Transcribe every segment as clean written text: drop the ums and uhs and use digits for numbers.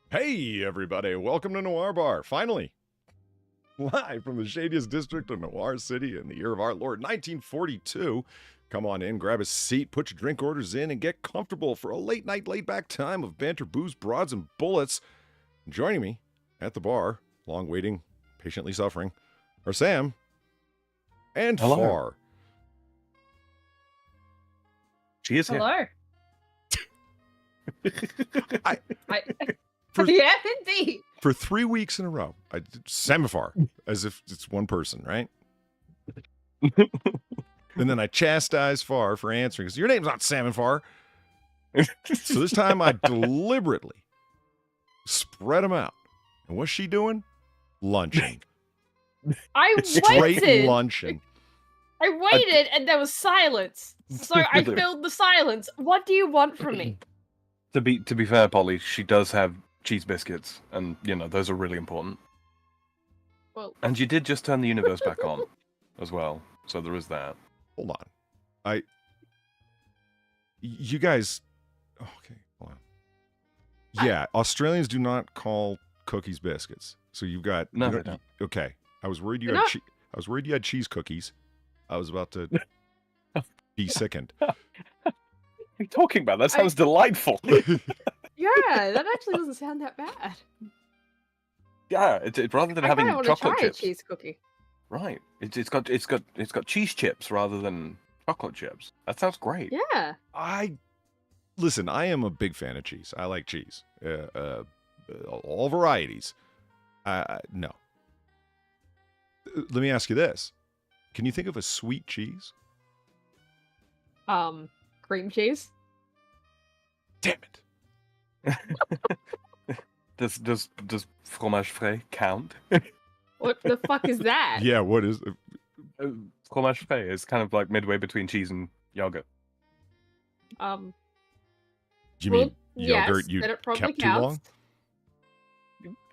Hey, everybody. Welcome to Noir Bar. Finally, live from the shadiest district of Noir City in the year of our Lord, 1942. Come on in, grab a seat, put your drink orders in, and get comfortable for a late night, laid back time of banter, booze, broads, and bullets. Joining me at the bar, long waiting, patiently suffering, are Sam and Hello. Far. She is here. Hello. I- Yeah, indeed. For 3 weeks in a row, I did Semaphore, as if it's one person, right? And then I chastised Far for answering, because your name's not Semaphore. So this time I deliberately spread them out. And what's she doing? Lunching. I Straight waited. lunching. I waited, and there was silence. So I filled the silence. What do you want from me? To be fair, Polly, she does have cheese biscuits, and you know those are really important. Well, And you did just turn the universe back on, as well. So there is that. Hold on. You guys. Oh, okay, hold on. Yeah, Australians do not call cookies biscuits. So you've got. No, you they don't. Okay, I was worried you They're had. not. I was worried you had cheese cookies. I was about to be sickened. What are you talking about? That sounds delightful. yeah, that actually doesn't sound that bad. Yeah, it's rather than I having want to chocolate try chips. a cheese cookie. Right. It's got cheese chips rather than chocolate chips. That sounds great. Yeah. Listen, I am a big fan of cheese. I like cheese. All varieties. No. Let me ask you this. Can you think of a sweet cheese? Cream cheese. Damn it. Does fromage frais count? What the fuck is that? Yeah, what is Fromage frais is kind of like midway between cheese and yogurt. Um. you well, mean yogurt yes, you then it probably kept too counts.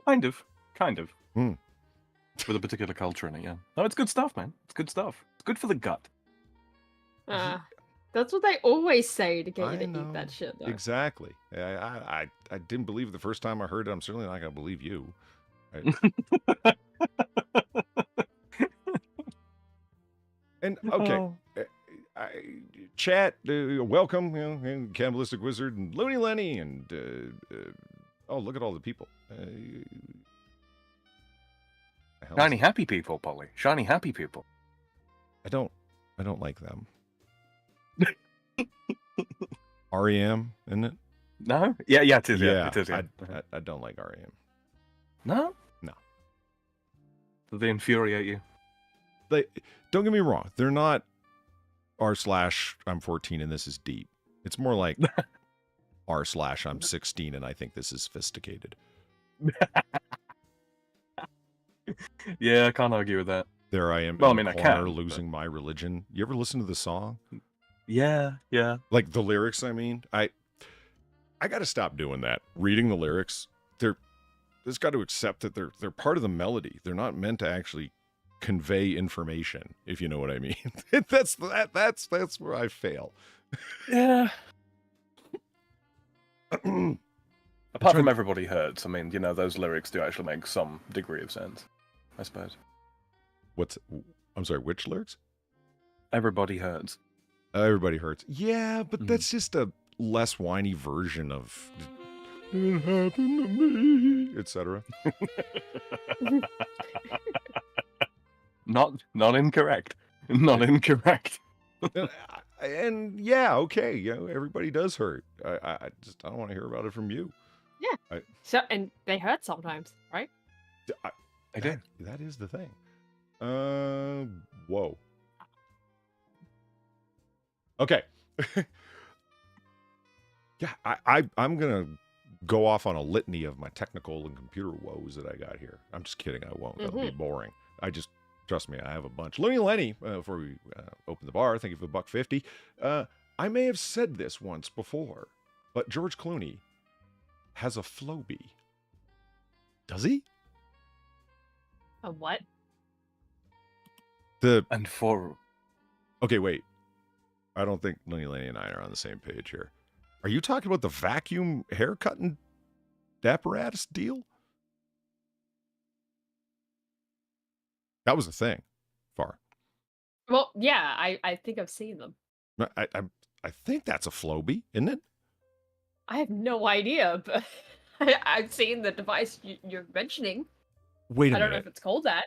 Kind of. Hmm. With a particular culture in it, yeah. No, it's good stuff, man. It's good stuff. It's good for the gut. That's what they always say to get I you to know. eat that shit. Though. Exactly. I didn't believe it the first time I heard it. I'm certainly not going to believe you. And okay, Oh. chat, welcome, and Cannibalistic Wizard, and Looney Lenny, and oh, look at all the people. Shiny happy people, Polly. Shiny happy people. I don't like them. REM, isn't it? No? Yeah, it is. Yeah, it is. Yeah. I don't like REM. No? No. Do they infuriate you? Don't get me wrong. They're not r/I'm 14 and this is deep. It's more like r/I'm 16 and I think this is sophisticated. Yeah, I can't argue with that. There I am Well, in I the mean, I corner can, losing my religion. You ever listen to the song? Yeah. Like the lyrics, I mean. I got to stop doing that. Reading the lyrics, there's got to accept that they're part of the melody. They're not meant to actually convey information, if you know what I mean. that's where I fail. Yeah. Apart from Everybody Hurts, I mean, you know, those lyrics do actually make some degree of sense, I suppose. I'm sorry, which lyrics? Everybody Hurts. Everybody Hurts. Yeah, but that's just a less whiny version of it happened to me, etc. Not incorrect. Not incorrect. And yeah, okay, everybody does hurt. I don't want to hear about it from you. Yeah. And they hurt sometimes, right? I do. That is the thing. Whoa. Okay. Yeah, I'm gonna go off on a litany of my technical and computer woes that I got here. I'm just kidding. I won't. That'll be boring. Trust me, I have a bunch. Looney Lenny, before we open the bar, thank you for the $1.50. I may have said this once before, but George Clooney has a Flowbee. Does he? A what? And for... Okay, wait. I don't think Looney Lenny and I are on the same page here. Are you talking about the vacuum haircutting apparatus deal? That was a thing. Far. Well, yeah, I think I've seen them. I think that's a Floby, isn't it? I have no idea, but I've seen the device you're mentioning. Wait a minute. I don't know if it's called that.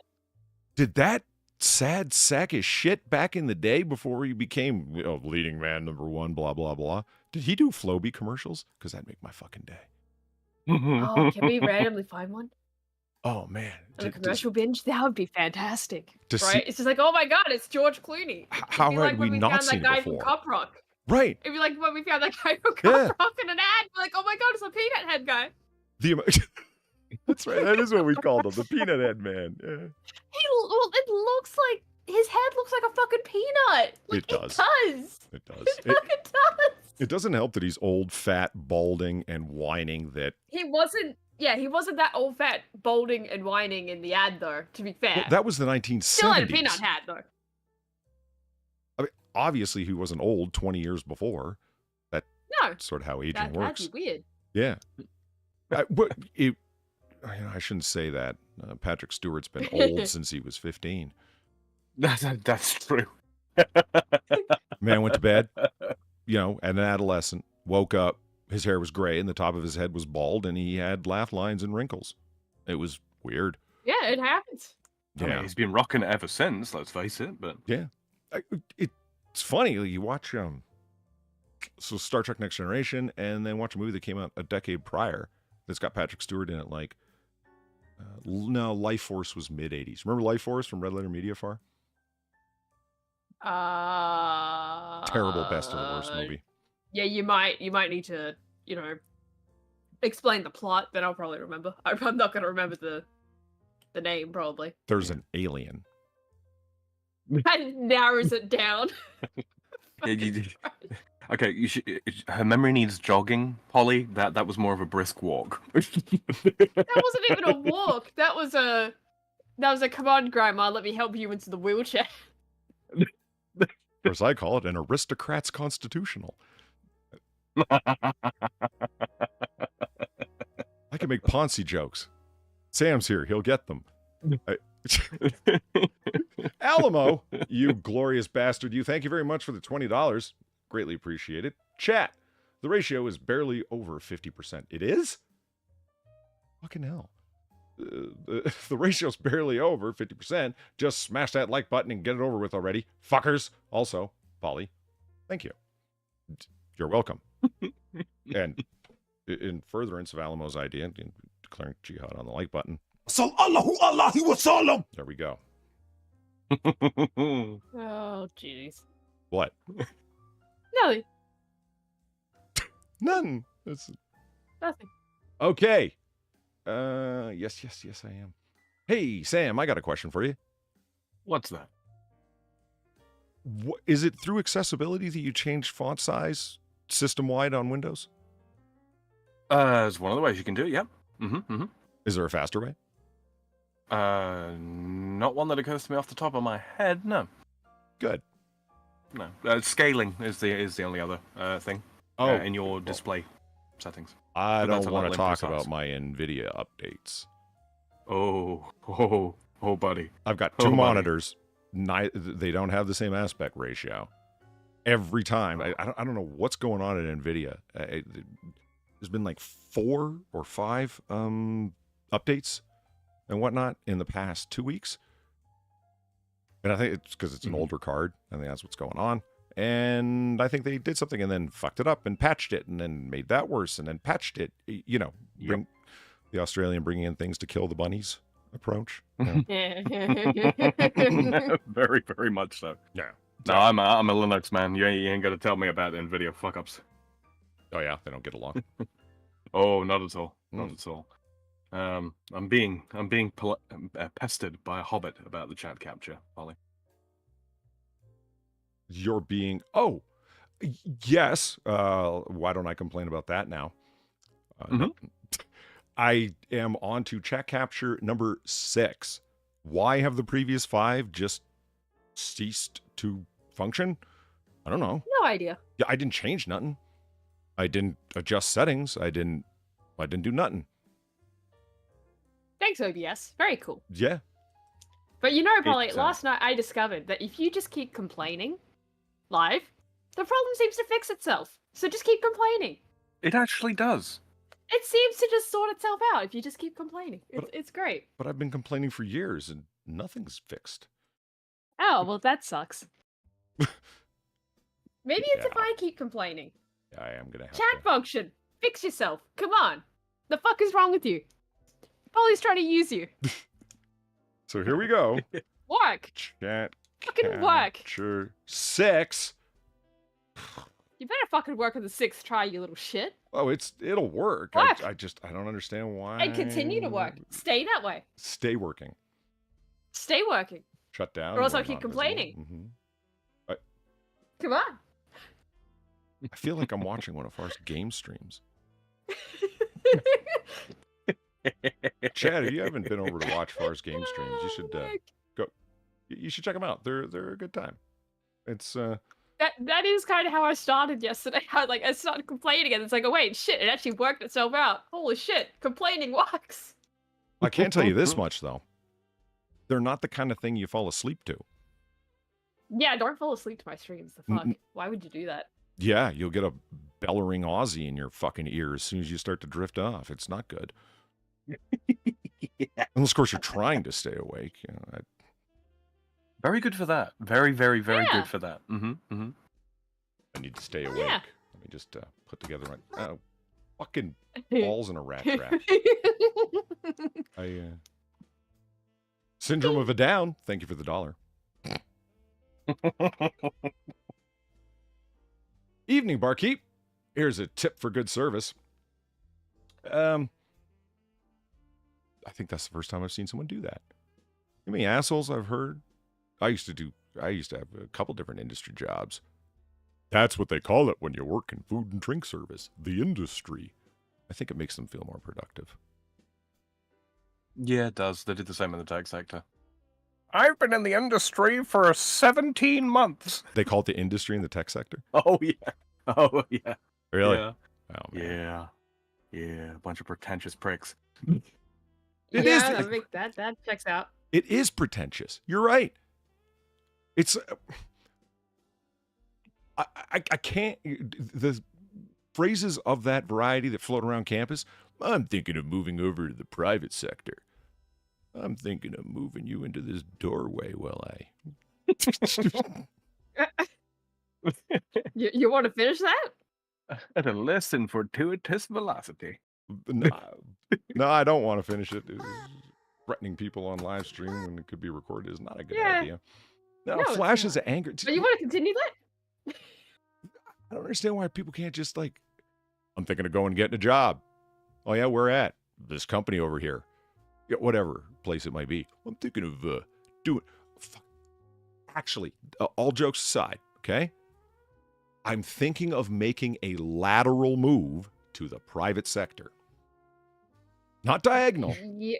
Did that sad sack of shit back in the day before he became leading man #1, blah, blah, blah? Did he do Floby commercials? Because that'd make my fucking day. Oh, can we randomly find one? Oh, man. A commercial binge? That would be fantastic. To right? It's just like, oh my god, it's George Clooney. How had like we when not found seen that guy it before? from Cop Rock. Right. It'd be like when we found that guy from Cop Rock in an ad. We're like, oh my god, it's a peanut head guy. That's right. That is what we called him, the peanut head man. Yeah. It looks like his head looks like a fucking peanut. Like, it does. It does. It fucking does. It doesn't help that he's old, fat, balding, and whining that... He wasn't that old, fat, balding, and whining in the ad, though, to be fair. Well, that was the 1970s. Still had a peanut hat, though. I mean, obviously, he wasn't old 20 years before. That's sort of how aging works. That'd be weird. Yeah. I shouldn't say that. Patrick Stewart's been old since he was 15. That's true. Man went to bed, an adolescent, woke up, his hair was gray and the top of his head was bald and he had laugh lines and wrinkles. It was weird. Yeah, it happens. I mean, he's been rocking it ever since, let's face it, but... Yeah. It's funny, you watch Star Trek Next Generation and then watch a movie that came out a decade prior that's got Patrick Stewart in it, like... no, Life Force was mid-'80s. Remember Life Force from Red Letter Media Far? Terrible best of the worst movie. Yeah, you might need to, explain the plot, then I'll probably remember. I'm not going to remember the name, probably. There's an alien. That narrows it down. Okay, her memory needs jogging, Polly. That was more of a brisk walk. That wasn't even a walk. That was a come on, Grandma, let me help you into the wheelchair. Or as I call it, an aristocrat's constitutional. I can make Ponzi jokes. Sam's here. He'll get them. Alamo, you glorious bastard. You, thank you very much for the $20. Greatly appreciate it. Chat. The ratio is barely over 50%. It is? Fucking hell. The ratio's barely over 50%. Just smash that like button and get it over with already. Fuckers. Also, Polly, thank you. You're welcome. And in furtherance of Alamo's idea, declaring jihad on the like button. There we go. Oh, jeez. What? Nothing. None. Nothing. Okay. Yes, I am. Hey, Sam, I got a question for you. What's that? Is it through accessibility that you changed font size system-wide on Windows? It's one of the ways you can do it, yeah. Is there a faster way? Not one that occurs to me off the top of my head, no. Good. No. Scaling is the only other thing in your display settings. I don't want to talk about my NVIDIA updates. Oh, buddy. I've got two monitors. They don't have the same aspect ratio. Every time. I don't know what's going on at NVIDIA. There's been like 4 or 5 updates and whatnot in the past 2 weeks. And I think it's because it's an older card. I think that's what's going on. And I think they did something and then fucked it up and patched it and then made that worse and then patched it. Bring the Australian bringing in things to kill the bunnies approach. Yeah. Very, very much so. Yeah. No, I'm a Linux man. You ain't got to tell me about NVIDIA fuck-ups. Oh, yeah? They don't get along? Oh, not at all. Not at all. I'm being pestered by a hobbit about the chat capture, Ollie. You're being... Oh, yes. Why don't I complain about that now? I am on to chat capture number 6. Why have the previous 5 just ceased to function? I don't know. No idea. Yeah, I didn't change nothing. I didn't adjust settings. I didn't do nothing. Thanks, OBS. Very cool. Yeah. But you know, Polly, It, last night I discovered that if you just keep complaining live, the problem seems to fix itself. So just keep complaining. It actually does. It seems to just sort itself out if you just keep complaining. It's great. But I've been complaining for years and nothing's fixed. Oh, well, that sucks. Maybe it's if Yeah. I keep complaining. I am going to have Chat to. function. Fix yourself. Come on. The fuck is wrong with you? Polly's trying to use you. So here we go. Work. Chat. Fucking work. Capture 6. You better fucking work on the 6th try, you little shit. Oh, it'll work. Work. I don't understand why. And continue to work. Stay that way. Stay working. Stay working. Shut down. Or else we're I'll keep not visible. complaining. Mhm. Come on. I feel like I'm watching one of Far's game streams. Chad, if you haven't been over to watch Far's game streams, you should go. You should check them out. They're a good time. It's That is kind of how I started yesterday. I started complaining and it's like, oh wait, shit, it actually worked itself out. Holy shit, complaining works. I can't tell you this much though. They're not the kind of thing you fall asleep to. Yeah, don't fall asleep to my streams. The fuck? Why would you do that? Yeah, you'll get a bellowing Aussie in your fucking ear as soon as you start to drift off. It's not good. Yeah. Unless, of course, you're trying to stay awake. You know, Very good for that. Very, very, very Yeah. good for that. Mm-hmm. I need to stay awake. Yeah. Let me just put together my fucking balls in a rat trap. Syndrome of a Down. Thank you for the $1. Evening, barkeep. Here's a tip for good service. I think that's the first time I've seen someone do that. How many assholes I've heard? I used to have a couple different industry jobs. That's what they call it when you work in food and drink service. The industry. I think it makes them feel more productive. Yeah, it does. They did the same in the tech sector. I've been in the industry for 17 months. They call it the industry in the tech sector? Oh, yeah. Oh, yeah. Really? Yeah. Oh, man. Yeah. Yeah. A bunch of pretentious pricks. It yeah, is. that checks out. It is pretentious. You're right. It's. I can't. The phrases of that variety that float around campus. I'm thinking of moving over to the private sector. I'm thinking of moving you into this doorway while You want to finish that? At a less than fortuitous velocity. No, I don't want to finish it. Threatening people on live stream when it could be recorded is not a good idea. No, it's flashes not. of anger. But you want to continue that? I don't understand why people can't just I'm thinking of going and getting a job. Oh yeah, where at? This company over here. Yeah, whatever place it might be. I'm thinking of doing. Actually, all jokes aside, okay? I'm thinking of making a lateral move to the private sector. Not diagonal. Yeah.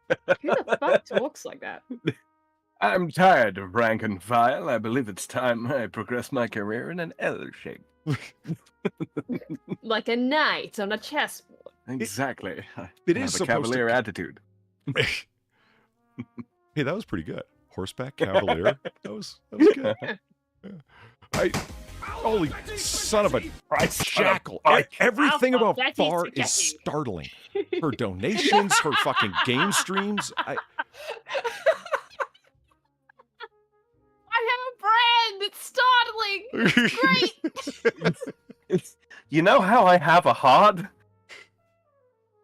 Who the fuck talks like that? I'm tired of rank and file. I believe it's time I progress my career in an L shape. Like a knight on a chessboard. Exactly. It I is have a supposed cavalier to. attitude. Hey, that was pretty good. Horseback cavalier. That was good. Yeah. Holy son of a jackal. Everything about Far is startling. Her donations, her fucking game streams. I have a brand. It's startling. Great. You know how I have a hard?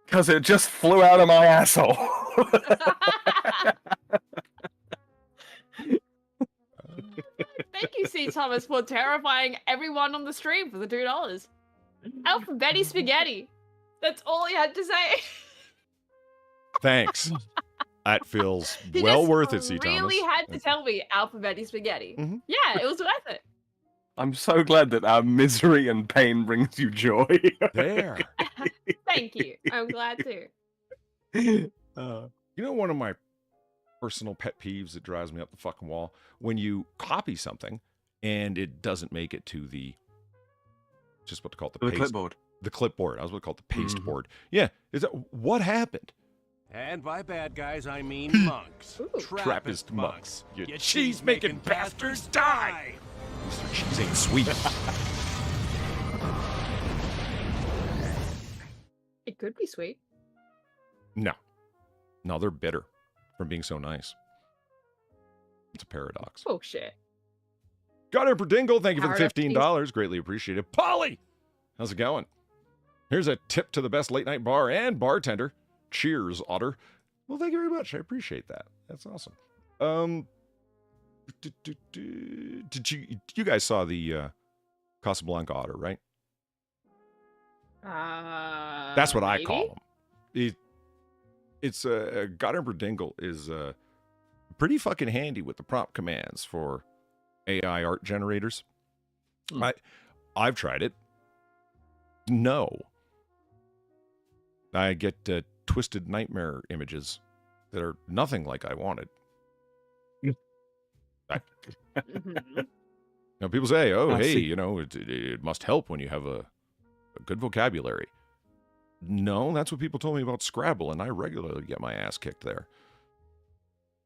Because it just flew out of my asshole. Thank you, C. Thomas, for terrifying everyone on the stream for the $2. Alphabeti spaghetti. That's all he had to say. Thanks. That feels He well just worth it, C. really Thomas. had to tell me alphabeti spaghetti. Mhm. Yeah, it was worth it. I'm so glad that our misery and pain brings you joy. There. Thank you. I'm glad to. You know, one of my personal pet peeves that drives me up the fucking wall, when you copy something and it doesn't make it to the, just what to call it, The clipboard. The clipboard. I was going to call it the paste board. Yeah. Is that what happened? And by bad guys, I mean monks. Ooh. Trappist monks. You You cheese-making bastards, die! Mr. Cheese ain't sweet. It could be sweet. No. No, they're bitter from being so nice. It's a paradox. Bullshit. Got Emperor Dingle, thank you for the Powered up $15. Greatly appreciated. Polly! How's it going? Here's a tip to the best late night bar and bartender. Cheers, Otter. Well, thank you very much. I appreciate that. That's awesome. Did you guys saw the Casablanca Otter, right? That's what I call them. It's God Emperor Dingle is pretty fucking handy with the prompt commands for AI art generators. I've tried it. No. I get twisted nightmare images that are nothing like I wanted. Now people say, "Oh, hey, you know, it must help when you have a good vocabulary." No, that's what people told me about Scrabble, and I regularly get my ass kicked there.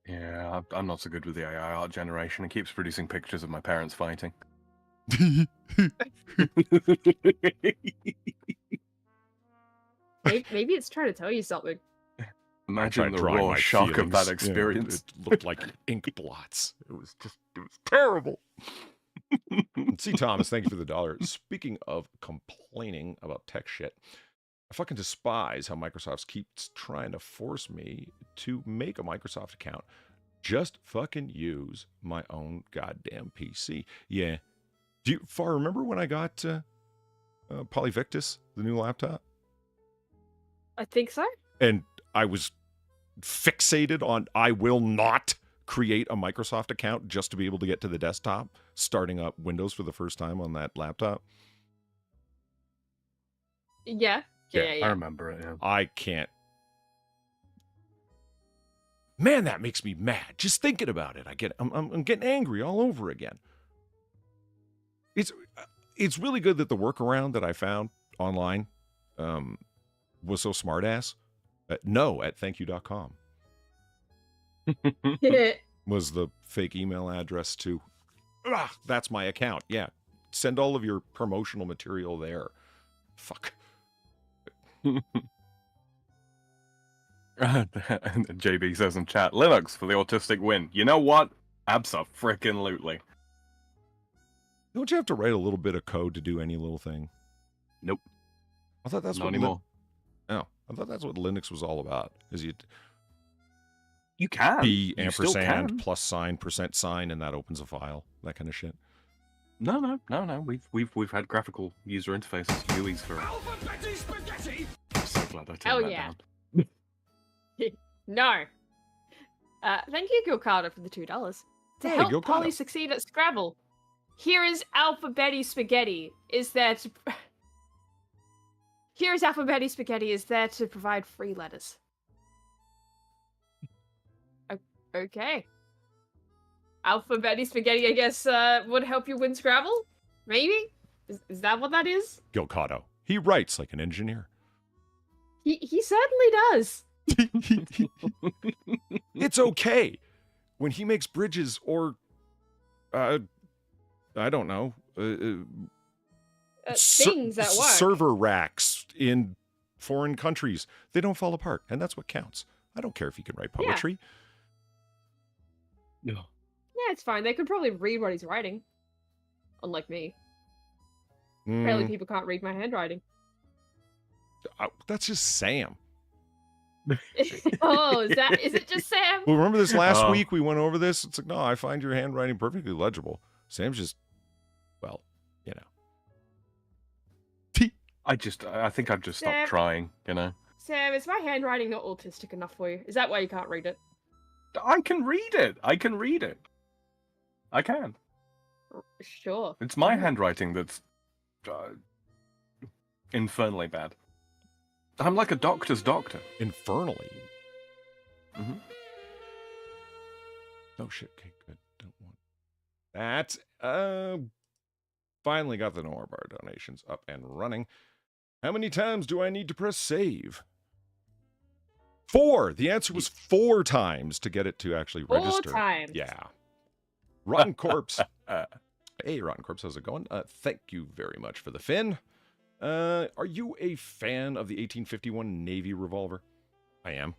Yeah, I'm not so good with the AI art generation. It keeps producing pictures of my parents fighting. Maybe it's trying to tell you something. Imagine the raw shock of that experience. Yeah, it looked like ink blots. It was terrible. C. Thomas, thank you for the $1. Speaking of complaining about tech shit, I fucking despise how Microsoft keeps trying to force me to make a Microsoft account. Just fucking use my own goddamn PC. Yeah. Do you remember when I got Polyvictus, the new laptop? I think so. And I was fixated on I will not create a Microsoft account just to be able to get to the desktop, starting up Windows for the first time on that laptop. Yeah. I remember it. Yeah. I can't. Man, that makes me mad. Just thinking about it, I'm getting angry all over again. It's really good that the workaround that I found online was so smartass. No at thankyou.com was the fake email address to. That's my account. Yeah, send all of your promotional material there. Fuck. JB says in chat, Linux for the autistic win. You know what? Abso-frickin-lutely. Don't you have to write a little bit of code to do any little thing? Nope. I thought that's Not what anymore. I thought that's what Linux was all about. Is You can. B You still ampersand can. plus sign % and that opens a file, that kind of shit. No. We've had graphical user interfaces, GUIs for. I'm so glad I turned Hell that yeah. down. No. Thank you, Gilcardo, for the $2. To Hey, help Gilcardo. Polly succeed at Scrabble, here is Alphabetti Spaghetti. Here is Alphabetti Spaghetti is there to provide free letters. Okay. Alphabetti Spaghetti, I guess, would help you win Scrabble? Maybe? Is that what that is? Gilcado. He writes like an engineer. He certainly does. It's okay when he makes bridges or I don't know, Things at work. server racks in foreign countries. They don't fall apart, and that's what counts. I don't care if he can write poetry. No. Yeah, it's fine. They could probably read what he's writing. Unlike me. Apparently people can't read my handwriting. That's just Sam. Oh, is it just Sam? Well, remember this last week we went over this? It's like, no, I find your handwriting perfectly legible. Sam's just, well, you know. I think I've just stopped trying, you know. Sam, is my handwriting not autistic enough for you? Is that why you can't read it? I can read it. I can. Sure. It's my handwriting that's infernally bad. I'm like a doctor's doctor. Infernally. Mm-hmm. Oh shit, okay, good. Don't want that. Finally got the Noir Bar donations up and running. How many times do I need to press save? 4. The answer was 4 times to get it to actually 4 register. times. Yeah. Rotten Corpse. Hey, Rotten Corpse, how's it going? Thank you very much for the fin. Are you a fan of the 1851 Navy revolver? I am.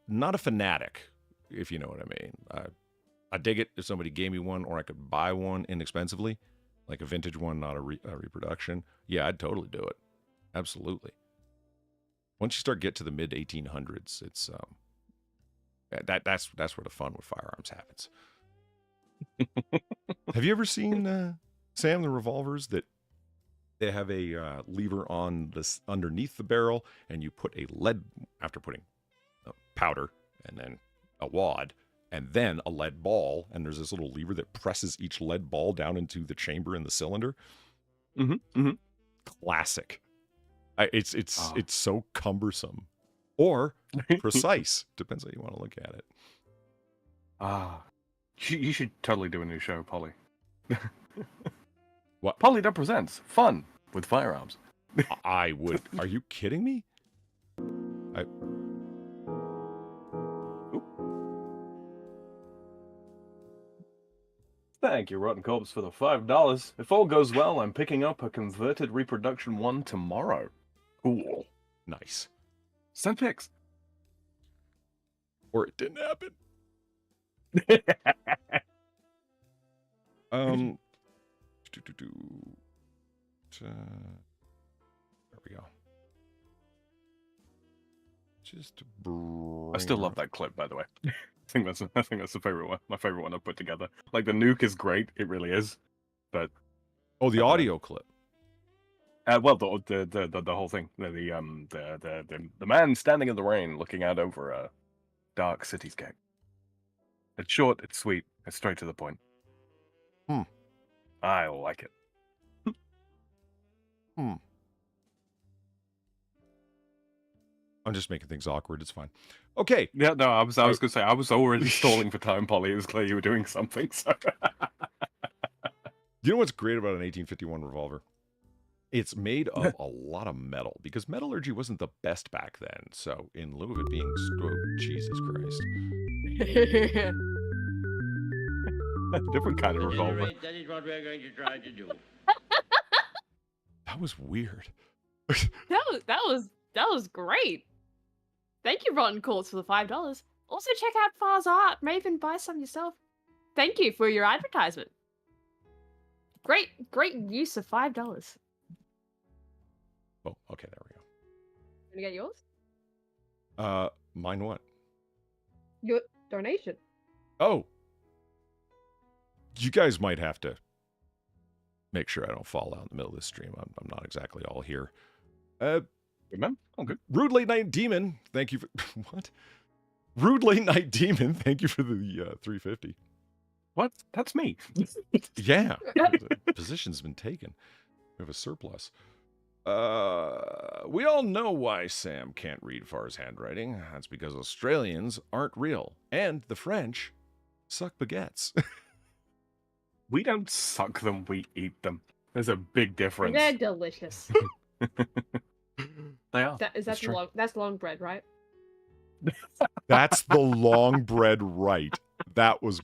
Not a fanatic, if you know what I mean. I dig it if somebody gave me one, or I could buy one inexpensively, like a vintage one, not a reproduction. Yeah, I'd totally do it. Absolutely. Once you start get to the mid 1800s, it's that's where the fun with firearms happens. Have you ever seen Sam, the revolvers that they have a lever on this underneath the barrel, and you put a lead, after putting powder and then a wad and then a lead ball, and there's this little lever that presses each lead ball down into the chamber in the cylinder. Classic. It's so cumbersome or precise. Depends how you want to look at it. You should totally do a new show, Polly. What? Polydub presents fun with firearms. I would. Are you kidding me? Thank you, Rotten Corpse, for the $5. If all goes well, I'm picking up a converted reproduction one tomorrow. Cool. Nice. Send pics. Or it didn't happen. There we go. Just I still love that clip, by the way. I think that's the favorite one. My favorite one I've put together. Like, the nuke is great, it really is. But the audio clip. Well, the whole thing. The man standing in the rain, looking out over a dark cityscape. It's short, it's sweet, it's straight to the point. I like it. I'm just making things awkward. It's fine. Okay. Yeah, no, I was going to say, I was already stalling for time, Polly. It was clear you were doing something. So. You know what's great about an 1851 revolver? It's made of a lot of metal, because metallurgy wasn't the best back then. So in lieu of it being Jesus Christ. Different kind of revolver. That is what we're going to try to do. That was weird. That was great. Thank you, Rotten Corpse, for the $5. Also, check out Far's art. Maybe even buy some yourself. Thank you for your advertisement. Great use of $5. Oh, okay, there we go. Gonna get yours? Mine what? Your donation. Oh. You guys might have to make sure I don't fall out in the middle of this stream. I'm not exactly all here. Remember? Oh, good. Rude Late Night Demon, thank you for... What? Rude Late Night Demon, thank you for the $3.50. What? That's me. Yeah. The position's been taken. We have a surplus. We all know why Sam can't read Far's handwriting. That's because Australians aren't real. And the French suck baguettes. We don't suck them, we eat them. There's a big difference. They're delicious. They are. That's long bread, right? That's the long bread, right? That was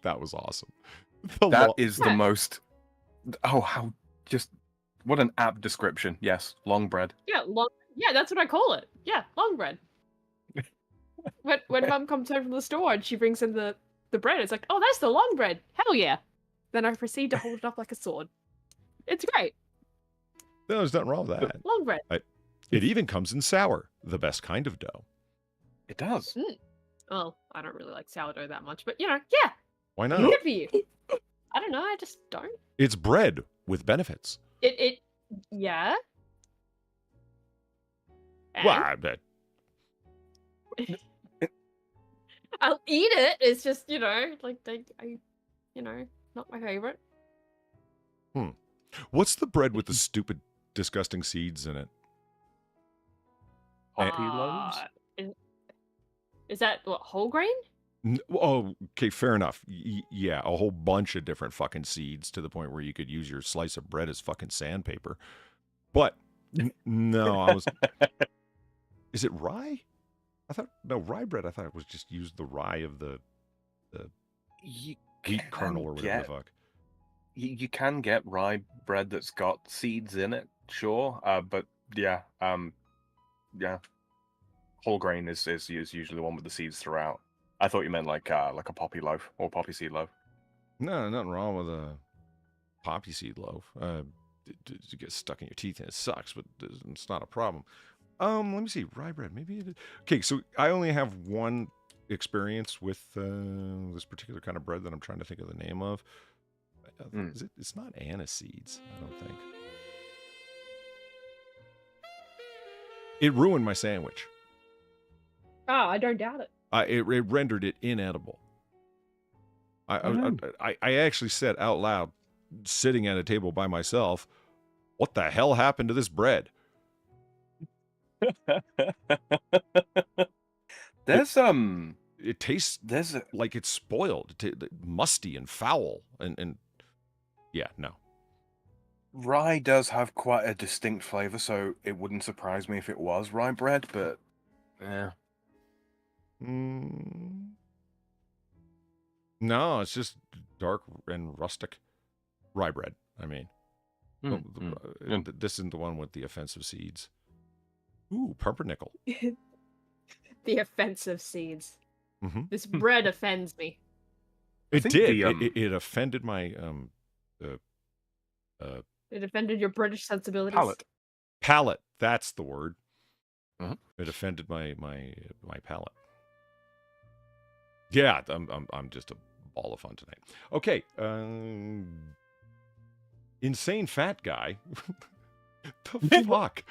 that was awesome. That is the most. Oh, how just what an apt description. Yes, long bread. Yeah, Yeah, that's what I call it. Yeah, long bread. when Mum comes home from the store and she brings in the bread, it's like, oh, that's the long bread. Hell yeah! Then I proceed to hold it up like a sword. It's great. No, there's nothing wrong with that. Long bread. It even comes in sour, the best kind of dough. It does. Well, I don't really like sourdough that much, but yeah. Why not? Good for you. I don't know. I just don't. It's bread with benefits. Yeah. And Well, I bet. I'll eat it. It's just not my favorite. What's the bread with the stupid, disgusting seeds in it? Poppy loaves? Is that what, whole grain? Oh, okay, fair enough. Yeah, a whole bunch of different fucking seeds to the point where you could use your slice of bread as fucking sandpaper. But no, Is it rye? Rye bread. I thought it was just used the rye of the You wheat can kernel or whatever the fuck. You can get rye bread that's got seeds in it, sure. But yeah, whole grain is usually the one with the seeds throughout. I thought you meant like a poppy loaf or poppy seed loaf. No, nothing wrong with a poppy seed loaf. To get stuck in your teeth and it sucks, but it's not a problem. Let me see. Rye bread. Maybe it is. Okay, so I only have one experience with this particular kind of bread that I'm trying to think of the name of. Is it? It's not anise seeds, I don't think. It ruined my sandwich. Oh, I don't doubt it. It rendered it inedible. I actually said out loud, sitting at a table by myself, "What the hell happened to this bread?" There's It tastes like it's spoiled, musty and foul, and yeah, no. Rye does have quite a distinct flavor, so it wouldn't surprise me if it was rye bread, but yeah. No, it's just dark and rustic rye bread. I mean, this isn't the one with the offensive seeds. Ooh, pumpernickel. The offensive seeds. Mm-hmm. This bread offends me. It did. It offended my It offended your British sensibilities. Palate. That's the word. Uh-huh. It offended my palate. Yeah, I'm just a ball of fun tonight. Okay, insane fat guy. The fuck?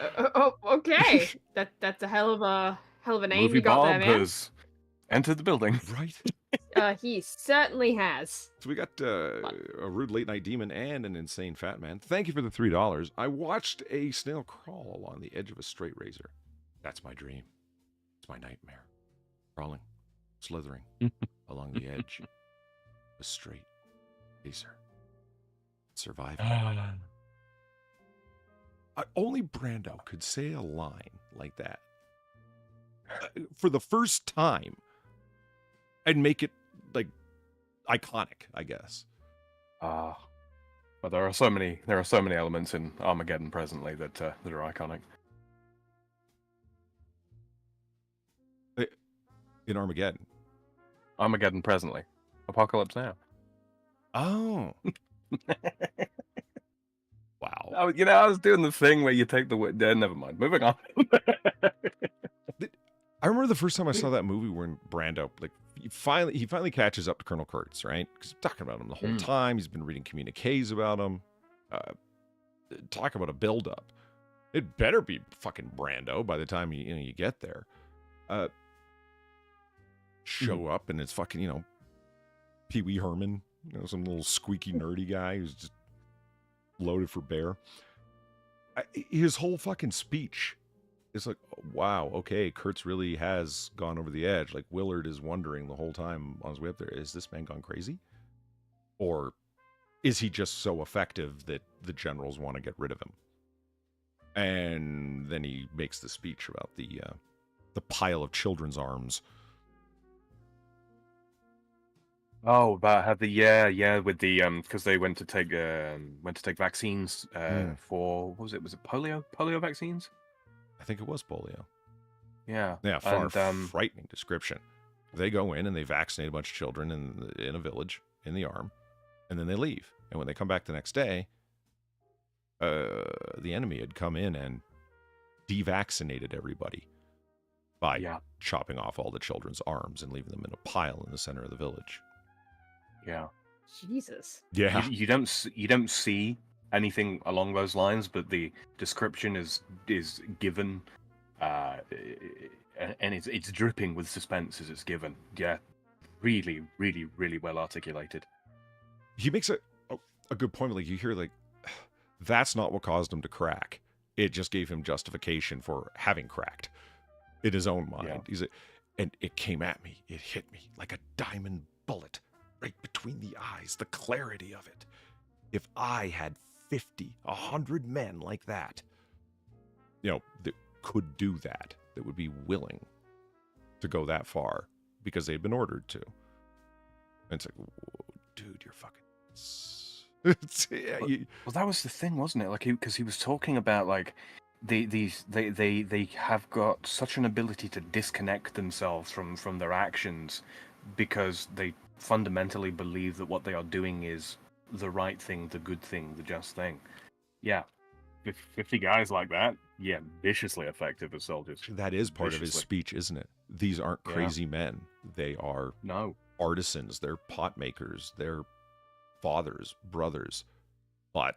Okay. That's a hell of a name Movie you got Bob there, man. has entered the building. Right. He certainly has. So we got a rude late night demon and an insane fat man. Thank you for the $3. I watched a snail crawl along the edge of a straight razor. That's my dream. It's my nightmare. Crawling, slithering along the edge of a straight razor. Surviving. Only Brando could say a line like that for the first time and make it like iconic, I guess. But there are so many elements in Armageddon presently that are iconic. In Armageddon. Armageddon presently. Apocalypse now. Oh. Wow. I was doing the thing where you take the word. Never mind. Moving on. I remember the first time I saw that movie when Brando, like, he finally catches up to Colonel Kurtz, right? Because he's talking about him the whole time. He's been reading communiques about him. Talk about a build-up. It better be fucking Brando by the time you get there. Show up and it's fucking, Pee Wee Herman, some little squeaky nerdy guy who's just loaded for bear. His whole fucking speech is like, wow, okay, Kurtz really has gone over the edge. Like, Willard is wondering the whole time on his way up there, is this man gone crazy? Or is he just so effective that the generals want to get rid of him? And then he makes the speech about the pile of children's arms. Oh, about how with the because they went to take vaccines for, what was it? Was it polio vaccines? I think it was polio. Yeah. Yeah, frightening description. They go in and they vaccinate a bunch of children in a village in the arm, and then they leave. And when they come back the next day, the enemy had come in and devaccinated everybody by chopping off all the children's arms and leaving them in a pile in the center of the village. Yeah. Jesus. Yeah. You don't see anything along those lines, but the description is given, and it's dripping with suspense as it's given. Yeah, really, really, really well articulated. He makes a good point. Like, you hear, like, that's not what caused him to crack. It just gave him justification for having cracked in his own mind. Yeah. And it came at me. It hit me like a diamond bullet right between the eyes. The clarity of it. If I had 50, 100 men like that, that could do that that would be willing to go that far because they'd been ordered to. And it's like, whoa, dude, you're fucking... Well, that was the thing, wasn't it? Like, because he was talking about like they have got such an ability to disconnect themselves from their actions because they fundamentally believe that what they are doing is the right thing, the good thing, the just thing. Yeah, 50 guys like that, yeah, viciously effective as soldiers. That is part of his speech, isn't it? These aren't crazy men. They are artisans. They're pot makers. They're fathers, brothers, but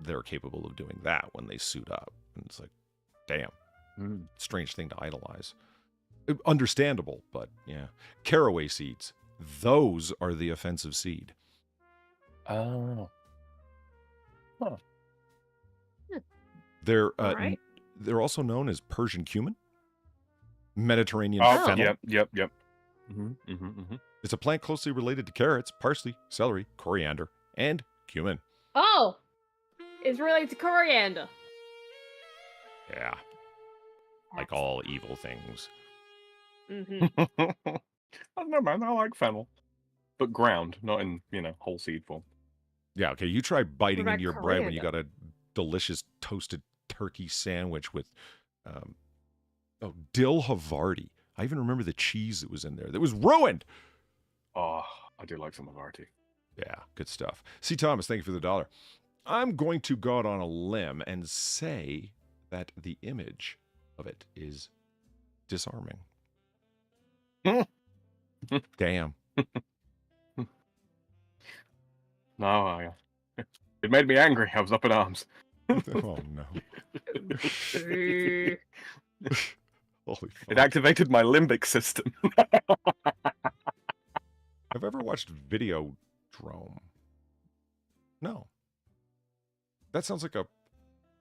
they're capable of doing that when they suit up. And it's like, damn, strange thing to idolize. Understandable, but yeah. Caraway seeds, those are the offensive seed. Oh. Huh. They're Right. they're also known as Persian cumin, Mediterranean fennel. Yep. It's a plant closely related to carrots, parsley, celery, coriander, and cumin. Oh, it's related to coriander. Yeah. Like all evil things. Mm-hmm. I don't know, man. I like fennel, but ground, not in whole seed form. Yeah, okay. You try biting What into your about bread when you got coriander? a delicious toasted turkey sandwich with dill Havarti. I even remember the cheese that was in there that was ruined. Oh, I do like some Havarti. Yeah, good stuff. C. Thomas, thank you for the $1. I'm going to go out on a limb and say that the image of it is disarming. Damn. No, it made me angry. I was up in arms. Oh, no. Holy fuck. It activated my limbic system. Have you ever watched Videodrome? No. That sounds like a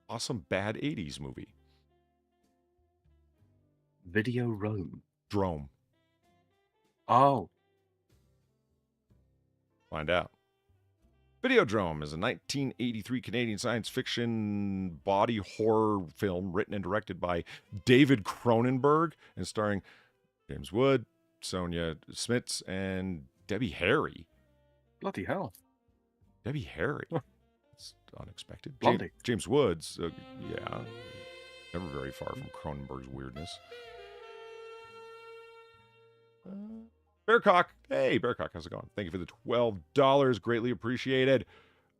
awesome bad 80s movie. Video Rome. Drome. Oh. Find out. Videodrome is a 1983 Canadian science fiction body horror film written and directed by David Cronenberg and starring James Wood, Sonia Smits, and Debbie Harry. Bloody hell. Debbie Harry. It's unexpected. Blondie. James Woods, yeah. Never very far from Cronenberg's weirdness. Bearcock. Hey, Bearcock, how's it going? Thank you for the $12. Greatly appreciated.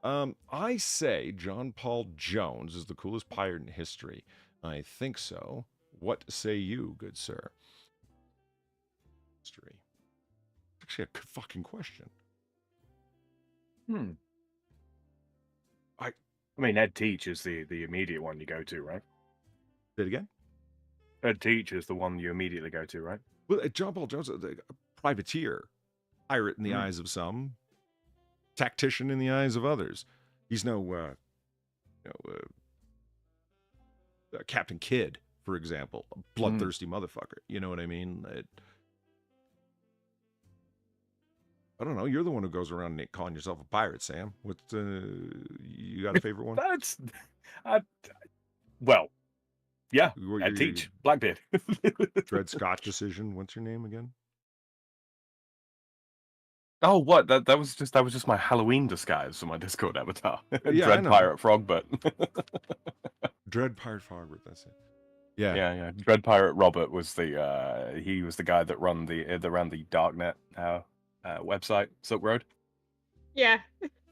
I say John Paul Jones is the coolest pirate in history. I think so. What say you, good sir? History. Actually, a good fucking question. I mean, Ed Teach is the immediate one you go to, right? Say it again? Ed Teach is the one you immediately go to, right? Well, John Paul Jones, a privateer, pirate in the eyes of some, tactician in the eyes of others. He's no, Captain Kidd, for example, a bloodthirsty motherfucker. You know what I mean? I don't know. You're the one who goes around calling yourself a pirate, Sam. What? You got a favorite one? That's, well, yeah. Ed Teach, Blackbeard. Dred Scott decision. What's your name again? Oh, what? That was just my Halloween disguise for my Discord avatar. Yeah, Dread Pirate Frogbert. Dread Pirate Frogbert. That's it. Yeah. Yeah. Dread Pirate Robert was he was the guy that ran the Darknet website, Silk Road. Yeah.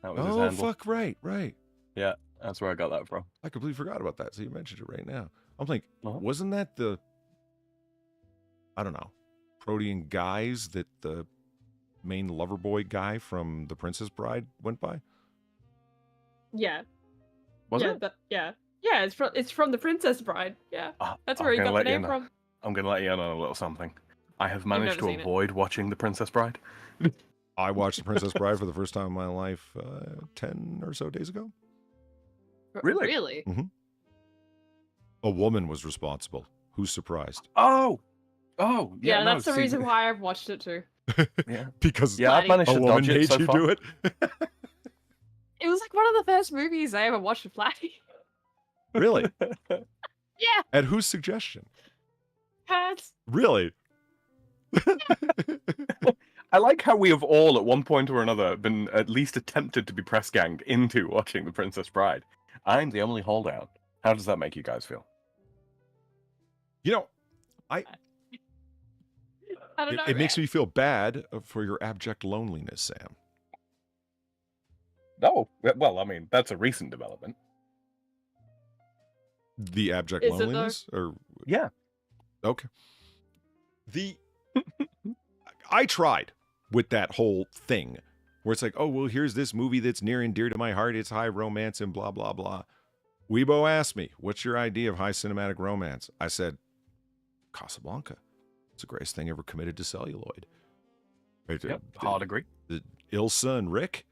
That was his Oh, handle. fuck! Right. Yeah, that's where I got that from. I completely forgot about that. So you mentioned it right now. I'm like, Uh-huh. wasn't that the, I don't know, Protean guys that the main lover boy guy from The Princess Bride went by? Yeah. Was yeah, it? Yeah, it's from The Princess Bride. Yeah. That's where I'm he gonna got the let you name know. from. I'm going to let you in on a little something. I have managed never to seen it. avoid watching The Princess Bride. I watched The Princess Bride for the first time in my life 10 or so days ago. Really? Really? A woman was responsible. Who's surprised? Oh, Yeah, no, that's the see, reason why I've watched it too. Yeah, Because yeah, I've managed a to woman dodge it made so you far. do it? It was like one of the first movies I ever watched with Flatty. Really? Yeah. At whose suggestion? pads. Really? I like how we have all, at one point or another, been at least attempted to be press ganged into watching The Princess Bride. I'm the only holdout. How does that make you guys feel? You know, I don't know. it makes me feel bad for your abject loneliness, Sam. No, well, I mean, that's a recent development. The abject Is it though? loneliness? Or Yeah. okay. I tried with that whole thing where it's like, oh, well, here's this movie that's near and dear to my heart. It's high romance and blah, blah, blah. Weibo asked me, what's your idea of high cinematic romance? I said, Casablanca. It's the greatest thing ever committed to celluloid. Right, Yep, hard agree. Ilsa and Rick,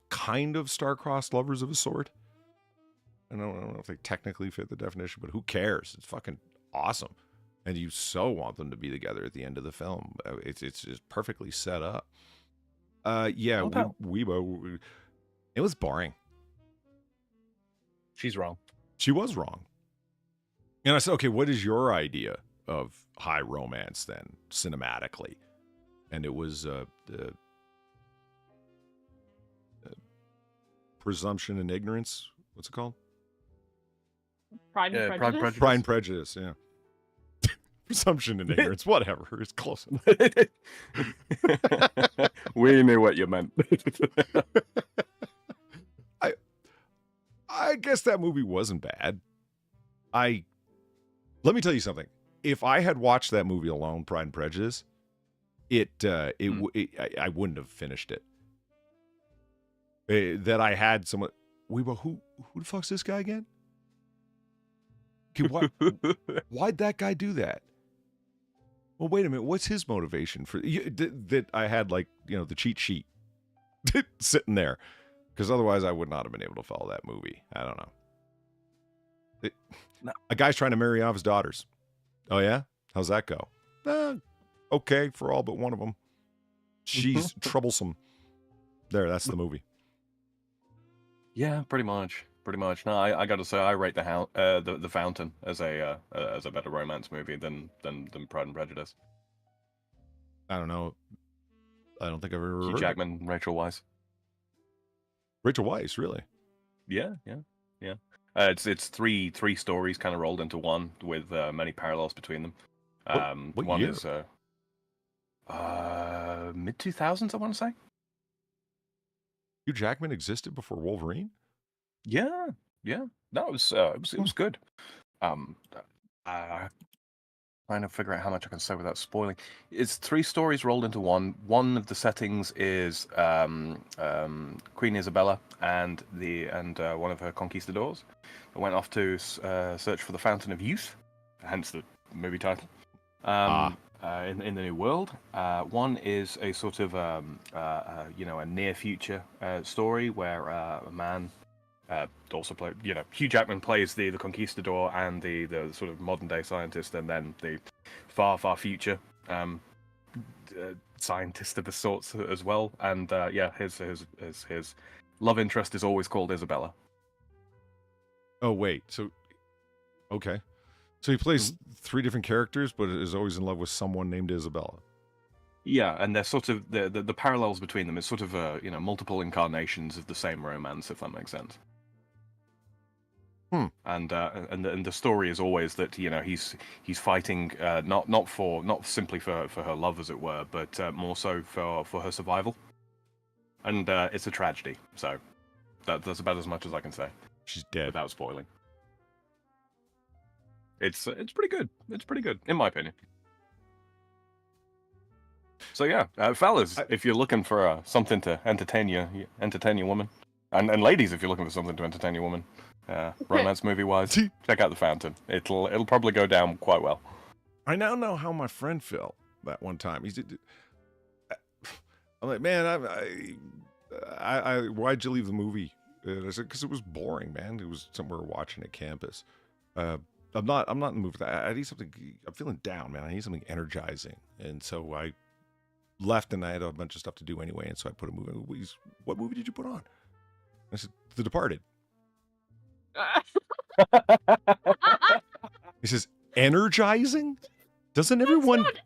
kind of star-crossed lovers of a sort. I don't know if they technically fit the definition, but who cares? It's fucking awesome. And you so want them to be together at the end of the film. It's just perfectly set up. Yeah, Weibo, it was boring. She's wrong. She was wrong. And I said, okay, what is your idea of high romance then, cinematically? And it was the presumption and ignorance. What's it called? Pride and Prejudice. Pride and Prejudice, yeah. Presumption and ignorance, whatever. It's close enough. We knew what you meant. I guess that movie wasn't bad. Let me tell you something. If I had watched that movie alone, Pride and Prejudice, I wouldn't have finished it. That I had someone. Who the fuck's this guy again? Okay, why'd that guy do that? Well, wait a minute. What's his motivation for that? I had the cheat sheet sitting there, because otherwise I would not have been able to follow that movie. I don't know. A guy's trying to marry off his daughters. Oh yeah, how's that go? Okay for all but one of them. She's troublesome. There, that's the movie. Yeah, pretty much. No, I got to say, I rate the Fountain as a better romance movie than Pride and Prejudice. I don't know. I don't think I've ever Hugh heard Jackman, Rachel Weisz. Rachel Weisz, really? Yeah. It's three stories kind of rolled into one with many parallels between them. What one year? is mid-2000s, I want to say. Hugh Jackman existed before Wolverine? Yeah. No, it was good. Trying to figure out how much I can say without spoiling. It's three stories rolled into one. One of the settings is Queen Isabella and one of her conquistadors that went off to search for the Fountain of Youth, hence the movie title. In the New World. One is a sort of a near future story where a man also play, Hugh Jackman plays the conquistador and the sort of modern day scientist, and then the far future scientist of the sorts as well. And his love interest is always called Isabella. Oh wait, so okay. So he plays three different characters, but is always in love with someone named Isabella. Yeah, and they're sort of the parallels between them is sort of multiple incarnations of the same romance, if that makes sense. And the story is always that he's fighting not simply for her love, as it were, but more so for her survival. And it's a tragedy, so that's about as much as I can say. She's dead without spoiling. It's pretty good. It's pretty good, in my opinion. So yeah, fellas, if you're looking for something to entertain your woman, and ladies, if you're looking for something to entertain your woman, romance movie wise, check out The Fountain. It'll probably go down quite well. I now know how my friend felt that one time. I'm like, man, I why'd you leave the movie? And I said, because it was boring, man. It was somewhere watching at campus. I'm not in the mood for that. I need something. I'm feeling down, man. I need something energizing. And so I left, and I had a bunch of stuff to do anyway. And so I put a movie. What movie did you put on? I said, The Departed. He says, energizing? Doesn't everyone Not-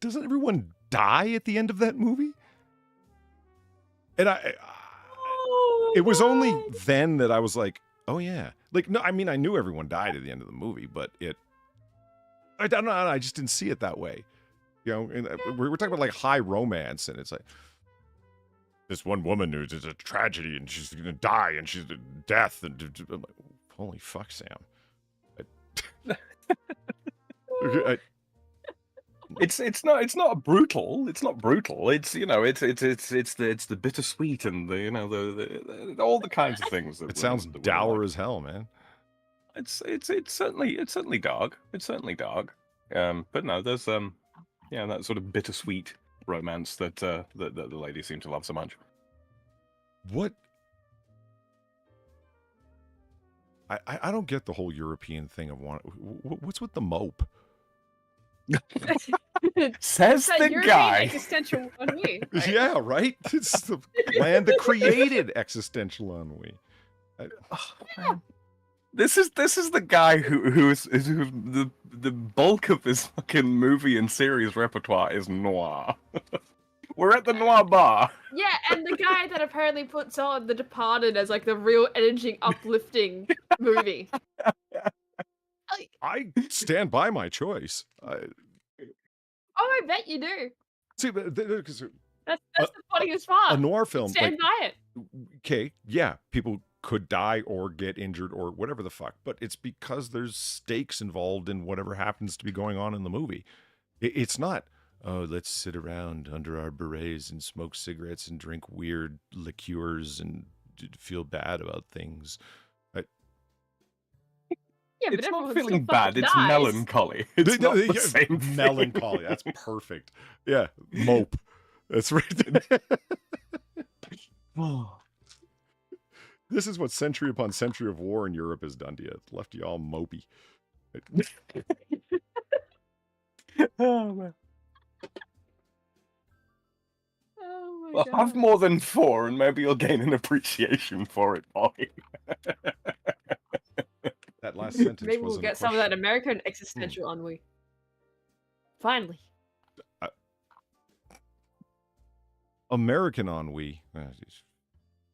doesn't everyone die at the end of that movie? And it was only then that I was like, oh yeah. Like, no, I mean, I knew everyone died at the end of the movie, but I don't know, I just didn't see it that way. You know, and we're talking about like high romance, and it's like this one woman who's a tragedy, and she's gonna die, and she's death, and I'm like, holy fuck, Sam. It's not brutal. It's not brutal. It's the bittersweet and the all the kinds of things. It sounds dour as hell, man. It's certainly dark. It's certainly dark. But no, there's that sort of bittersweet romance that the ladies seem to love so much. What? I don't get the whole European thing of what's with the mope? Says That the European guy. existential ennui, right? Yeah, right? It's the land that created existential ennui. This is the guy who's the bulk of his fucking movie and series repertoire is noir. We're at the Noir Bar. Yeah, and the guy that apparently puts on The Departed as like the real energy uplifting movie. I stand by my choice. Oh, I bet you do. See, because That's the funniest part. a noir film, Stand by it. okay, yeah, people could die or get injured or whatever the fuck, but it's because there's stakes involved in whatever happens to be going on in the movie. It's not, oh, let's sit around under our berets and smoke cigarettes and drink weird liqueurs and feel bad about things. Yeah, but It's not everyone feeling still bad. fucking It's dies. melancholy. It's not the same thing. Melancholy. That's perfect. Yeah, mope. That's right. This is what century upon century of war in Europe has done to you. It's left you all mopey. Oh, man. Oh my Well, god. have more than 4, and maybe you'll gain an appreciation for it, Polly. That last sentence Maybe we'll wasn't a get some of that question. American existential ennui. Finally. American ennui. Just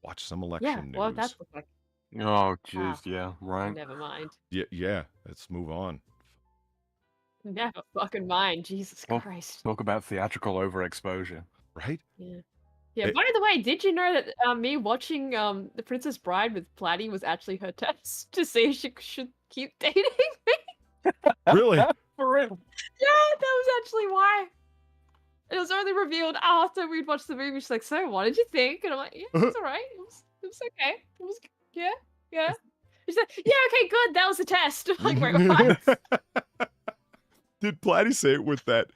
watch some election Yeah, news. well, that's like. Oh, jeez, yeah, right. Never mind. Yeah, let's move on. Never fucking mind. Jesus Well, Christ. Talk about theatrical overexposure. Right? Yeah. Yeah, It- by the way, did you know that me watching The Princess Bride with Platty was actually her test to see if she should keep dating me? Really? For real. Yeah, that was actually why. It was only revealed after we'd watched the movie. She's like, so what did you think? And I'm like, yeah, it's alright. It was okay. It was, yeah. She's like, yeah, okay, good. That was the test. I'm like, wait, what? Did Platty say it with that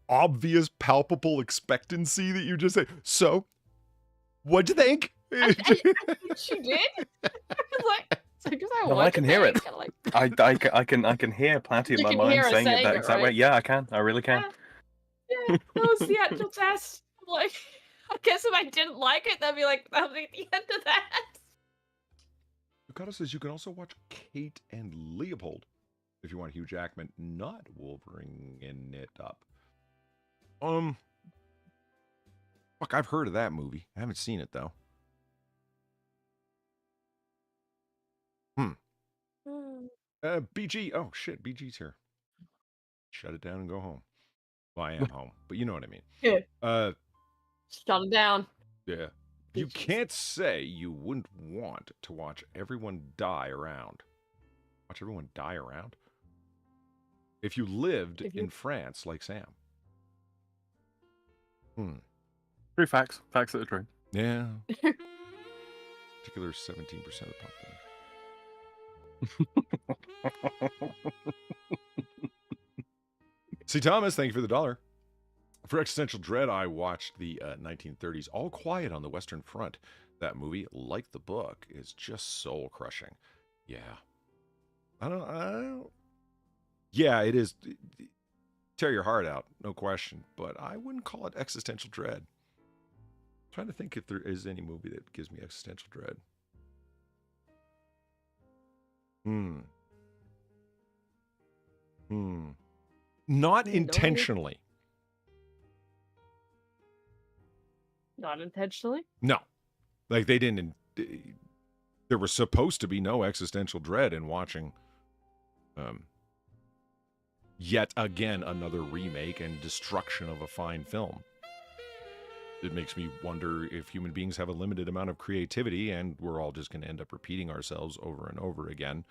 obvious, palpable expectancy that you just say? So, what'd you think? I think she did. I was like, so just like, No, what I can hear it. Like, I can hear Platty in You my can mind hear her saying it saying that it, exact way. right? Yeah, I can. I really can. yeah, that was the actual test. I'm like, I guess if I didn't like it, that'd be like, that'll be the end of that. Okada says you can also watch Kate and Leopold if you want Hugh Jackman not Wolverine in it up. Fuck, I've heard of that movie. I haven't seen it though. BG. Oh shit, BG's here. Shut it down and go home. Well, I am home, but you know what I mean. Yeah. Shut it down. Yeah. You BG's. can't say you wouldn't want to watch everyone die around. Watch everyone die around? If you lived in France like Sam. True facts. Facts that are true. Yeah. Particular 17% of the population. See, Thomas, thank you for the $1. For Existential Dread, I watched the 1930s All Quiet on the Western Front. That movie, like the book, is just soul-crushing. Yeah. I don't... Yeah, it is. Tear your heart out, no question. But I wouldn't call it existential dread. I'm trying to think if there is any movie that gives me existential dread. Not No. intentionally. Not intentionally. No. Like, they didn't... There was supposed to be no existential dread in watching yet again another remake and destruction of a fine film. It makes me wonder if human beings have a limited amount of creativity and we're all just going to end up repeating ourselves over and over again.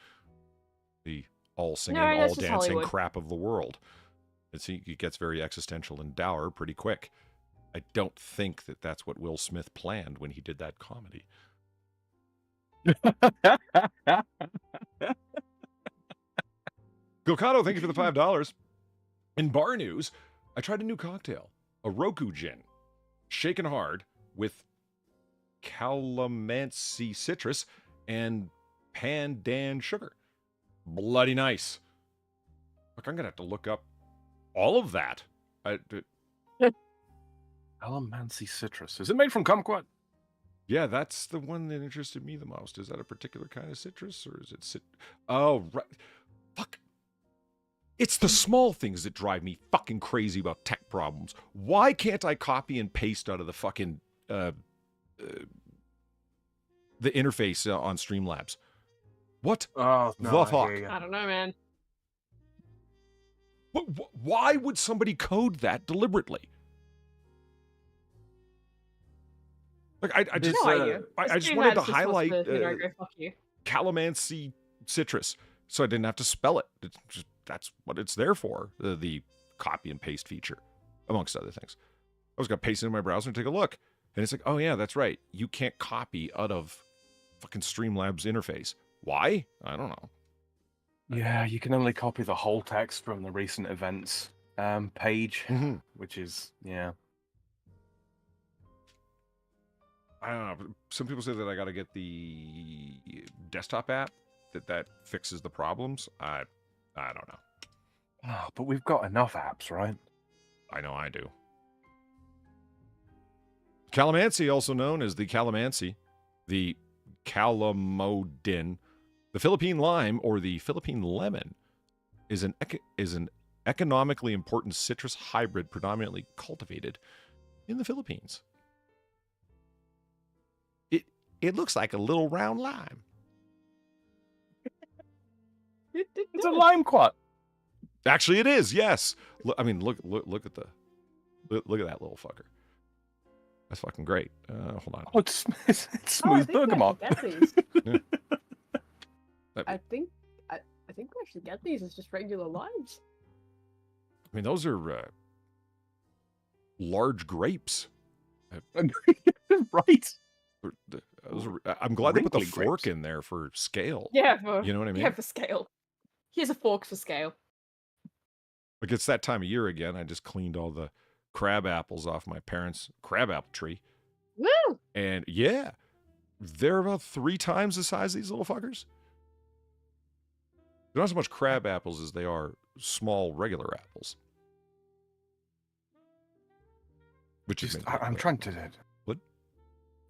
The all singing, No, all that's just dancing Hollywood. crap of the world. It gets very existential and dour pretty quick. I don't think that that's what Will Smith planned when he did that comedy. Gokado, thank you for the $5. In bar news, I tried a new cocktail, a Roku gin, shaken hard with calamansi citrus and pandan sugar. Bloody nice. Look, I'm gonna have to look up all of that. Calamansi citrus. Is it made from kumquat? Yeah, that's the one that interested me the most. Is that a particular kind of citrus, or is it Oh, right. Fuck. It's the small things that drive me fucking crazy about tech problems. Why can't I copy and paste out of the fucking the interface on Streamlabs? What Oh, the fuck? I don't know, man. Why would somebody code that deliberately? Like, I just, No idea. I just Streamlabs wanted to just wants highlight to, go fuck you. calamansi citrus, so I didn't have to spell it. That's what it's there for, the copy and paste feature, amongst other things. I was going to paste it in my browser and take a look, and it's like, oh yeah, that's right. You can't copy out of fucking Streamlabs interface. Why? I don't know. Yeah, you can only copy the whole text from the recent events page, which is, yeah. I don't know. Some people say that I got to get the desktop app that fixes the problems. I don't know. Oh, but we've got enough apps, right? I know I do. Calamansi, also known as the calamansi, the calamodin, the Philippine lime, or the Philippine lemon, is an economically important citrus hybrid predominantly cultivated in the Philippines. It looks like a little round lime. It's a limequat. Actually, it is. Yes. Look at that little fucker. That's fucking great. Hold on. Oh, it's smooth bergamot. I think we actually get these as just regular limes. I mean, those are large grapes. Right. I'm glad they put the Wrinkly fork grapes. in there for scale. Yeah, You know what I mean? Yeah, for scale. Here's a fork for scale. Like, it's that time of year again. I just cleaned all the crab apples off my parents' crab apple tree. Woo! And yeah, they're about 3 times the size of these little fuckers. They're not so much crab apples as they are small regular apples. Which is I'm trying to. What?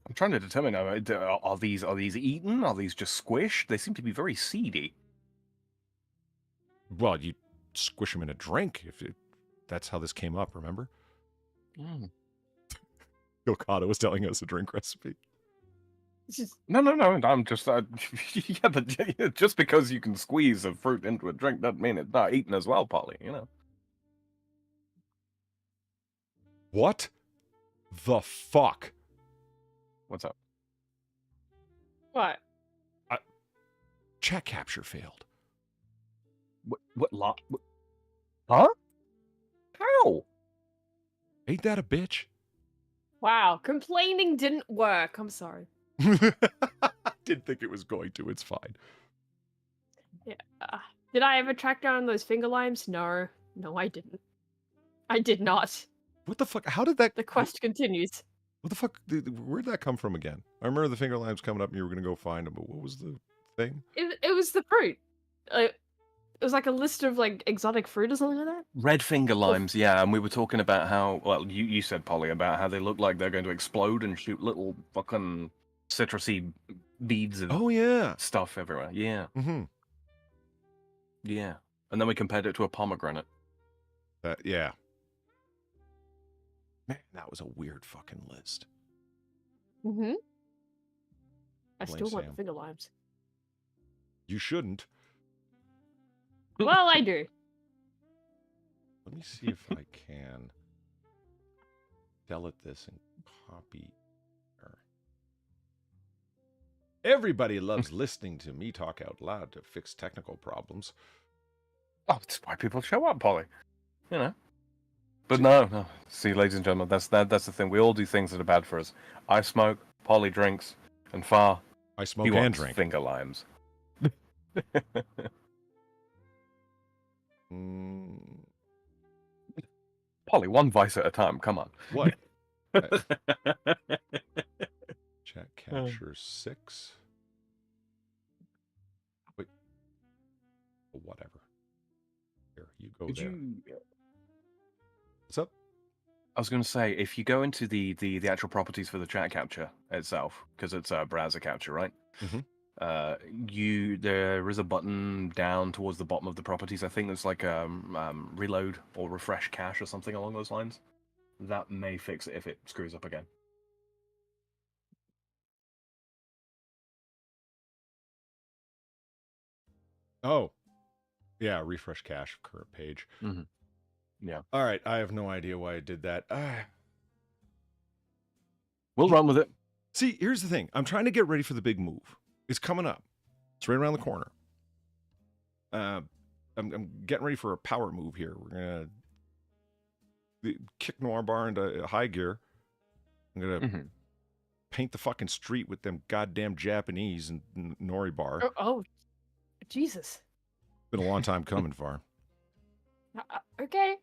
I'm trying to determine: are these eaten? Are these just squished? They seem to be very seedy. Well, you squish them in a drink that's how this came up. Remember? Gokado was telling us a drink recipe. No. I'm just yeah, but just because you can squeeze a fruit into a drink doesn't mean it's not eaten as well, Polly. You know. What the fuck? What's up? What? Chat capture failed. What? Huh? How? Ain't that a bitch? Wow, complaining didn't work. I'm sorry. Didn't think it was going to. It's fine. Yeah. Did I ever track down those finger limes? No, I didn't. I did not. What the fuck? How did that? The quest continues. What the fuck? Where'd that come from again? I remember the finger limes coming up and you were going to go find them, but what was the thing? It was the fruit. It was like a list of like exotic fruit or something like that. Red finger limes, yeah, and we were talking about how, well, you said, Polly, about how they look like they're going to explode and shoot little fucking citrusy beads of Oh yeah. stuff everywhere. Yeah. Mm-hmm. Yeah. And then we compared it to a pomegranate. Yeah. Man, that was a weird fucking list. Mm-hmm. I Blame still want the Sam. finger limes. You shouldn't. Well, I do. Let me see if I can delete this and copy her. Everybody loves listening to me talk out loud to fix technical problems. Oh, that's why people show up, Polly. You know. But no. See, ladies and gentlemen, that's the thing. We all do things that are bad for us. I smoke, Polly drinks, and Far, I smoke he and wants drink. finger limes. Mm, Polly, one vice at a time. Come on. what? Chat capture 6. Wait. Whatever. Here, you go Did there. you? What's up? I was going to say, if you go into the actual properties for the chat capture itself, because it's a browser capture, right? Mhm. There is a button down towards the bottom of the properties. I think there's like reload or refresh cache or something along those lines. That may fix it if it screws up again. Oh. Yeah, refresh cache current page. Mm-hmm. Yeah. All right, I have no idea why I did that. We'll run with it. See, here's the thing. I'm trying to get ready for the big move. It's coming up. It's right around the corner. I'm getting ready for a power move here. We're going to kick Noir Bar into high gear. I'm going to paint the fucking street with them goddamn Japanese and Noir Bar. Oh, Jesus. Been a long time coming, Far. Okay.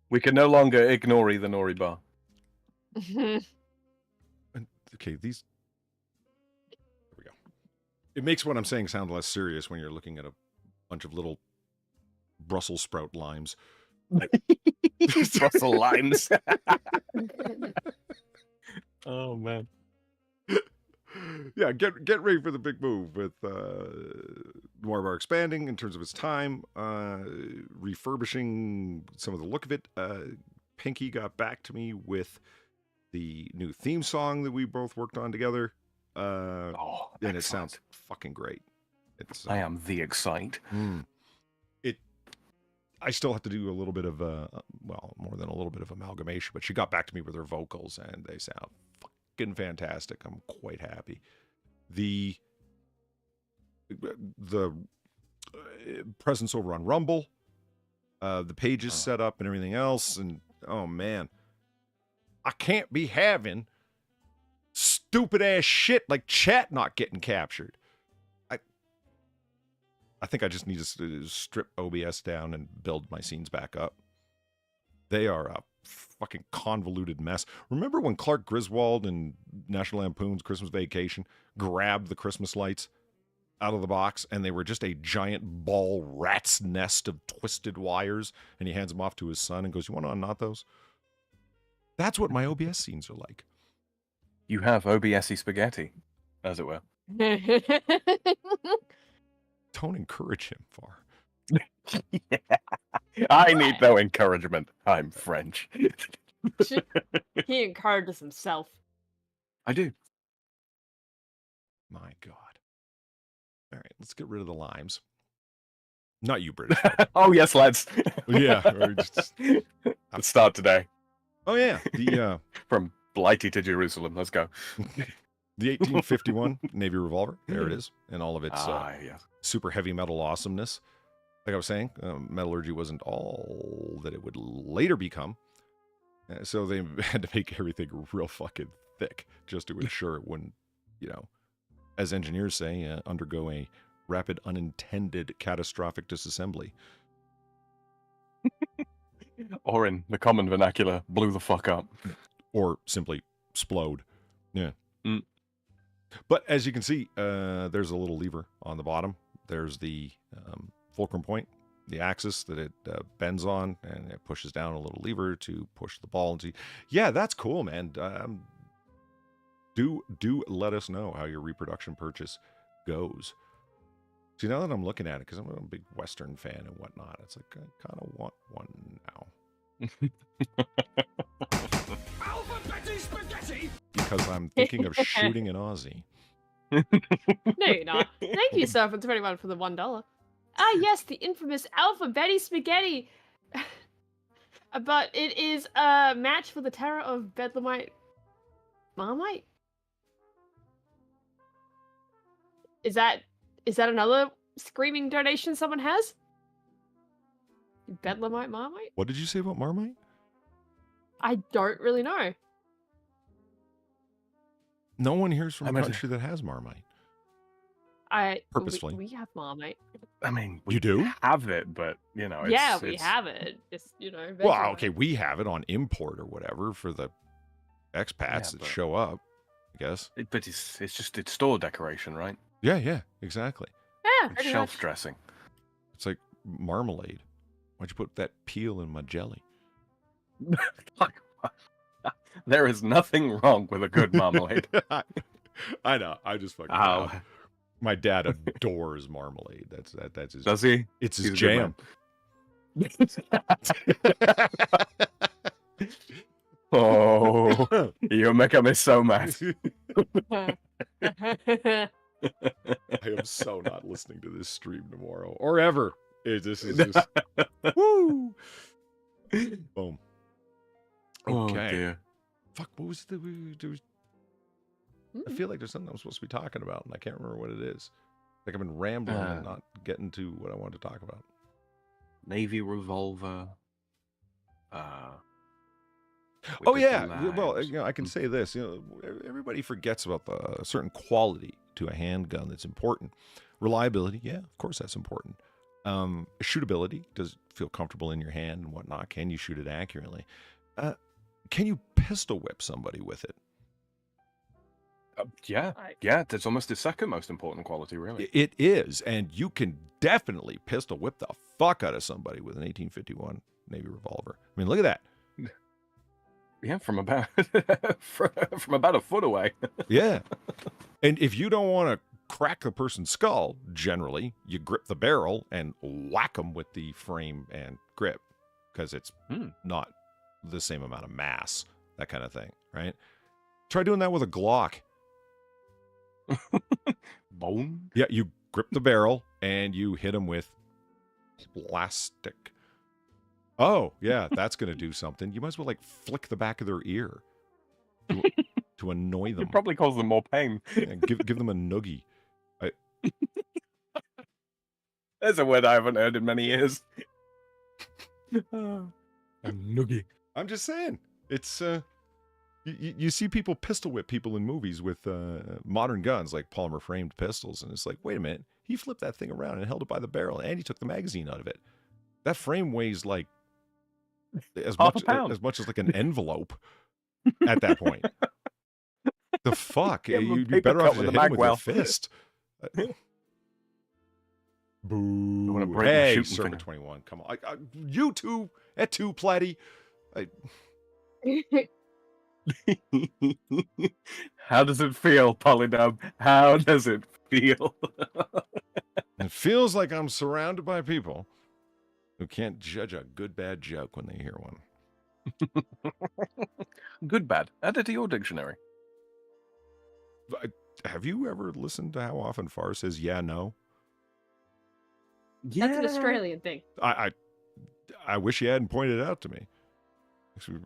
We can no longer ignore the Noir Bar. Okay, these... There we go. It makes what I'm saying sound less serious when you're looking at a bunch of little Brussels sprout limes. Brussels limes. Oh, man. Yeah, get ready for the big move with Noir Bar expanding in terms of its time, refurbishing some of the look of it. Pinky got back to me with the new theme song that we both worked on together. And it sounds fucking great. It's I am the excite. I still have to do a little bit of more than a little bit of amalgamation, but she got back to me with her vocals and they sound fucking fantastic. I'm quite happy. The presence over on Rumble, the pages set up and everything else, and oh man, I can't be having stupid ass shit like chat not getting captured. I think I just need to strip OBS down and build my scenes back up. They are a fucking convoluted mess. Remember when Clark Griswold in National Lampoon's Christmas Vacation grabbed the Christmas lights out of the box and they were just a giant ball rat's nest of twisted wires, and he hands them off to his son and goes, "You want to unknot those?" That's what my OBS scenes are like. You have OBS-y spaghetti, as it were. Don't encourage him, Far. Yeah. I need no encouragement. I'm French. He encourages himself. I do. My God. All right, let's get rid of the limes. Not you, British. Oh, yes, lads. Yeah. Let's start today. Oh, yeah. The From Blighty to Jerusalem. Let's go. The 1851 Navy revolver. There it is. And all of its yes. super heavy metal awesomeness. Like I was saying, metallurgy wasn't all that it would later become. So they had to make everything real fucking thick just to ensure it wouldn't, as engineers say, undergo a rapid unintended catastrophic disassembly. Or in the common vernacular, blew the fuck up. Or simply explode. Yeah. But as you can see, there's a little lever on the bottom. There's the fulcrum point, the axis that it bends on, and it pushes down a little lever to push the ball into. Yeah, that's cool, man. Do let us know how your reproduction purchase goes. See, now that I'm looking at it, because I'm a big Western fan and whatnot, it's like I kind of want one now. Alpha Betty Spaghetti! Because I'm thinking of shooting an Aussie. No, you're not. Thank you, sir, for 21 for the $1. Ah, yes, the infamous Alpha Betty Spaghetti. But it is a match for the terror of Bedlamite Marmite. Is that another screaming donation someone has? Bedlamite Marmite? What did you say about Marmite? I don't really know. No one hears from I a mean- country that has Marmite. Purposefully. We have Marmite. I mean, You do? have it, but you know, Yeah, it's, we it's, have it. Just, Well, Vegemite. okay, we have it on import or whatever for the expats Yeah, that but- show up, I guess. But it's store decoration, right? Yeah, exactly. Yeah, It's pretty shelf much. dressing. It's like marmalade. Why'd you put that peel in my jelly? There is nothing wrong with a good marmalade. I know. I just fucking. Oh, My dad adores marmalade. That's his. does he? It's his He's a good jam. Oh, you're making me so mad. I am so not listening to this stream tomorrow or ever. This is just woo. Boom. Oh, Okay. dear. Fuck. What was the? I feel like there's something I'm supposed to be talking about, and I can't remember what it is. Like I've been rambling and not getting to what I wanted to talk about. Navy revolver. Oh yeah. Well, I can say this. Everybody forgets about the certain quality to a handgun that's important. Reliability, yeah, of course that's important. Shootability, does it feel comfortable in your hand and whatnot? Can you shoot it accurately? Can you pistol whip somebody with it? Yeah, that's almost the second most important quality, really. It is, and you can definitely pistol whip the fuck out of somebody with an 1851 Navy revolver. I mean, look at that. Yeah, from about from about a foot away. Yeah. And if you don't want to crack the person's skull, generally, you grip the barrel and whack them with the frame and grip because it's not the same amount of mass, that kind of thing, right? Try doing that with a Glock. Bone? Yeah, you grip the barrel and you hit them with plastic. Oh, yeah, that's going to do something. You might as well like flick the back of their ear to annoy them. It probably cause them more pain. Yeah, give them a noogie. There's a word I haven't heard in many years. A noogie. I'm just saying, it's you see people pistol whip people in movies with modern guns like polymer framed pistols, and it's like, wait a minute, he flipped that thing around and held it by the barrel, and he took the magazine out of it. That frame weighs like as much as like an envelope at that point. The fuck? Give him a You'd be paper better cut off with with a hit him with your magwell. fist. Boo! wanna break my Hey, shooting Circa finger. 21, come on! You two at two, Platty. How does it feel, Polydub? How does it feel? It feels like I'm surrounded by people who can't judge a good bad joke when they hear one. Good, bad. Add it to your dictionary. Have you ever listened to how often Far says yeah, no? That's an Australian thing. I wish he hadn't pointed it out to me. Actually,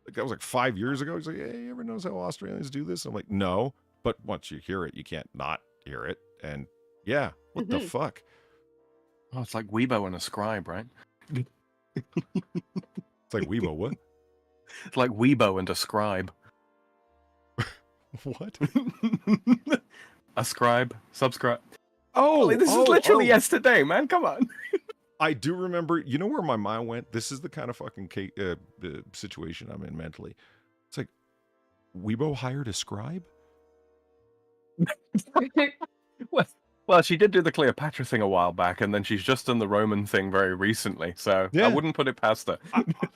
like that was like 5 years ago. He's like, hey, you ever notice how Australians do this? I'm like, no. But once you hear it, you can't not hear it. And yeah, what the fuck? Oh, it's like Weibo and a scribe, right? It's like Weibo, what? It's like Weibo and a scribe. What? A scribe, subscribe. Oh, This is literally yesterday, man. Come on. I do remember, you know where my mind went? This is the kind of fucking situation I'm in mentally. It's like, Weibo hired a scribe? Well, she did do the Cleopatra thing a while back, and then she's just done the Roman thing very recently. So Yeah. I wouldn't put it past her.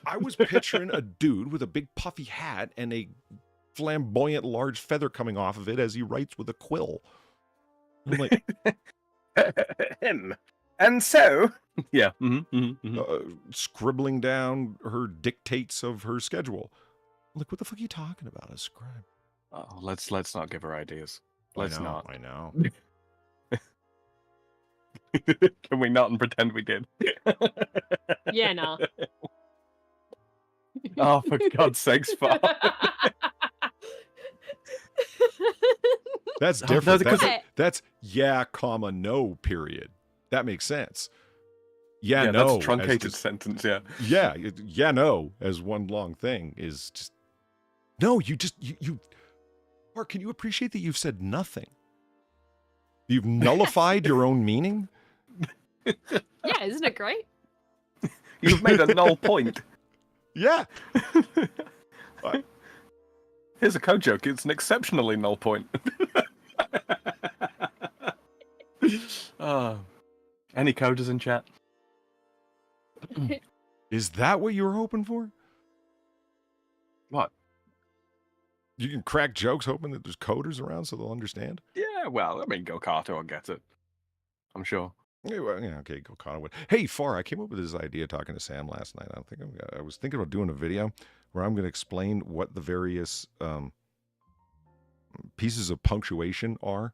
I was picturing a dude with a big puffy hat and a flamboyant large feather coming off of it as he writes with a quill. I'm like, And so, yeah, scribbling down her dictates of her schedule. Like, what the fuck are you talking about? A scribe? oh, let's not give her ideas. Let's I know, not. I know. Can we not and pretend we did? Yeah, nah. Oh, for God's sakes, Far. That's Oh, different. no, That's yeah, comma, no, period. That makes sense. Yeah, Yeah, no. that's a as truncated just- sentence, yeah. yeah, yeah, no, as one long thing is just no. You. Mark, can you appreciate that you've said nothing? You've nullified your own meaning. Yeah, isn't it great? You've made a null point. Yeah. Here's a code joke. It's an exceptionally null point. Any coders in chat? Is that what you were hoping for? What? You can crack jokes hoping that there's coders around so they'll understand? Yeah, well, I mean, go Carter will get it. I'm sure. Yeah, well, yeah, okay, go Connor would. Hey, Far, I came up with this idea talking to Sam last night. I was thinking about doing a video where I'm going to explain what the various pieces of punctuation are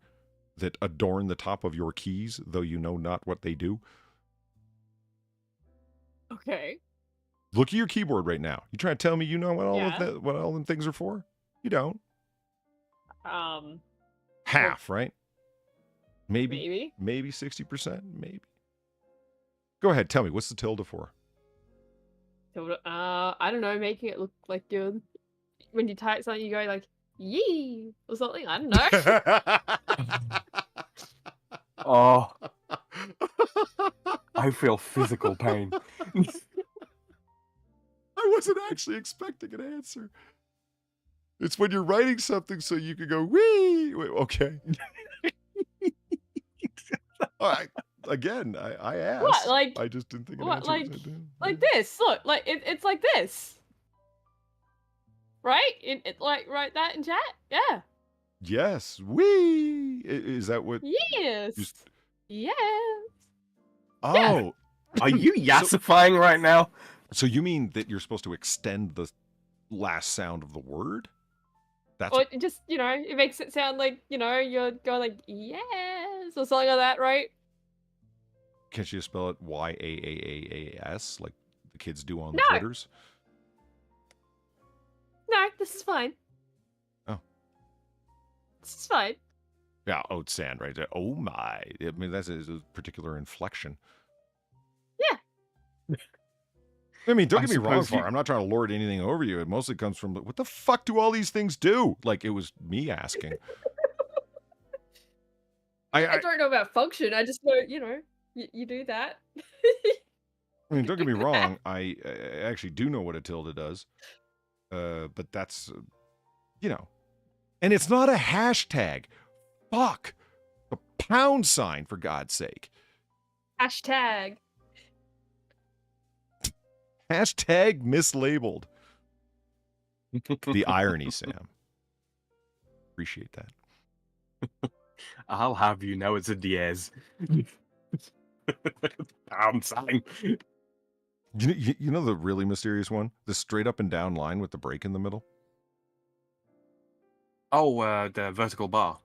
that adorn the top of your keys, though you know not what they do. Okay. Look at your keyboard right now. You trying to tell me you know what all Yeah. what all them things are for? You don't. Half, right? Maybe 60%, maybe. Go ahead, tell me, what's the tilde for? I don't know, making it look like you're when you type something, you go like yee or something. I don't know. Oh, I feel physical pain. I wasn't actually expecting an answer. It's when you're writing something so you can go wee. Wait, okay. All right. Again, I asked. What, like- I just didn't think an what, answer like- was a damn- Like this. Look, like it's like this. Right? It like write that in chat? Yeah. Yes. Wee. Is that what? Yes. Just- Yes. Oh. Are you yassifying right now? So you mean that you're supposed to extend the last sound of the word? That's Or it just, it makes it sound like, you're going like yes or something like that, right? Can't you spell it YAAAAS like the kids do on the No. Twitters? No, this is fine. Oh. This is fine. Yeah, oat sand right there. Oh my. I mean, that's a particular inflection. Yeah. I mean, don't I get me wrong, suppose Far. you- I'm not trying to lord anything over you. It mostly comes from, what the fuck do all these things do? Like, it was me asking. I don't know about function. I just know, you do that. I mean, don't get me wrong. I actually do know what a tilde does. But that's, and it's not a hashtag. Fuck. A pound sign, for God's sake. Hashtag. Hashtag mislabeled. The irony, Sam. Appreciate that. I'll have you know it's a diez. Pound sign. You know the really mysterious one? The straight up and down line with the break in the middle? Oh, the vertical bar.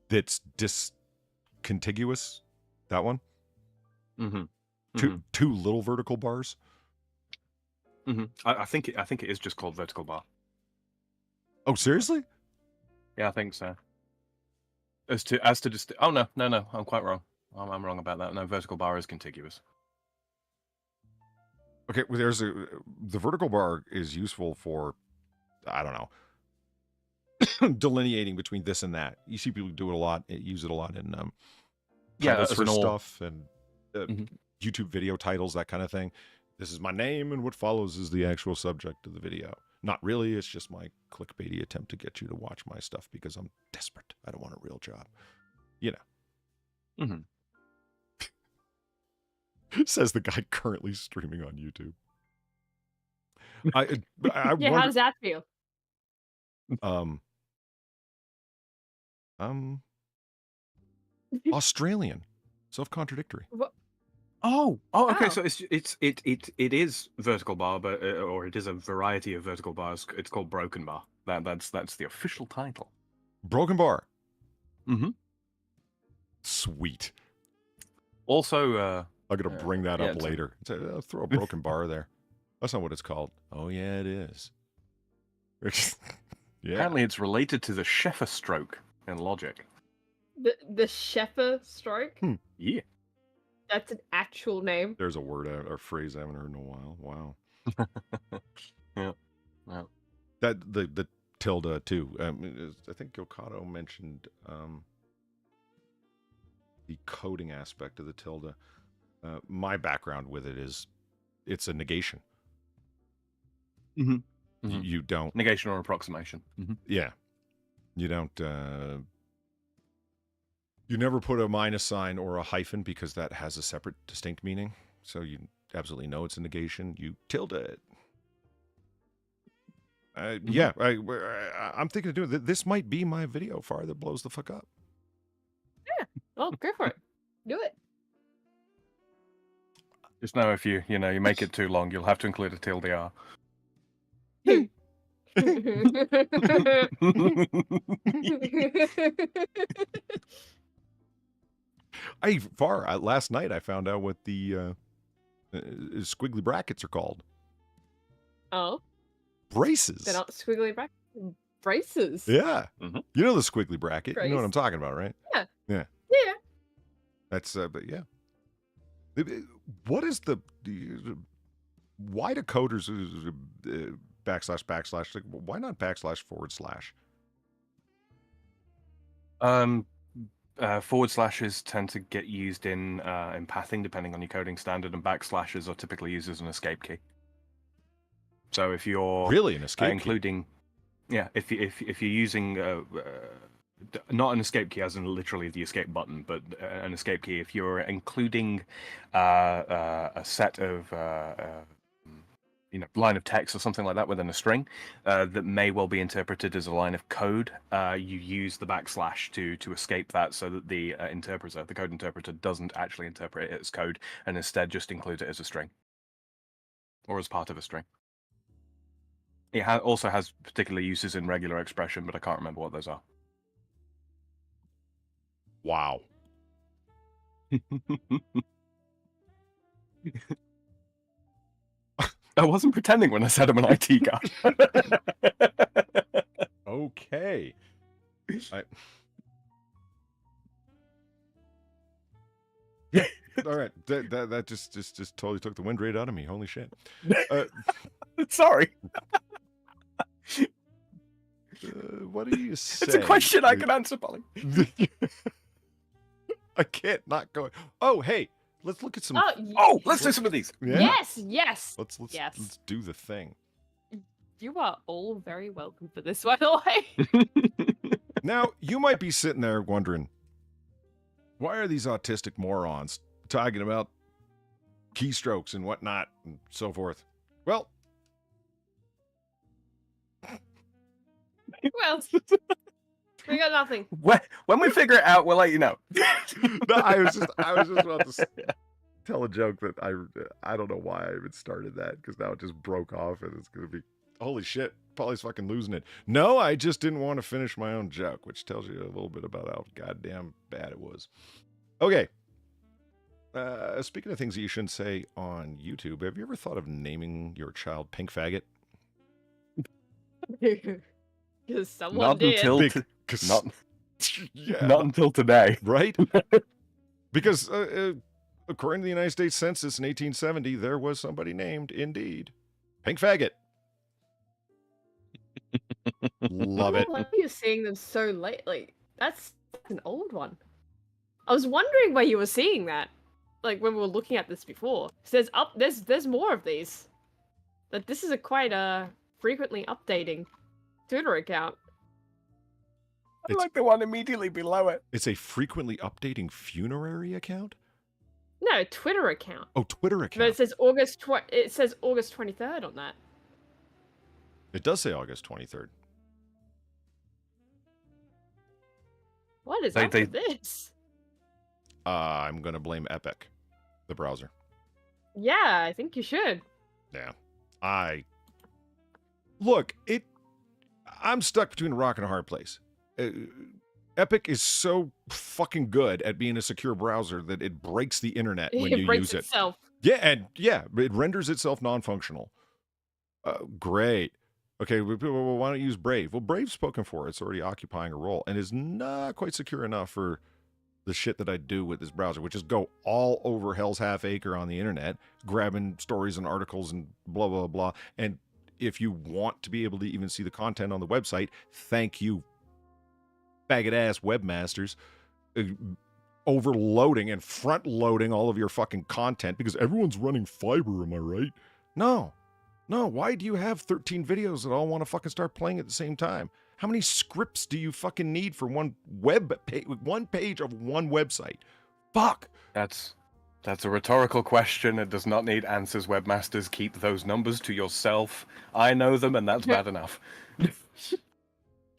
That's discontiguous? That one? Mm-hmm. Two little vertical bars? Mm-hmm. I think it is just called vertical bar. Oh, seriously? Yeah, I think so. As to just oh no, I'm quite wrong. I'm wrong about that. No, vertical bar is contiguous. Okay, well, the vertical bar is useful for, I don't know, delineating between this and that. You see people do it a lot, use it a lot in titles as for an all. stuff and Mhm. YouTube video titles, that kind of thing. This is my name, and what follows is the actual subject of the video. Not really, it's just my clickbaity attempt to get you to watch my stuff because I'm desperate. I don't want a real job. Mhm. Says the guy currently streaming on YouTube. I Yeah, how wonder, does that feel? Australian. Self-contradictory. Oh, okay. Oh. So it is vertical bar, but or it is a variety of vertical bars. It's called Broken Bar. That's the official title. Broken bar. Mm-hmm. Sweet. Also, I'm gonna bring that yeah, up later. Throw a broken bar there. That's not what it's called. Oh yeah, it is. Yeah. apparently it's related to the Sheffer stroke in logic. The Sheffer stroke? Yeah. That's an actual name. There's a word or phrase I haven't heard in a while. Wow. Yeah. That the tilde too. I think Yokado mentioned the coding aspect of the tilde. My background with it is it's a negation. Mm-hmm. You don't Negation or approximation. Mm-hmm. Yeah. You don't you never put a minus sign or a hyphen because that has a separate distinct meaning. So you absolutely know it's a negation. You tilde it. Yeah, I'm thinking of doing this. Might be my video far that blows the fuck up. Yeah. Well, go for it. Do it. Just know if you make it too long, you'll have to include a tilde R. Last night I found out what the squiggly brackets are called. Oh, Braces. they're not squiggly braces. Yeah. Mm-hmm. You know the squiggly bracket. You know what Brace. I'm talking about, right? Yeah. Yeah. Yeah. That's but yeah. What is why do coders backslash? Like, why not backslash /? Forward slashes tend to get used in pathing, depending on your coding standard, and backslashes are typically used as an escape key. So if you're Really an escape key? including, yeah, if you're using not an escape key as in literally the escape button, but an escape key if you're including a set of line of text or something like that within a string that may well be interpreted as a line of code, you use the backslash to escape that, so that the code interpreter doesn't actually interpret it as code and instead just includes it as a string or as part of a string. It also has particular uses in regular expression, but I can't remember what those are. Wow. I wasn't pretending when I said I'm an IT guy. Okay. All right. That just totally took the wind right out of me. Holy shit. Sorry. What do you say? It's a question I can answer, Polly. I can't not go. Oh, hey, let's look at some. Let's do some of these. Yeah. Yes. Let's Yes. do the thing. You are all very welcome for this, by the way. Now, you might be sitting there wondering, why are these autistic morons talking about keystrokes and whatnot and so forth? Well, We got nothing. When we figure it out, we'll let you know. no, I was just about to tell a joke that I don't know why I even started that, because now it just broke off and it's going to be, holy shit, Polly's fucking losing it. No, I just didn't want to finish my own joke, which tells you a little bit about how goddamn bad it was. Okay. Speaking of things that you shouldn't say on YouTube, have you ever thought of naming your child Pink Faggot? Because someone did. Not until today. Right? Because according to the United States Census in 1870, there was somebody named, indeed, Pink Faggot. Love it. Why are you seeing them so lately? That's an old one. I was wondering where you were seeing that, like when we were looking at this before. There's more of these. But this is a quite frequently updating Twitter account. I like the one immediately below it. It's a frequently updating funerary account? No, Twitter account. Oh, Twitter account. But it says August 23rd on that. It does say August 23rd. What is up with this? I'm going to blame Epic, the browser. Yeah, I think you should. Yeah. I'm stuck between a rock and a hard place. Epic is so fucking good at being a secure browser that it breaks the internet when you use it. Itself. Yeah, it renders itself non-functional. Great. Okay, well, why don't you use Brave? Well, Brave's spoken for. It's already occupying a role and is not quite secure enough for the shit that I do with this browser, which is go all over Hell's Half Acre on the internet, grabbing stories and articles and blah, blah, blah. And if you want to be able to even see the content on the website, thank you, faggot-ass webmasters, overloading and front-loading all of your fucking content because everyone's running fiber, am I right? No, why do you have 13 videos that all want to fucking start playing at the same time? How many scripts do you fucking need for one page of one website? Fuck. That's a rhetorical question. It does not need answers, webmasters. Keep those numbers to yourself. I know them, and that's bad enough.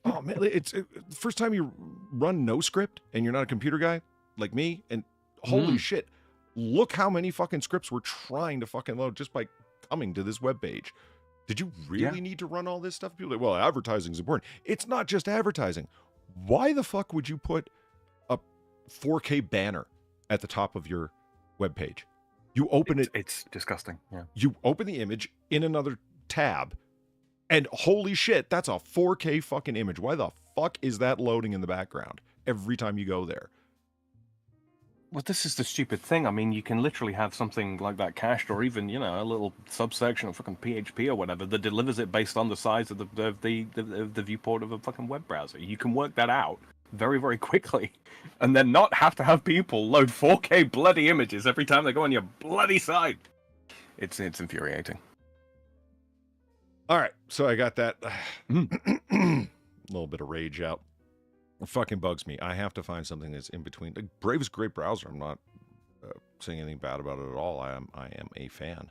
Oh, man, it's the first time you run no script and you're not a computer guy like me, and holy shit, look how many fucking scripts we're trying to fucking load just by coming to this webpage. Did you really need to run all this stuff? People are like, well, advertising is important. It's not just advertising. Why the fuck would you put a 4K banner at the top of your webpage? You open it. It's disgusting. Yeah. You open the image in another tab, and holy shit, that's a 4K fucking image. Why the fuck is that loading in the background every time you go there? Well, this is the stupid thing. I mean, you can literally have something like that cached, or even, a little subsection of fucking PHP or whatever that delivers it based on the size of the viewport of a fucking web browser. You can work that out very, very quickly, and then not have to have people load 4K bloody images every time they go on your bloody site. It's infuriating. All right, so I got that little bit of rage out. It fucking bugs me. I have to find something that's in between. Like, Brave is a great browser. I'm not saying anything bad about it at all. I am a fan.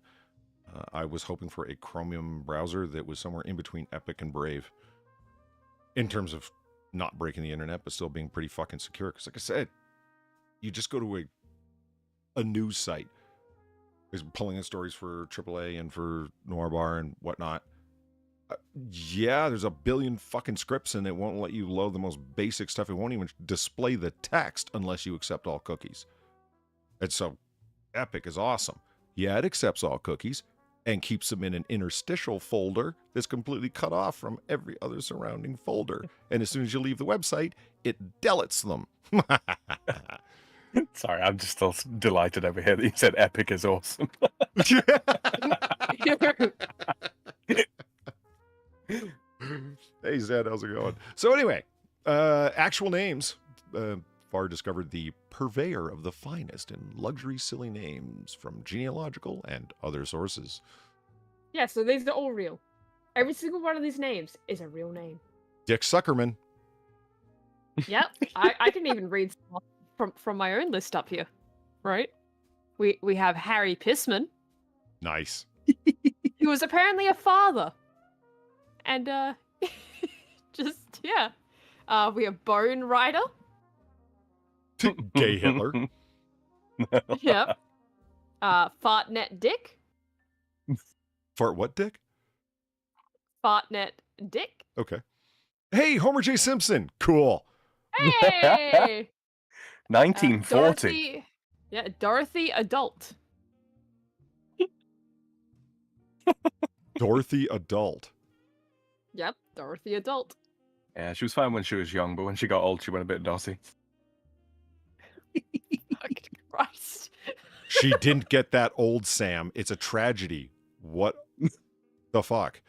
I was hoping for a Chromium browser that was somewhere in between Epic and Brave in terms of not breaking the internet, but still being pretty fucking secure. Because like I said, you just go to a news site. Is pulling in stories for AAA and for Noir Bar and whatnot. Yeah, there's a billion fucking scripts and it won't let you load the most basic stuff. It won't even display the text unless you accept all cookies. And so Epic is awesome. Yeah, it accepts all cookies and keeps them in an interstitial folder that's completely cut off from every other surrounding folder. And as soon as you leave the website, it deletes them. Sorry, I'm just still delighted over here that you said Epic is awesome. Hey Zed, how's it going? So anyway, actual names. Far discovered the purveyor of the finest in luxury silly names from genealogical and other sources. Yeah, so these are all real. Every single one of these names is a real name. Dick Suckerman. Yep, I can even read from my own list up here. Right? We have Harry Pissman. Nice. Who was apparently a father. And, we have Bone Ryder. Gay Hitler. Yep. Fartnet Dick. Fart what, Dick? Fartnet Dick. Okay. Hey, Homer J. Simpson. Cool. Hey! 1940. Dorothy Adult. Dorothy Adult. Yep, Dorothy Adult. Yeah, she was fine when she was young, but when she got old, she went a bit dossy. Fucking Christ. She didn't get that old, Sam. It's a tragedy. What the fuck?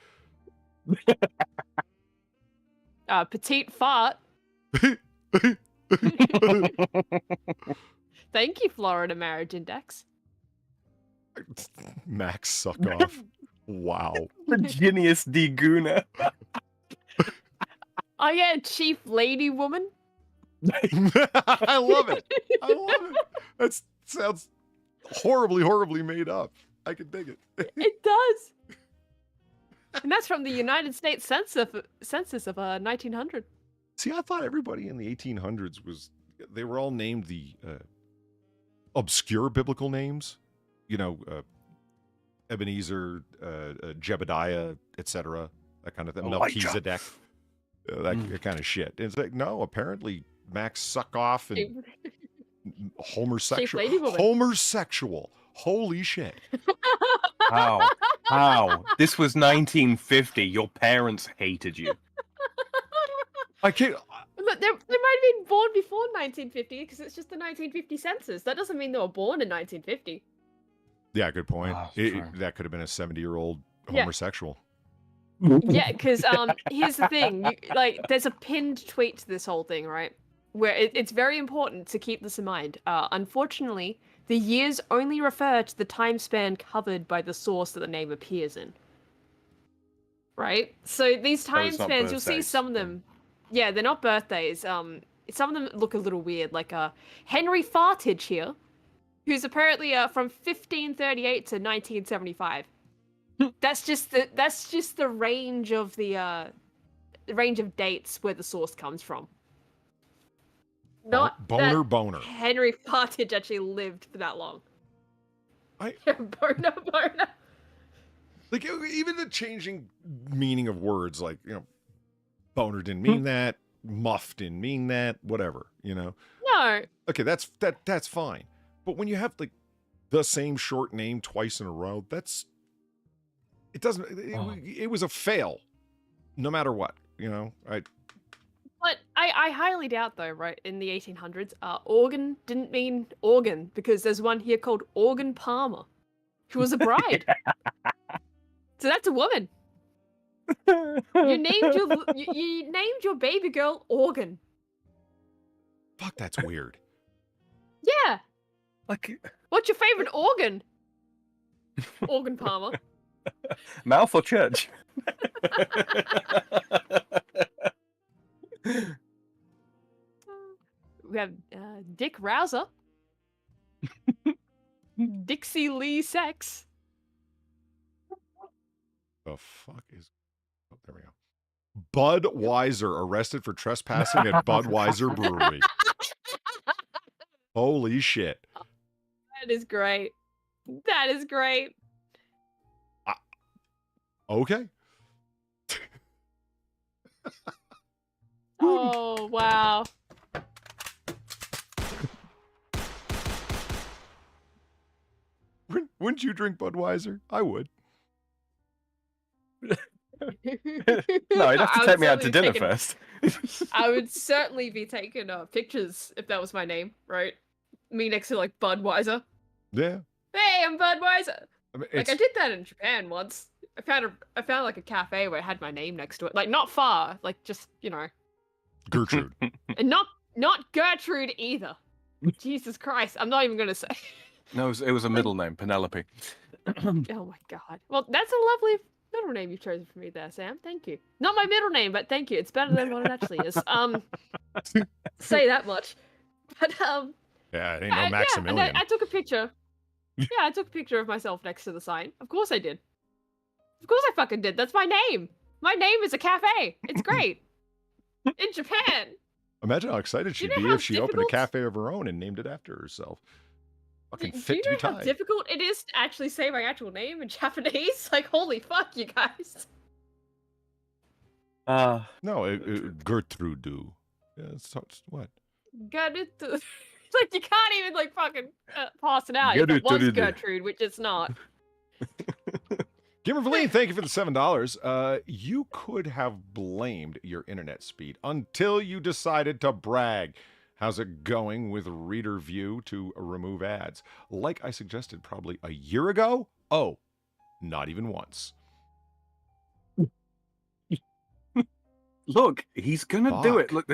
Petite Fart. Thank you, Florida Marriage Index. Max, suck off. Wow. Virginius D. Guna. Oh yeah, Chief Lady Woman. I love it. I love it. That sounds horribly, horribly made up. I can dig it. It does. And that's from the United States Census of 1900. See, I thought everybody in the 1800s they were all named the obscure biblical names, Ebenezer, Jebediah, etc., that kind of thing, Elijah. Melchizedek, that kind of shit. It's like, no, apparently Max suck off and homosexual. Holy shit. How? This was 1950. Your parents hated you. I can't. But they might have been born before 1950 because it's just the 1950 census. That doesn't mean they were born in 1950. Yeah, good point. Oh, That could have been a 70-year-old Yeah. homosexual. Yeah, because here's the thing. There's a pinned tweet to this whole thing, right? Where it's very important to keep this in mind. Unfortunately, the years only refer to the time span covered by the source that the name appears in. Right? So these time it's not spans, you'll see birthdays. some of them. Yeah, they're not birthdays. Some of them look a little weird. Like Henry Fartage here, who's apparently from 1538 to 1975. That's just the range of the range of dates where the source comes from. Not boner. Henry Fartage actually lived for that long. I- boner. Like, even the changing meaning of words, like, boner didn't mean that, muff didn't mean that, whatever, No. Okay, that's fine. But when you have, like, the same short name twice in a row, it was a fail, no matter what, But I highly doubt, though, right, in the 1800s, organ didn't mean organ, because there's one here called Organ Palmer, who was a bride. So that's a woman. You named your baby girl Organ. Fuck, that's weird. Yeah. Like, What's your favorite organ? Organ Palmer. mouth or church? We have Dick Rouser. Dixie Lee Sex. The fuck is... Oh, there we go. Budweiser arrested for trespassing at Budweiser Brewery. Holy shit. That is great. That is great. Okay. Oh, wow. Wouldn't you drink Budweiser? I would. No, you'd have to take me out to dinner first. I would certainly be taking pictures if that was my name, right? Me next to, like, Budweiser. Yeah. Hey, I'm Budweiser. I mean, Like, I did that in Japan once. I found like a cafe where it had my name next to it. Like, not far, like, just, Gertrude. and not Gertrude either. Jesus Christ, I'm not even gonna say. No, it was a middle name, Penelope. Oh my god. Well, that's a lovely middle name you've chosen for me there, Sam. Thank you. Not my middle name, but thank you. It's better than what it actually is. Say that much. But Yeah, it ain't no Maximilian. Yeah, and I took a picture. Yeah, I took a picture of myself next to the sign. Of course I did. Of course I fucking did. That's my name. My name is a cafe. It's great. In Japan. Imagine how excited she'd be if she opened a cafe of her own and named it after herself. Fucking Do fit you to be know how tied. difficult it is to actually say my actual name in Japanese? Like, holy fuck, you guys. No, Gertrude. Yeah, it's what? Got it. Like, you can't even, like, fucking pass it out. If it was Gertrude, which it's not. Gamer Valine, thank you for the $7. You could have blamed your internet speed until you decided to brag. How's it going with Reader View to remove ads? Like I suggested probably a year ago? Oh, not even once. Look, he's gonna do it. Look,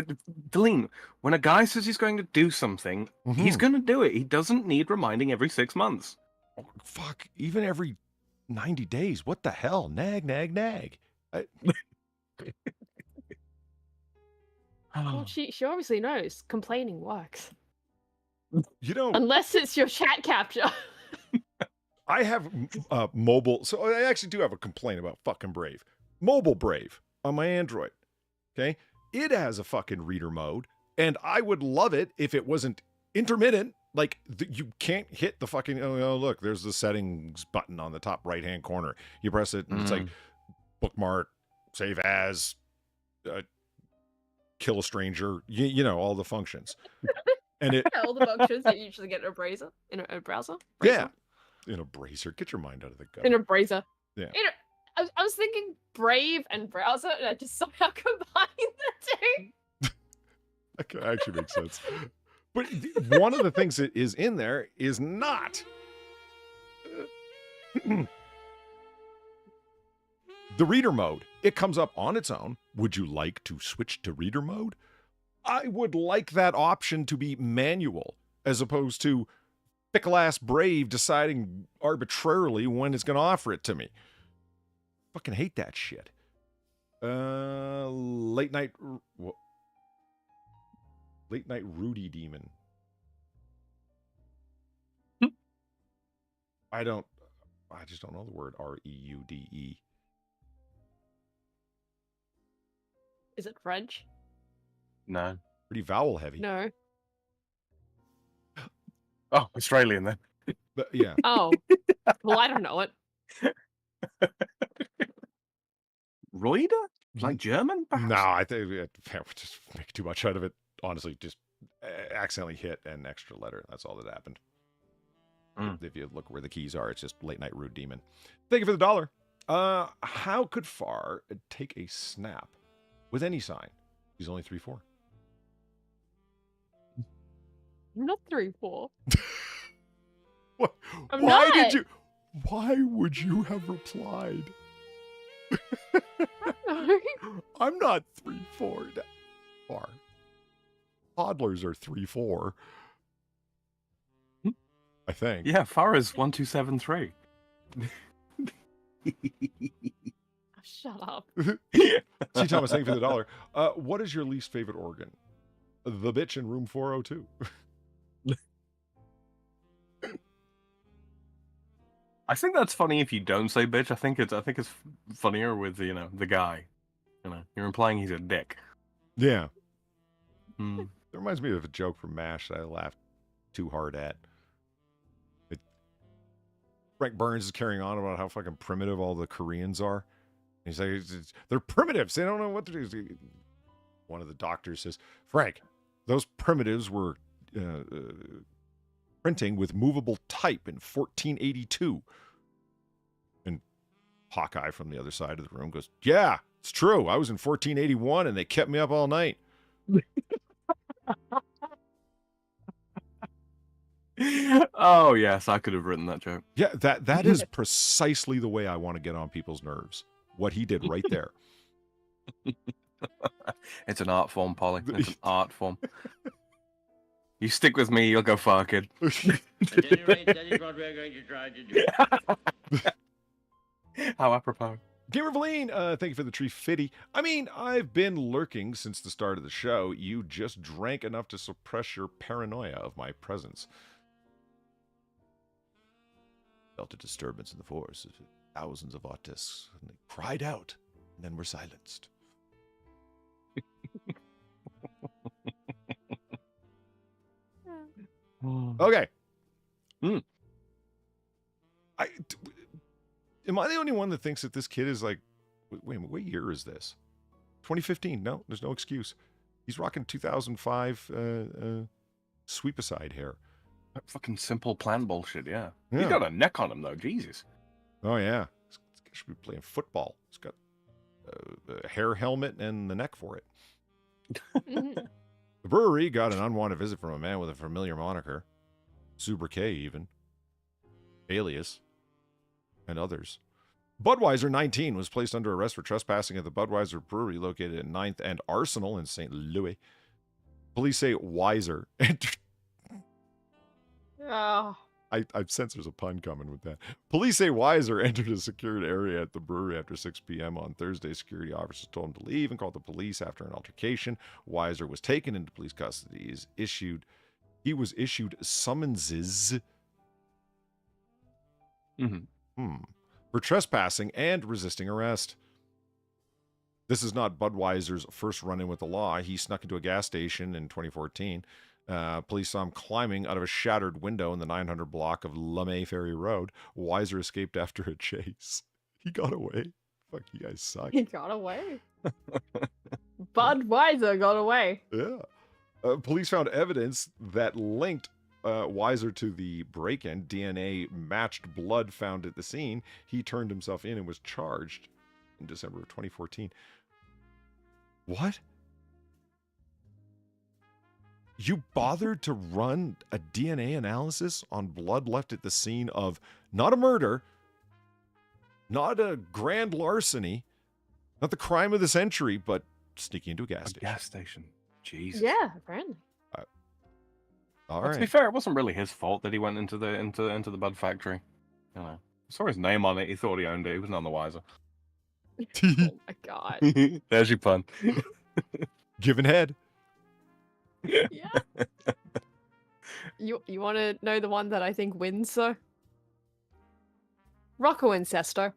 Deline, when a guy says he's going to do something, he's gonna do it. He doesn't need reminding every 6 months. Oh, fuck, even every 90 days. What the hell? Nag. Well, she obviously knows. Complaining works. You Unless it's your chat capture. I have mobile, so I actually do have a complaint about fucking Brave. Mobile Brave on my Android. Okay? It has a fucking reader mode, and I would love it if it wasn't intermittent Like, you can't hit the fucking, oh, look, there's the settings button on the top right-hand corner. You press it, and it's like, bookmark, save as, kill a stranger, you know, all the functions. And it, all the functions that you usually get in a browser. yeah, in a brazier. Get your mind out of the gutter. In a browser. Yeah. I was thinking Brave and browser, and I just somehow combined the two. That can actually make sense. But one of the things that is in there is not the reader mode. It comes up on its own. Would you like to switch to reader mode? I would like that option to be manual, as opposed to fickle-ass Brave deciding arbitrarily when it's going to offer it to me. Fucking hate that shit. Late night Rudy Demon. I just don't know the word REUDE. Is it French? No. Pretty vowel heavy. No. Oh, Australian then. But, yeah. Oh. Well, I don't know it. Reuter? Like German? Perhaps? No, I think we just make too much out of it. Honestly, just accidentally hit an extra letter. That's all that happened. If you look where the keys are, it's just late night rude demon. Thank you for the $1. How could Far take a snap with any sign? He's only 3'4". I'm not 3'4". What? I'm not. Why would you have replied? I'm not 3'4". Far. Toddlers are 3'4". I think. Yeah, Far is 1273. Shut up. See, Thomas, thank you for the $1. What is your least favorite organ? The bitch in room 402. I think that's funny if you don't say bitch. I think it's funnier with the guy. You're implying he's a dick. Yeah. That reminds me of a joke from MASH that I laughed too hard at. Frank Burns is carrying on about how fucking primitive all the Koreans are. He's like, they're primitives. They don't know what to do. One of the doctors says, Frank, those primitives were printing with movable type in 1482. And Hawkeye from the other side of the room goes, yeah, it's true. I was in 1481 and they kept me up all night. Oh, yes, I could have written that joke. Yeah, that is precisely the way I want to get on people's nerves. What he did right there. It's an art form, Polly. It's an art form. You stick with me, you'll go far, kid. At any rate, that is what we're going to try to do. How apropos. Gamer Valine, thank you for the tree fitty. I mean, I've been lurking since the start of the show. You just drank enough to suppress your paranoia of my presence. Felt a disturbance in the force. Thousands of autists. And they cried out, and then were silenced. Okay. Am I the only one that thinks that this kid is like, wait a minute, what year is this? 2015. No, there's no excuse. He's rocking 2005 sweep-aside hair. That fucking simple plan bullshit, yeah. Yeah. He's got a neck on him, though. Jesus. Oh, yeah. This guy should be playing football. He's got a hair helmet and the neck for it. The brewery got an unwanted visit from a man with a familiar moniker. Sobriquet, even. Alias. And others. Budweiser 19 was placed under arrest for trespassing at the Budweiser Brewery located at 9th and Arsenal in St. Louis. Police say Weiser entered. Oh. I sense there's a pun coming with that. Police say Weiser entered a secured area at the brewery after 6 p.m. on Thursday. Security officers told him to leave and called the police after an altercation. Weiser was taken into police custody. He was issued summonses for trespassing and resisting arrest. This is not Budweiser's first run-in with the law. He snuck into a gas station in 2014 Police saw him climbing out of a shattered window in the 900 block of LeMay Ferry Road. Weiser escaped after a chase. He got away. Fuck, you guys suck. He got away. Budweiser got away. Yeah. Police found evidence that linked Weiser to the break-in. DNA matched blood found at the scene. He turned himself in and was charged in December of 2014. What? You bothered to run a DNA analysis on blood left at the scene of not a murder, not a grand larceny, not the crime of the century, but sneaking into a gas station. Gas station. Jesus. Yeah, apparently. All Well, to be right. fair, it wasn't really his fault that he went into the bud factory. You know, saw his name on it. He thought he owned it. He was none the wiser. Oh my god. There's your pun. Giving head. Yeah. You want to know the one that I think wins, though? Rocco Incesto.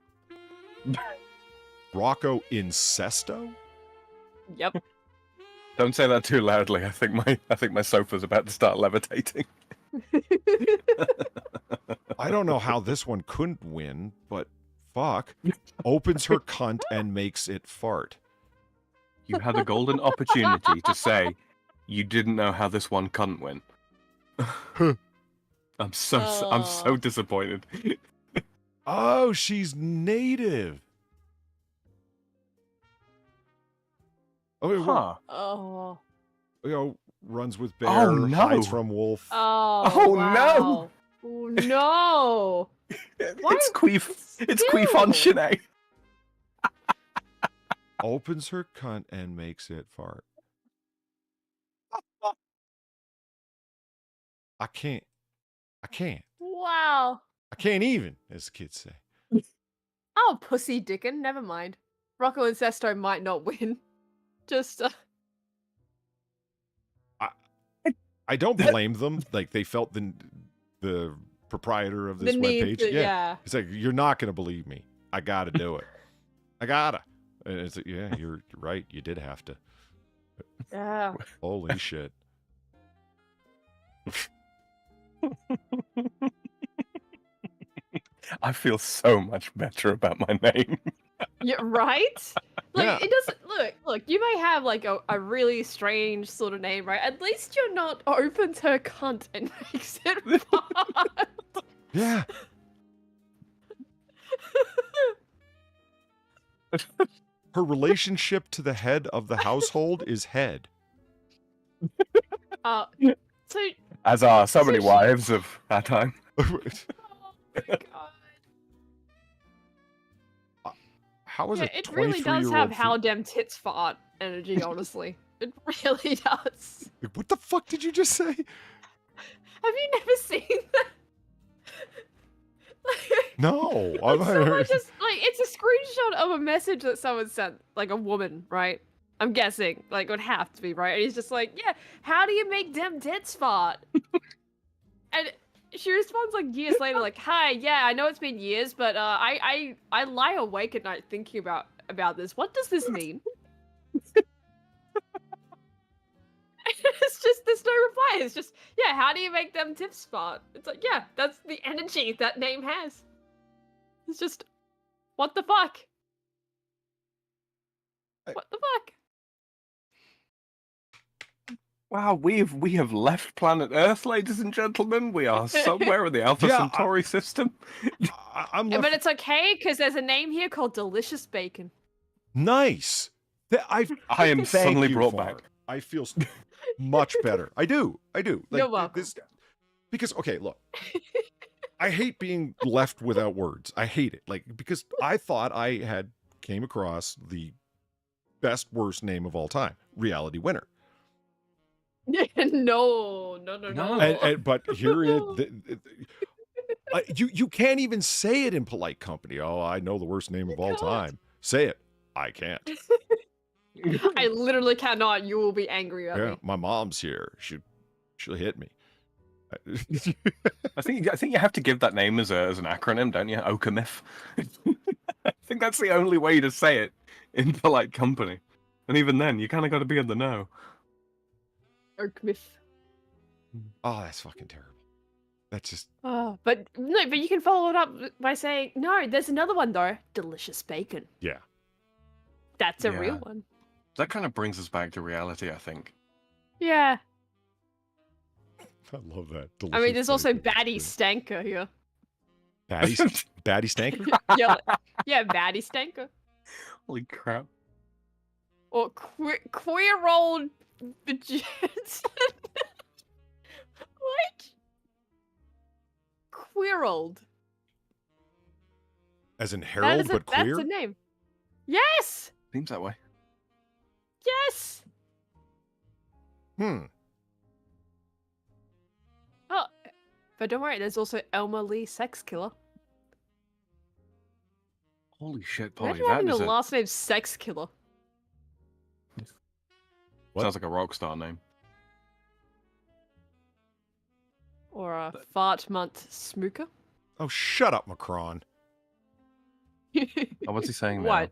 Rocco Incesto? Yep. Don't say that too loudly. I think my sofa's about to start levitating. I don't know how this one couldn't win, but fuck. Opens her cunt and makes it fart. You had a golden opportunity to say you didn't know how this one couldn't win. I'm so disappointed. Oh, she's native. Oh, Huh. Oh. you know, runs with bear, Oh, no. hides from wolf. Oh, no. wow. Oh, no. Why- It's queef. It's queef on Ew. Shanae. Opens her cunt and makes it fart. I can't. Wow. I can't even, as the kids say. Oh, pussy dickin'. Never mind. Rocco Incesto might not win. Just, I don't blame them. Like, they felt the proprietor of this the need webpage. to, Yeah. yeah. It's like, you're not going to believe me. I got to do it. I got to. And it's like, yeah, you're right. You did have to. Yeah. Holy shit. I feel so much better about my name. Yeah, right? Like, Yeah. it doesn't look, you may have like a really strange sort of name, right? At least you're not opens her cunt and makes it fart. Yeah. Her relationship to the head of the household is head. So As are so many So she- wives of our time. oh my god. How is Yeah, a it really does 23-year-old have how dem tits fart energy, honestly. It really does. What the fuck did you just say? Have you never seen that? No. Like, someone just like it's a screenshot of a message that someone sent, like a woman, right? I'm guessing, like, it would have to be, right? And he's just like, yeah, how do you make dem tits fart? And she responds like years later, like, hi, yeah, I know it's been years, but I lie awake at night thinking about this. What does this mean? It's just there's no reply. It's just, yeah, how do you make them tits fart? It's like, yeah, that's the energy that name has. It's just, what the fuck? What the fuck? Wow, we have left planet Earth, ladies and gentlemen. We are somewhere in the Alpha Yeah, Centauri system. I'm Yeah, left... but it's okay because there's a name here called Delicious Bacon. Nice. I am Thank suddenly you, brought Farr. back. I feel much better. I do. You're welcome. Because, okay, look. I hate being left without words. I hate it. Like, because I thought I had came across the best, worst name of all time, Reality Winner. No. But here you can't even say it in polite company. Oh, I know the worst name of all can't. time. Say it. I can't. I literally cannot. You will be angry at Yeah, me. my mom's here. She'll hit me. I think you have to give that name as an acronym, don't you? Okamif. I think that's the only way to say it in polite company. And even then, you kind of got to be in the know. Oakmith. Oh, that's fucking terrible. That's just Oh, but no, but you can follow it up by saying, no, there's another one though. Delicious bacon. yeah. That's a Yeah. real one. That kind of brings us back to reality, I think. Yeah. I love that. I mean, there's also Delicious Baddie Stanker here. Baddie, Baddie Stanker? Yeah, yeah, Baddie Stanker. Holy crap. Or queer old Jensen. What? Queer old. As in Harold, but queer? That's a name. Yes! Seems that way. Yes! Hmm. Oh, but don't worry, there's also Elmer Lee Sex Killer. Holy shit, Polly. Imagine That having is a a... last name Sex Killer. What? Sounds like a rock star name. Or a Fart Month Smooker. Oh, shut up, Macron. Oh, what's he saying now? What?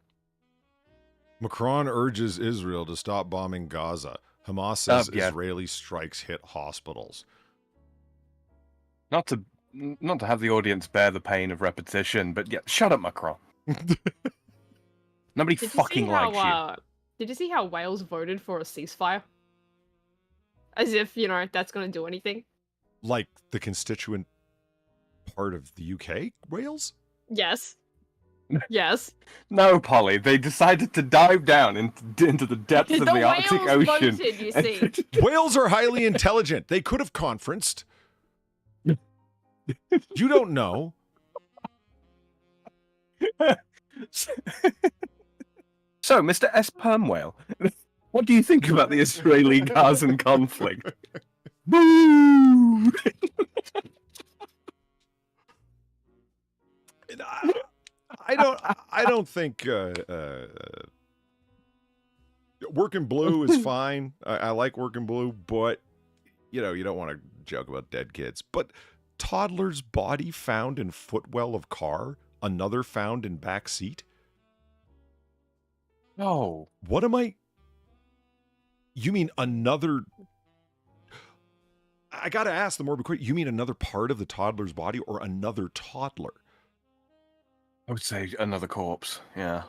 Macron urges Israel to stop bombing Gaza. Hamas says yeah. Israeli strikes hit hospitals. Not to have the audience bear the pain of repetition, but yeah, shut up, Macron. Nobody Did you fucking see how, likes you. Did you see how Wales voted for a ceasefire? As if, you know, that's going to do anything. Like the constituent part of the UK, Wales? Yes. Yes. No, Polly, they decided to dive down into the depths of the Arctic Wales Ocean. voted, you see. Whales are highly intelligent. They could have conferenced. You don't know. So, Mr. S. Perm Whale, what do you think about the Israeli-Gazan conflict? Boo! I don't think Working Blue is fine. I like Working Blue, but you know, you don't want to joke about dead kids. But toddler's body found in footwell of car, another found in back seat. No. What am I? You mean another? I gotta ask the morbid question. You mean another part of the toddler's body or another toddler? I would say another corpse, yeah.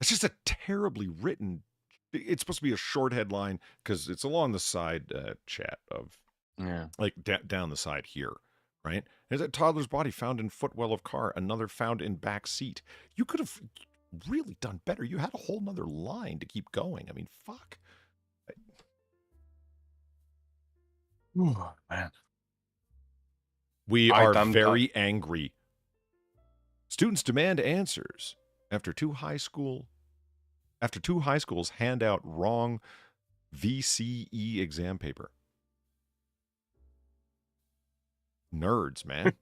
It's just a terribly written. It's supposed to be a short headline because it's along the side chat of, Yeah. like down the side here, right? There's a toddler's body found in footwell of car, another found in back seat. You could have really done better. You had a whole nother line to keep going. I mean, fuck. Ooh, man. We are very angry. Students demand answers after two high schools hand out wrong VCE exam paper. Nerds, man.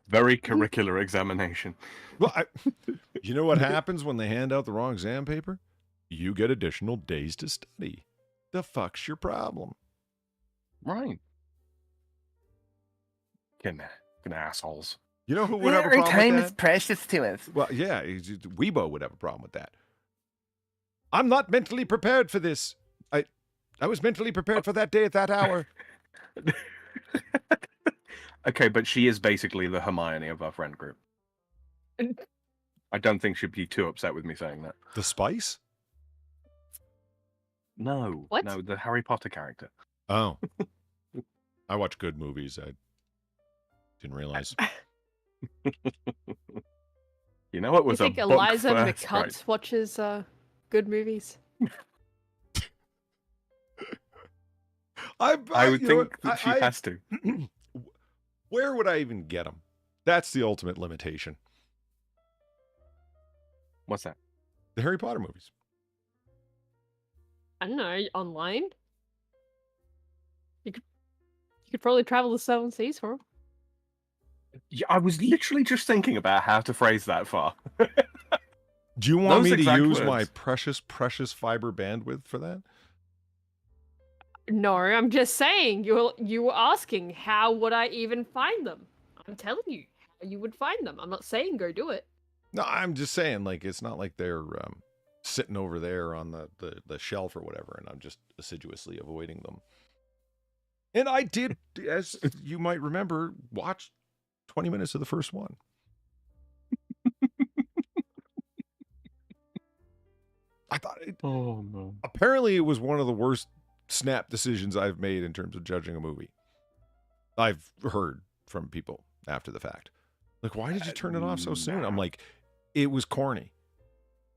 Very curricular examination. Well, you know what happens when they hand out the wrong exam paper? You get additional days to study. The fuck's your problem? Right. Fucking assholes. You know who would have a problem with that? precious to us. Well, yeah, Weibo would have a problem with that. I'm not mentally prepared for this. I was mentally prepared for that day at that hour. Okay, but she is basically the Hermione of our friend group. I don't think she'd be too upset with me saying that. The Spice? No. What? No, the Harry Potter character. Oh. I watch good movies. I didn't realize. You know what was You a think book Eliza first, McCutt right? watches good movies? I would think that she has to. Where would I even get them? That's the ultimate limitation. What's that? The Harry Potter movies. I don't know, online? You could probably travel the seven seas for them. Yeah, I was literally just thinking about how to phrase that far. Do you want Those me to exact use my words. precious fiber bandwidth for that? No, I'm just saying, you were asking how would I even find them? I'm telling you how you would find them. I'm not saying go do it. No, I'm just saying, like, it's not like they're sitting over there on the shelf or whatever, and I'm just assiduously avoiding them. And I did, as you might remember, watch 20 minutes of the first one. I thought Oh no. apparently it was one of the worst snap decisions I've made in terms of judging a movie. I've heard from people after the fact. Like, why did you turn it off so soon? I'm like, it was corny.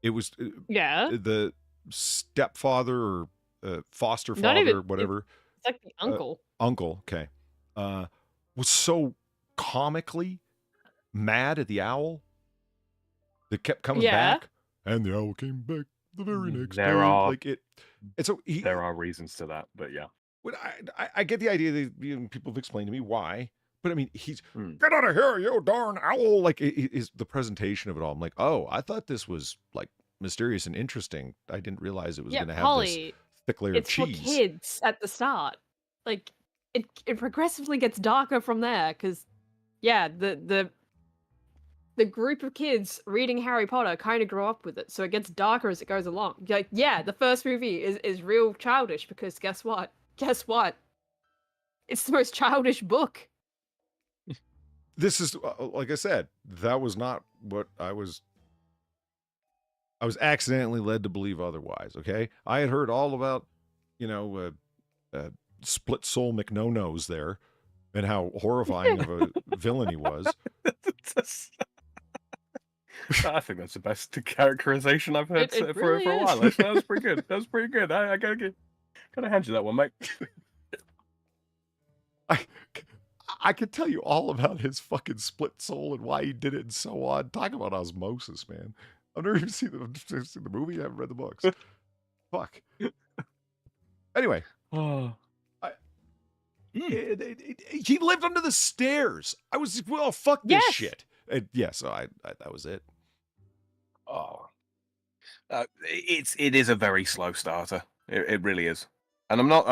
It was Yeah. the stepfather or foster Not father, even- whatever, It's like the uncle. uncle, okay, was so comically mad at the owl that kept coming Yeah. back, and the owl came back the very next day. There are- Like it, and so he, There are reasons to that, but yeah. when I get the idea that people have explained to me why, but I mean, he's Mm. get out of here, you darn owl! Like is the presentation of it all. I'm like, oh, I thought this was like mysterious and interesting. I didn't realize it was Yeah, going to have Polly, this thick layer of it's for cheese. kids at the start. Like it progressively gets darker from there because yeah, the group of kids reading Harry Potter kind of grow up with it, so it gets darker as it goes along. Like, yeah, the first movie is real childish because guess what? Guess what? It's the most childish book. This is like I said, that was not what I was accidentally led to believe otherwise. Okay, I had heard all about, split soul McNo-Nos there, and how horrifying of a villain he was. I think that's the best characterization I've heard It for really a is. while. That was pretty good. That was pretty good. I gotta hand you that one, mate. I could tell you all about his fucking split soul and why he did it and so on. Talk about osmosis, man. I've never even seen the movie. I haven't read the books. Fuck. Anyway, Oh. he lived under the stairs. I was, well, fuck this Yes. shit. And yeah, so I that was it. Oh. It is a very slow starter. It really is. And I'm not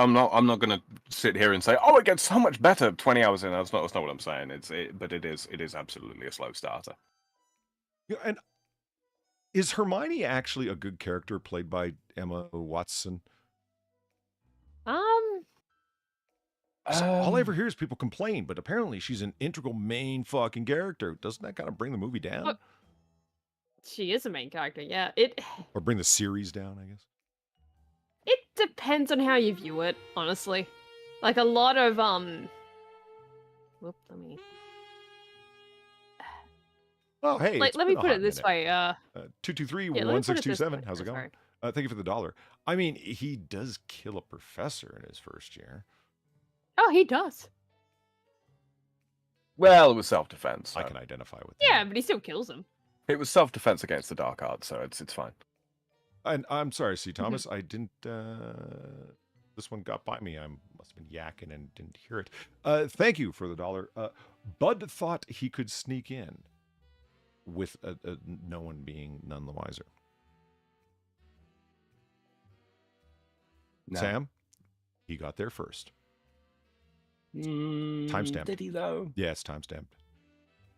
going to sit here and say, oh, it gets so much better 20 hours in. That's not what I'm saying. But it is absolutely a slow starter. Yeah, and is Hermione actually a good character played by Emma Watson? 'Cause all I ever hear is people complain, but apparently she's an integral main fucking character. Doesn't that kind of bring the movie down? What? She is a main character, yeah. Or bring the series down, I guess? It depends on how you view it, honestly. Like a lot of whoop, let me Oh, hey. like it's let me been a put hot it this minute. way, 223 yeah, let me put it this 1627. way, How's it going? sorry. Thank you for the $1. I mean, he does kill a professor in his first year. Oh, he does. Well, it was self-defense. I So. can identify with Yeah, that. but he still kills him. It was self-defense against the dark arts, so it's fine. And I'm sorry, C. Mm-hmm. Thomas. I didn't. This one got by me. I must have been yakking and didn't hear it. Thank you for the $1. Bud thought he could sneak in with no one being none the wiser. No. Sam, he got there first. Timestamp. Did he though? Yeah, it's timestamped.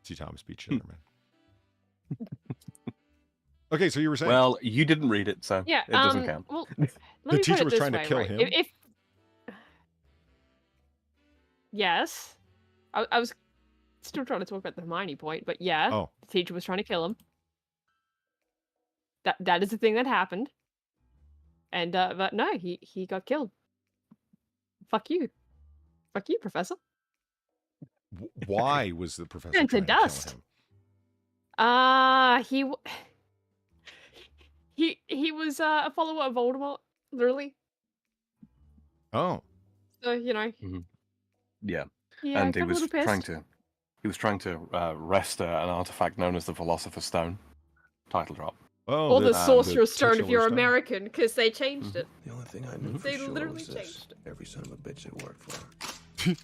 C. Thomas beat Schiller, man. Okay, so you were saying. Well, you didn't read it, so Yeah, it doesn't count. Well, let me put teacher it was this trying to way, kill right? him? If yes, I was still trying to talk about the Hermione point, but yeah, Oh, the teacher was trying to kill him. That is the thing that happened, and but no, he got killed. Fuck you, Professor. why was the professor Into trying to dust. kill him? He was a follower of Voldemort, literally. Oh, So you know, Yeah, yeah, and he got a was little pissed. trying to wrest an artifact known as the Philosopher's Stone. Title drop. oh, Or the Sorcerer's Stone if titular you're stone. American, because they changed it. The only thing I knew for They sure literally was this. changed. Every son of a bitch that worked for him.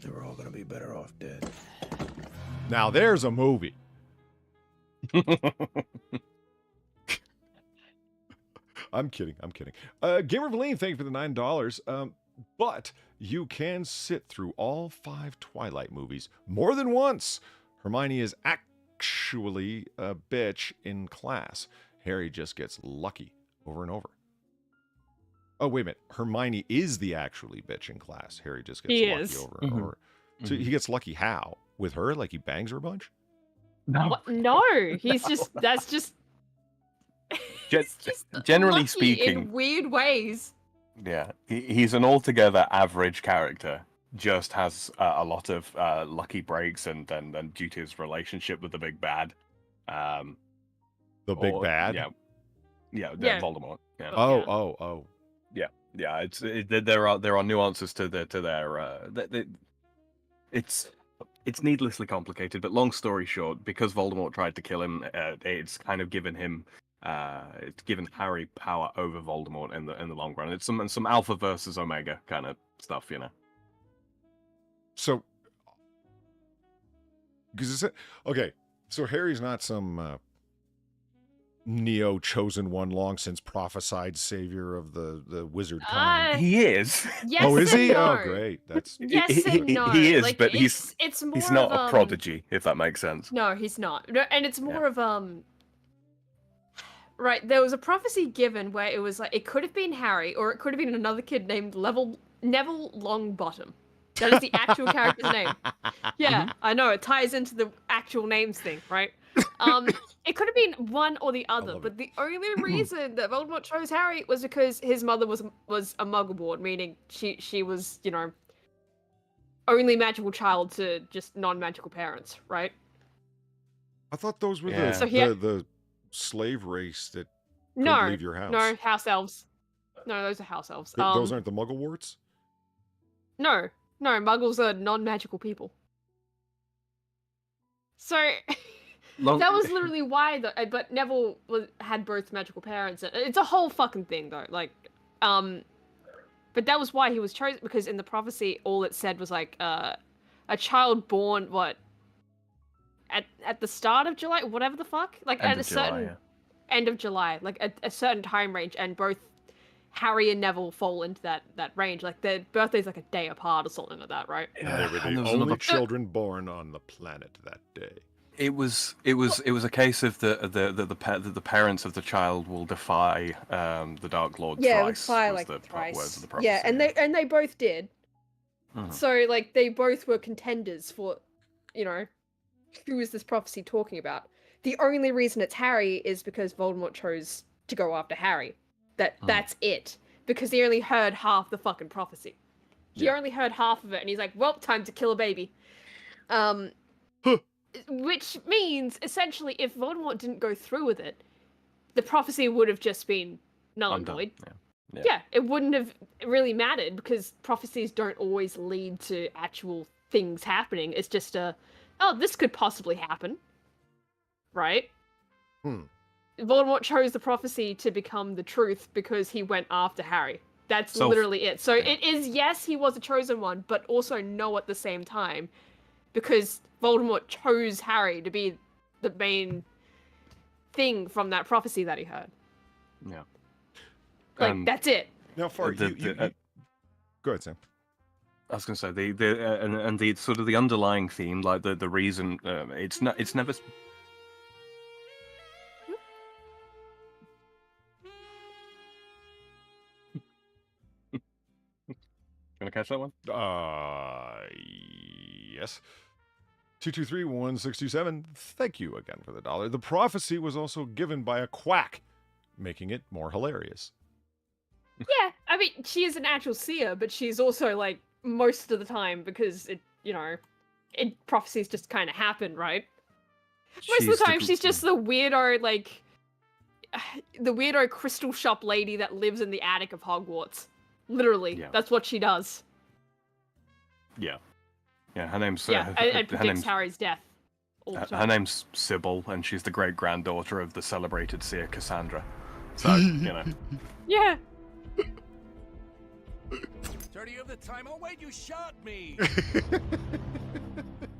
They were all gonna be better off dead. Now there's a movie. I'm kidding. Gamer Valine, thank you for the $9. But you can sit through all 5 Twilight movies more than once. Hermione is actually a bitch in class. Harry just gets lucky over and over. Oh, wait a minute. Hermione is the actually bitch in class. Harry just gets He lucky is. over Mhm. her. So he gets lucky how? With her? Like he bangs her a bunch? No. What? No, he's just that's just. He's just Generally lucky speaking, in weird ways. yeah, he's an altogether average character. Just has a lot of lucky breaks, and due to his relationship with the big bad, The big bad? Yeah, Yeah. Voldemort. Yeah. Oh. Yeah, there are nuances to their it's needlessly complicated, but long story short, because Voldemort tried to kill him, it's kind of given him it's given Harry power over Voldemort in the long run. It's some alpha versus omega kind of stuff, you know. So, because okay, so Harry's not some neo chosen one, long since prophesied savior of the wizard kind. He is. Yes. Oh, is and he? No. Oh, great. That's Yes and no. He is, like, but it's more he's not of, a prodigy, if that makes sense. No, he's not. No, and it's more of Right, there was a prophecy given where it was like it could have been Harry or it could have been another kid named Neville Longbottom. That is the actual character's name. Yeah, I know it ties into the actual names thing, right? It could have been one or the other, but the only reason that Voldemort chose Harry was because his mother was a Muggle-born, meaning she was, you know, only magical child to just non-magical parents, right? I thought those were Yeah. So the slave race that couldn't leave your house. No, house elves. No, those are house elves. Those aren't the Mugglewarts? No, Muggles are non-magical people. So that was literally why, but Neville had both magical parents. It's a whole fucking thing, though. Like, but that was why he was chosen, because in the prophecy, all it said was like, a child born at the start of July, whatever the fuck, like End at a of July, certain yeah. end of July, like a certain time range, and both Harry and Neville fall into that range. Like their birthday's like a day apart or something like that, right? And they were And the there was only another- children born on the planet that day. It was a case of the parents of the child will defy the Dark Lord Yeah, thrice. defy was like the thrice. words of the prophecy, Yeah, and they both did. Mhm. So like they both were contenders for, you know, who is this prophecy talking about? The only reason it's Harry is because Voldemort chose to go after Harry. That's it. Because he only heard half the fucking prophecy. He only heard half of it, and he's like, "Well, time to kill a baby." Which means essentially, if Voldemort didn't go through with it, the prophecy would have just been null and Undone, void. yeah. Yeah, it wouldn't have really mattered because prophecies don't always lead to actual things happening. It's just this could possibly happen. Right? Voldemort chose the prophecy to become the truth because he went after Harry. That's literally it. So it is, yes, he was a chosen one, but also no at the same time. Because Voldemort chose Harry to be the main thing from that prophecy that he heard. Yeah. Like, that's it. Now, Far, go ahead, Sam. I was going to say the sort of the underlying theme, like the reason it's never. Gonna catch that one? Yes. 223-1627. Thank you again for the $1. The prophecy was also given by a quack, making it more hilarious. Yeah, I mean, she is an actual seer, but she's also, like, most of the time, because prophecies just kind of happen, right? Most of the time, she's just the weirdo, like, the weirdo crystal shop lady that lives in the attic of Hogwarts. Literally, that's what she does. Yeah. Yeah, her name's... and predicts Harry's death. Her name's Sybil, and she's the great-granddaughter of the celebrated seer Cassandra. So, you know. Yeah. 30 of the time. Oh, wait, you shot me!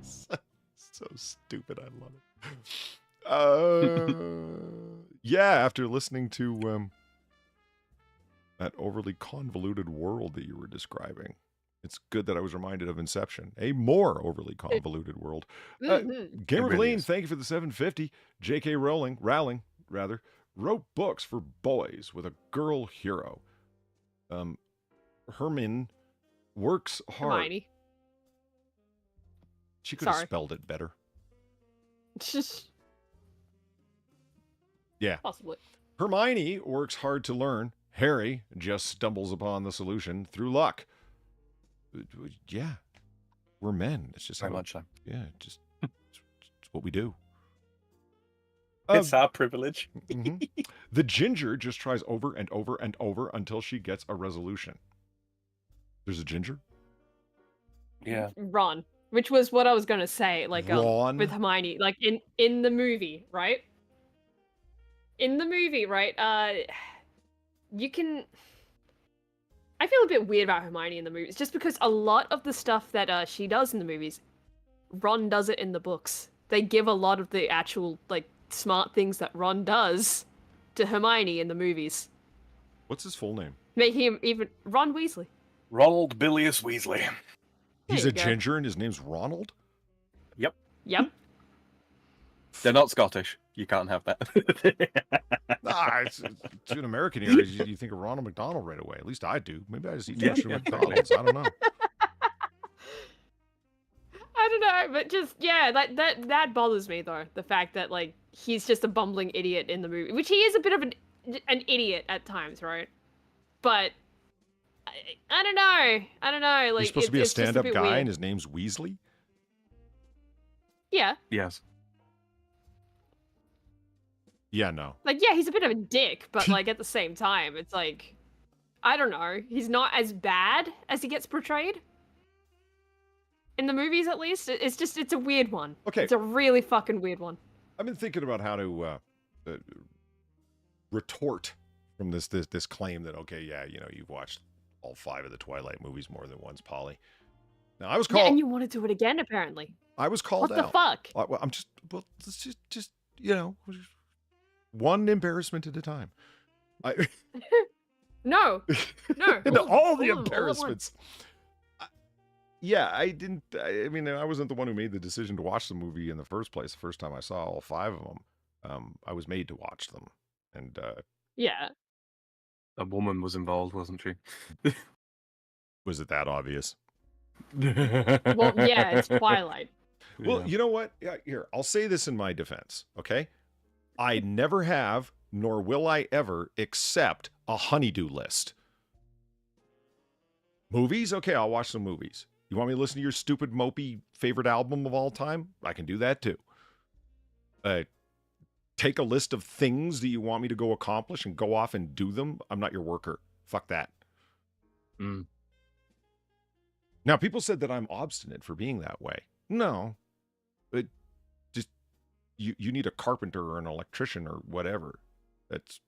So stupid, I love it. Yeah, after listening to that overly convoluted world that you were describing, it's good that I was reminded of Inception, a more overly convoluted world. Gamer Glean, thank you for the 750. J.K. Rowling, wrote books for boys with a girl hero. Herman works hard. Hermione. She could have Sorry. spelled it better. Yeah. Possibly. Hermione works hard to learn. Harry just stumbles upon the solution through luck. Yeah. We're men. It's just Very how, much so. yeah, it's what we do. It's our privilege. Mhm. The ginger just tries over and over and over until she gets a resolution. There's a ginger? Yeah. Ron, which was what I was gonna say, like Ron? with Hermione, like in the movie, right? In the movie, right? You can. I feel a bit weird about Hermione in the movies, just because a lot of the stuff that she does in the movies, Ron does it in the books. They give a lot of the actual like smart things that Ron does to Hermione in the movies, What's his full name? making him even Ron Weasley. Ronald Bilious Weasley. He's you a go. ginger and his name's Ronald? Yep. They're not Scottish. You can't have that. It's in American areas, you think of Ronald McDonald right away. At least I do. Maybe I just eat too much McDonald's. I don't know. I don't know, but just yeah, that bothers me though. The fact that like he's just a bumbling idiot in the movie, which he is a bit of an idiot at times, right? But I don't know. I don't know. Like He's supposed to be a it's just stand-up bit guy weird. and his name's Weasley? Yeah, Yes. Yeah, no. like yeah, he's a bit of a dick, but like at the same time, it's like I don't know. He's not as bad as he gets portrayed. In the movies, at least, it's a weird one. Okay. It's a really fucking weird one. I've been thinking about how to retort from this claim that, okay, yeah, you know, you've watched all 5 of the Twilight movies more than once, Polly. Now, I was Yeah, called. and you want to do it again, apparently. I was called What the out. fuck? Well, I'm just, well, let's just, you know, one embarrassment at a time. No, no. And all the all of them, all at once. embarrassments. Yeah, I mean, I wasn't the one who made the decision to watch the movie in the first place. The first time I saw all 5 of them, I was made to watch them. And Yeah. A woman was involved, wasn't she? was it that obvious? Well, yeah, it's Twilight. Well, Yeah. you know what? Yeah, here, I'll say this in my defense, okay? I never have, nor will I ever, accept a honeydew list. Movies? Okay, I'll watch some movies. You want me to listen to your stupid, mopey favorite album of all time? I can do that too. Take a list of things that you want me to go accomplish and go off and do them. I'm not your worker. Fuck that. Mm. Now, people said that I'm obstinate for being that way. No. It just you need a carpenter or an electrician or whatever. That's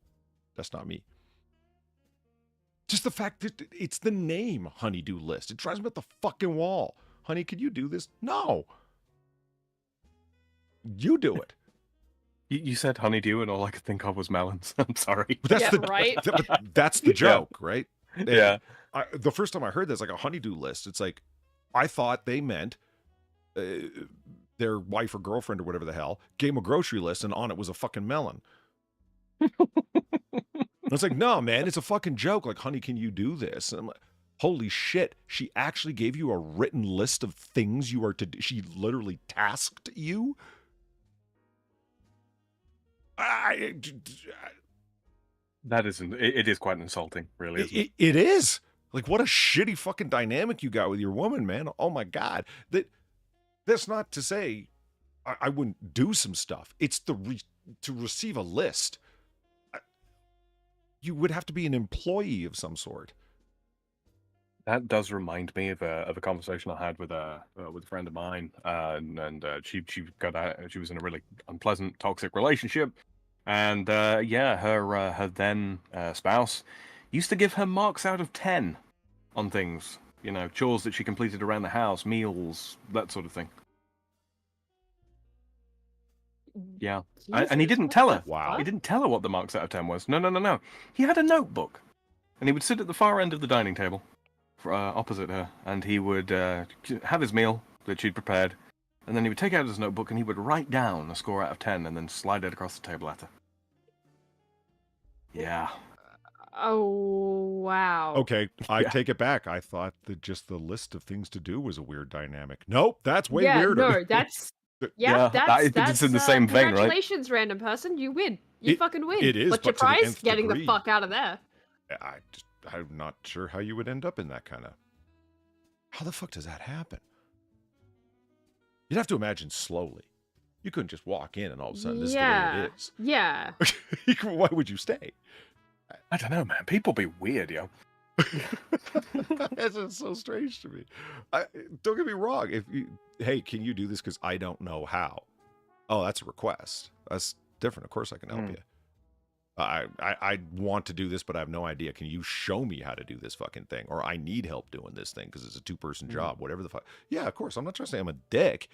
not me. Just the fact that it's the name honeydew list. It drives me up the fucking wall. Honey, could you do this? No. You do it. You said honeydew, and all I could think of was melons. I'm sorry. But that's Yeah, the right? That's the joke, right? And Yeah. the first time I heard this, like a honeydew list, it's like I thought they meant their wife or girlfriend or whatever the hell gave them a grocery list, and on it was a fucking melon. And it's like, no, man, it's a fucking joke. Like, honey, can you do this? And I'm like, holy shit, she actually gave you a written list of things you are to do. She literally tasked you. That isn't. It is quite insulting, really. Isn't it? It is. Like, what a shitty fucking dynamic you got with your woman, man. Oh my God. That's not to say I wouldn't do some stuff. It's to receive a list. You would have to be an employee of some sort. That does remind me of a conversation I had with a friend of mine, and she was in a really unpleasant, toxic relationship, and her then spouse used to give her marks out of 10 on things, you know, chores that she completed around the house, meals, that sort of thing. Yeah, and he Jesus, didn't what tell the her. Wow. He didn't tell her what the marks out of 10 was. No. He had a notebook, and he would sit at the far end of the dining table, opposite her, and he would have his meal that she'd prepared, and then he would take out his notebook and he would write down a score out of 10 and then slide it across the table at her. Yeah. Oh, wow. Okay, I Yeah. take it back. I thought that just the list of things to do was a weird dynamic. Nope, that's way yeah, weirder. no, that's Yeah, that's it's in the same vein, right? congratulations, random person, you win. You fucking win. it is, What's your but to the prize? nth Getting degree. the fuck out of there. I'm not sure how you would end up in that kind of. How the fuck does that happen? You'd have to imagine slowly. You couldn't just walk in and all of a sudden this is the way it is. Yeah. Why would you stay? I don't know, man. People be weird, yo. That's just so strange to me. Don't get me wrong. Hey, can you do this? Because I don't know how. Oh, that's a request. That's different. Of course I can help you. I want to do this, but I have no idea. Can you show me how to do this fucking thing? Or I need help doing this thing because it's a 2-person job, whatever the fuck. Yeah, of course. I'm not trying to say I'm a dick.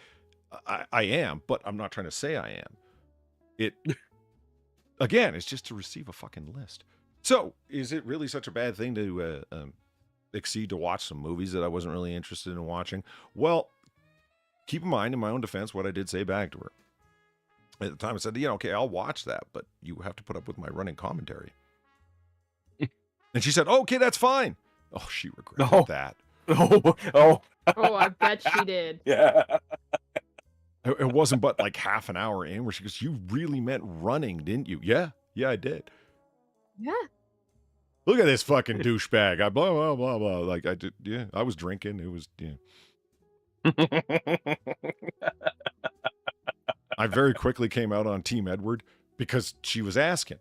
I am, but I'm not trying to say I am. Again, it's just to receive a fucking list. So, is it really such a bad thing to exceed to watch some movies that I wasn't really interested in watching? Well, keep in mind, in my own defense, what I did say back to her. At the time, I said, okay, I'll watch that, but you have to put up with my running commentary. And she said, okay, that's fine. Oh, she regretted that. Oh, I bet she did. yeah. It wasn't but like half an hour in where she goes, you really meant running, didn't you? Yeah, I did. Yeah. Look at this fucking douchebag. I blah, blah, blah, blah. Like I did, yeah, I was drinking. It was, I very quickly came out on Team Edward because she was asking,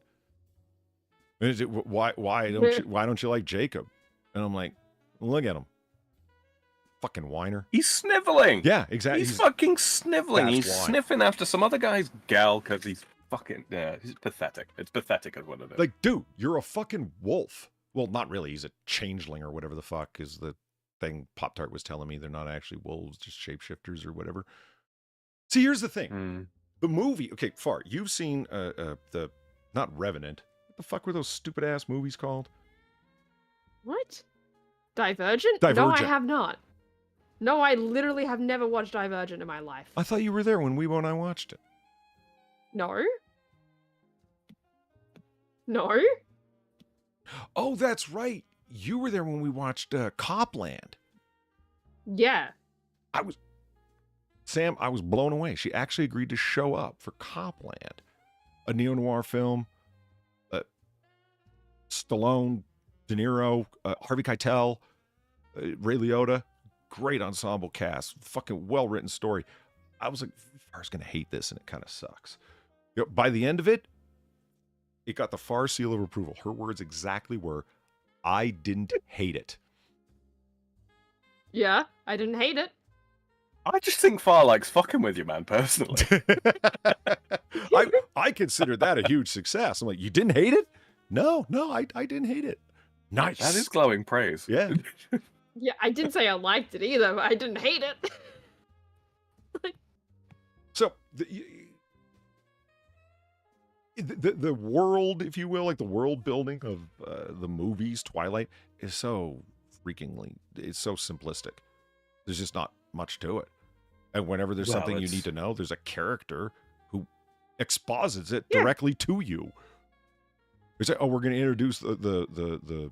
why don't you like Jacob? And I'm like, look at him. Fucking whiner. He's sniveling. Yeah, exactly. He's fucking sniveling. That's He's why. sniffing after some other guy's gal because he's fucking, yeah, he's pathetic. It's pathetic is what it is. Like, dude, you're a fucking wolf. Well, not really. He's a changeling or whatever the fuck is the thing Pop-Tart was telling me. They're not actually wolves, just shapeshifters or whatever. See, here's the thing. The movie, okay, Far, you've seen the, not Revenant. What the fuck were those stupid ass movies called? What? Divergent? No, I Divergent. have not. No, I literally have never watched Divergent in my life. I thought you were there when Weebo and I watched it. No. No. Oh, that's right. You were there when we watched Copland. Yeah. Sam, I was blown away. She actually agreed to show up for Copland, a neo-noir film. Stallone, De Niro, Harvey Keitel, Ray Liotta. Great ensemble cast. Fucking well-written story. I was like, Far's going to hate this, and it kind of sucks. By the end of it, it got the Far seal of approval. Her words exactly were, I didn't hate it. Yeah, I didn't hate it. I just think Far likes fucking with you, man, personally. I consider that a huge success. I'm like, you didn't hate it? No, I didn't hate it. Nice. That is glowing praise. Yeah. Yeah, I didn't say I liked it either, but I didn't hate it. So the world, if you will, like the world building of the movies Twilight is so it's so simplistic. There's just not much to it. And whenever there's something you need to know, there's a character who exposits it directly to you. It's like, oh, we're going to introduce the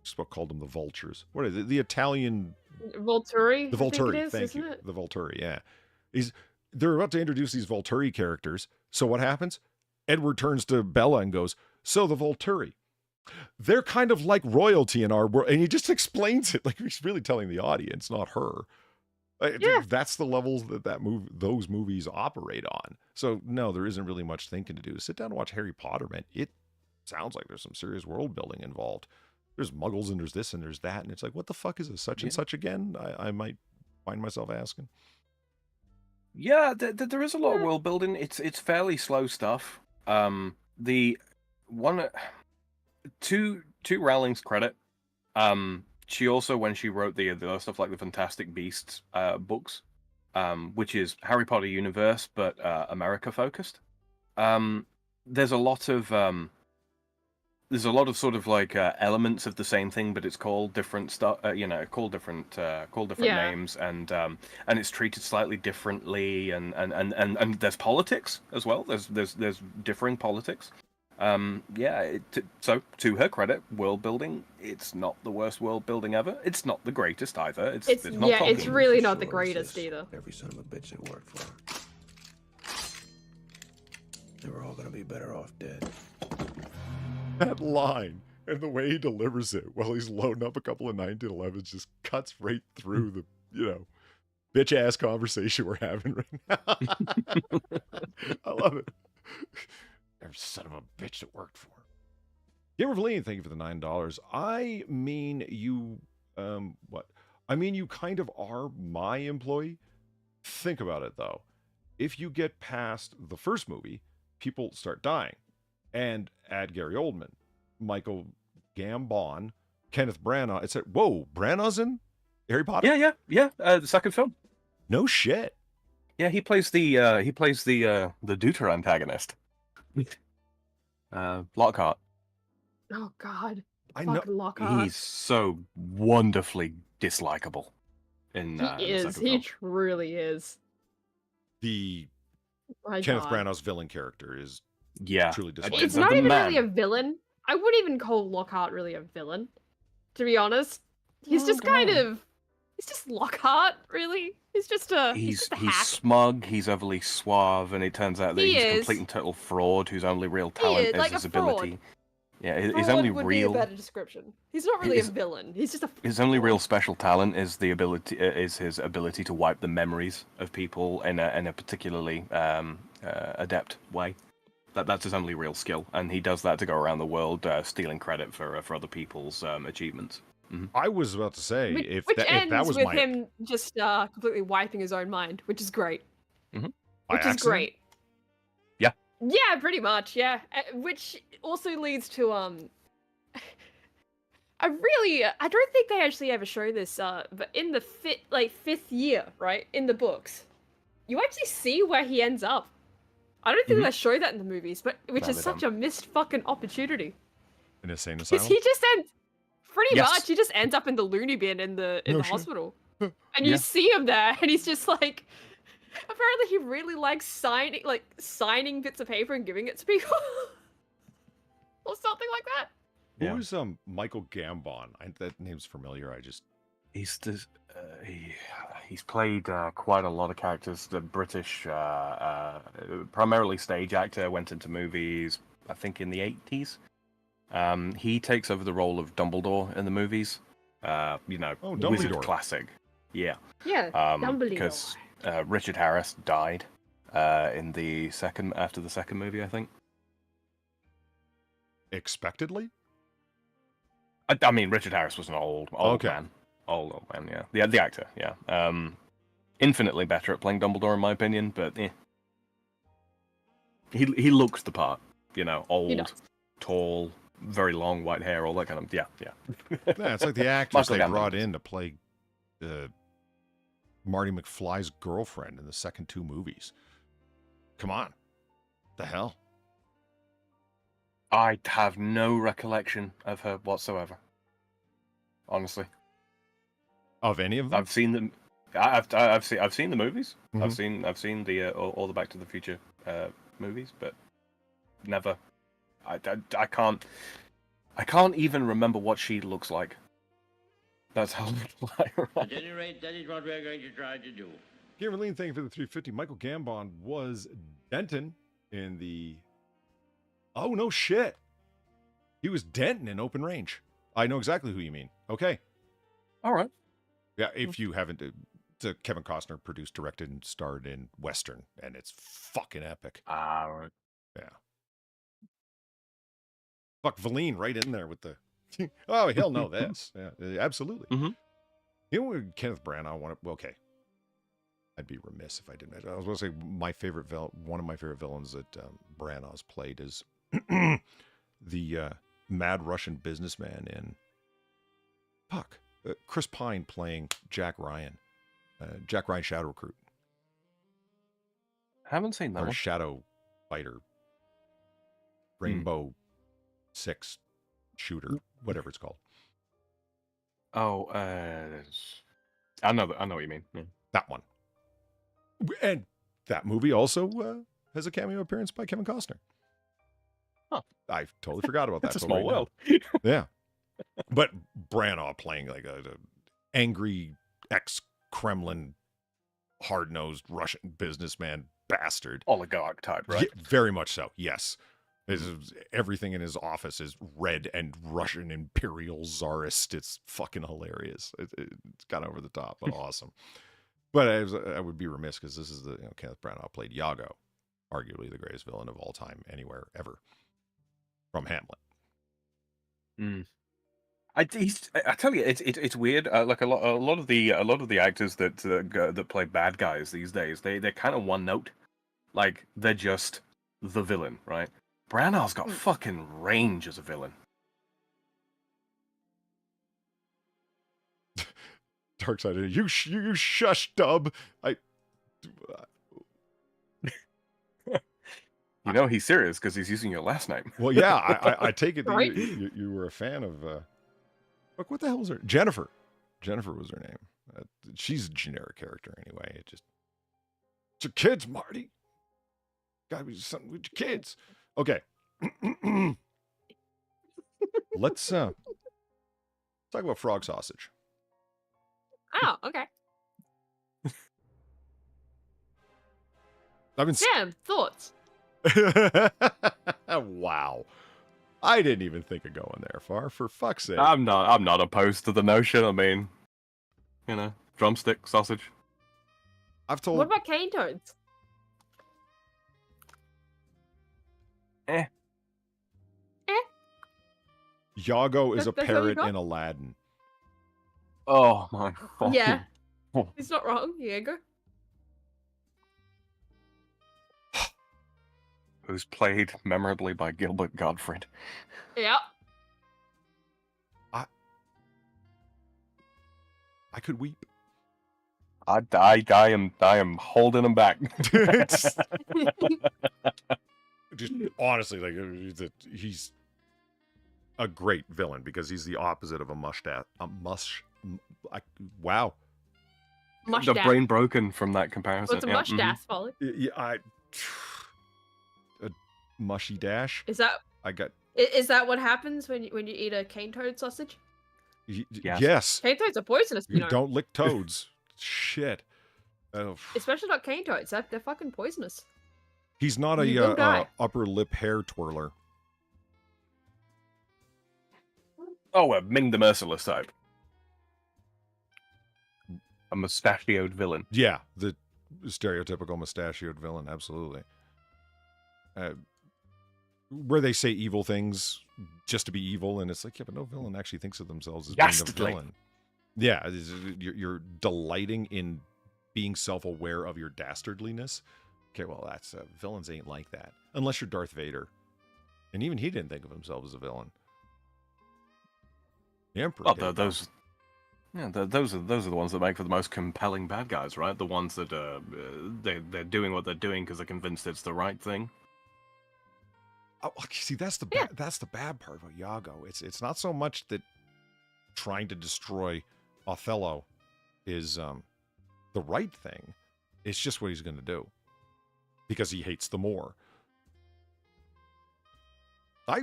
just what called them the vultures. What are they? The Italian Volturi? The Volturi, I think it is, thank isn't you. it? The Volturi, yeah. They're about to introduce these Volturi characters. So what happens? Edward turns to Bella and goes, so the Volturi, they're kind of like royalty in our world. And he just explains it like he's really telling the audience, not her. Yeah. That's the levels those movies operate on. So no, there isn't really much thinking to do. Sit down and watch Harry Potter, man. It sounds like there's some serious world building involved. There's muggles and there's this and there's that. And it's like, what the fuck is this such and such again? I might find myself asking. Yeah, there is a lot of world building. It's fairly slow stuff. The one, to Rowling's credit, she also, when she wrote the other stuff like the Fantastic Beasts books, which is Harry Potter universe but America focused. There's a lot of sort of like elements of the same thing, but it's called different stuff. Called different names, and it's treated slightly differently, and there's politics as well. There's differing politics. So to her credit, world building, it's not the worst world building ever. It's not the greatest either. It's not yeah, it's Tolkien. really For not the sure, greatest sis. either. Every son of a bitch that worked for him. They were all gonna be better off dead. That line and the way he delivers it while he's loading up a couple of 1911s just cuts right through the, bitch ass conversation we're having right now. I love it. Every son of a bitch that worked for him. Gamer Valine, thank you for the $9. I mean, you, what? I mean, you kind of are my employee. Think about it, though. If you get past the first movie, people start dying. And add Gary Oldman, Michael Gambon, Kenneth Branagh. It's whoa, Branagh's in Harry Potter? Yeah. The second film. No shit. Yeah, he plays the Deuter antagonist. Lockhart. Oh God, I know. fucking Lockhart. He's so wonderfully dislikable. In He the is. second He film. truly is. The My Kenneth God. Branagh's villain character is Yeah, truly It's dislikable. It's the not even man. really a villain. I wouldn't even call Lockhart really a villain, to be honest. He's just kind of. He's just Lockhart, really. He's just a. He's just a hack. smug. He's overly suave, and it turns out that He he's a is. complete and total fraud whose only real talent is, is like his a fraud. ability. Yeah, his Fraud only would real be a better description. He's not really a His- villain. He's just a. his only real special talent is his ability to wipe the memories of people in a particularly adept way. That's his only real skill, and he does that to go around the world stealing credit for other people's achievements. I was about to say, Which, if which that ends was with my him just completely wiping his own mind, which is great. by Which is accident? great. Yeah. Yeah, pretty much. Yeah, which also leads to I don't think they actually ever show this. But in the fifth year, right, in the books, you actually see where he ends up. I don't think they show that in the movies, but which No, is they such a missed fucking opportunity. An insane Because asylum? he just ends pretty Yes. much. He just ends up in the loony bin in the No shit. hospital, and you Yeah. see him there, and he's just like. Apparently, he really likes signing bits of paper and giving it to people, or something like that. Yeah. Who is Michael Gambon? That name's familiar. He's played quite a lot of characters. The British, primarily stage actor, went into movies, I think, in the 80s. He takes over the role of Dumbledore in the movies. Wizard Dumbledore. classic. Yeah. Yeah, Dumbledore. Because Richard Harris died after the second movie, I think. expectedly? I mean, Richard Harris was an old Okay. man. Old man, yeah. The actor, yeah. Infinitely better at playing Dumbledore, in my opinion, but he looks the part. Old, does. tall, very long white hair, all that kind of, yeah. Yeah, it's like the actors Michael they Gambon. brought in to play Marty McFly's girlfriend in the second two movies. Come on. The hell? I have no recollection of her whatsoever. Honestly, Of any of them? I've seen them. I've seen the movies. Mhm. I've seen the all the Back to the Future movies, but never. I can't even remember what she looks like. That's how little I remember. At any rate, that is what we're going to try to do. Gamerline, thank you for the 350. Michael Gambon was Denton in the... Oh, no shit. He was Denton in Open Range. I know exactly who you mean. Okay. All right. Yeah, if you haven't... It's Kevin Costner produced, directed, and starred in Western, and it's fucking epic. All right. Yeah. Fuck, Valine right in there with the... Oh, he'll know this. Yeah, absolutely. Mhm. You know what Kenneth Branagh okay. I'd be remiss if I didn't. I was going to say one of my favorite villains that Branagh's played is the mad Russian businessman in Chris Pine playing Jack Ryan. Jack Ryan Shadow Recruit. Haven't seen that Or one. Shadow Fighter. Rainbow Six Shooter. Whatever it's called. Oh, I know what you mean. Yeah. That one. And that movie also has a cameo appearance by Kevin Costner. I totally forgot about that. It's a till small right now. world. Yeah. But Branagh playing like a angry ex-Kremlin, hard-nosed Russian businessman bastard. Oligarch type, right? Yeah, very much so, yes. Everything in his office is red and Russian imperial czarist. It's fucking hilarious. It's kind of over the top, but awesome. But I would be remiss because this is Kenneth Branagh played Iago, arguably the greatest villain of all time, anywhere, ever, from Hamlet. I tell you, it's weird. Like a lot of the actors that play bad guys these days, they're kind of one note. Like they're just the villain, right? Branagh's got fucking range as a villain. Darkseid, you shush, Dub. You know he's serious because he's using your last name. Well, yeah, I take it that Right? you were a fan of. Look, what the hell is her? Jennifer. Jennifer was her name. She's a generic character anyway. It's your kids, Marty. Gotta be something with your kids. Okay. Let's talk about frog sausage. Oh, okay. I've been. Sam, thoughts? Wow. I didn't even think of going there far. For fuck's sake. I'm not opposed to the notion. I mean, drumstick sausage. I've told. What about cane toads? Iago is a That's all you parrot got? in Aladdin. Oh my god. Yeah. He's not wrong. Diego. Who's played memorably by Gilbert Gottfried. Yep. I could weep. I am holding him back. Just honestly, like he's a great villain because he's the opposite of a mustache. Wow. The Mustache. brain broken from that comparison. What's a yeah, mustache, Polly? Yeah, a mushy dash. Is that I got. is that what happens when you eat a cane toad sausage? Yes. Yes. Cane toads are poisonous, you You know. don't lick toads. Shit. Oh, Especially not cane toads. They're fucking poisonous. he's not You will a die. upper lip hair twirler. Oh, a Ming the Merciless type. A mustachioed villain. Yeah, the stereotypical mustachioed villain. Absolutely. Where they say evil things just to be evil, and it's like, yeah, but no villain actually thinks of themselves as being a Dastardly. villain. Yeah, you're delighting in being self-aware of your dastardliness. Okay, well, that's villains ain't like that unless you're Darth Vader, and even he didn't think of himself as a villain. The Emperor. Oh, did. those are the ones that make for the most compelling bad guys, right? The ones that they're doing what they're doing because they're convinced it's the right thing. Oh, see, that's the that's the bad part about Iago. It's not so much that trying to destroy Othello is the right thing. It's just what he's going to do because he hates the Moor. I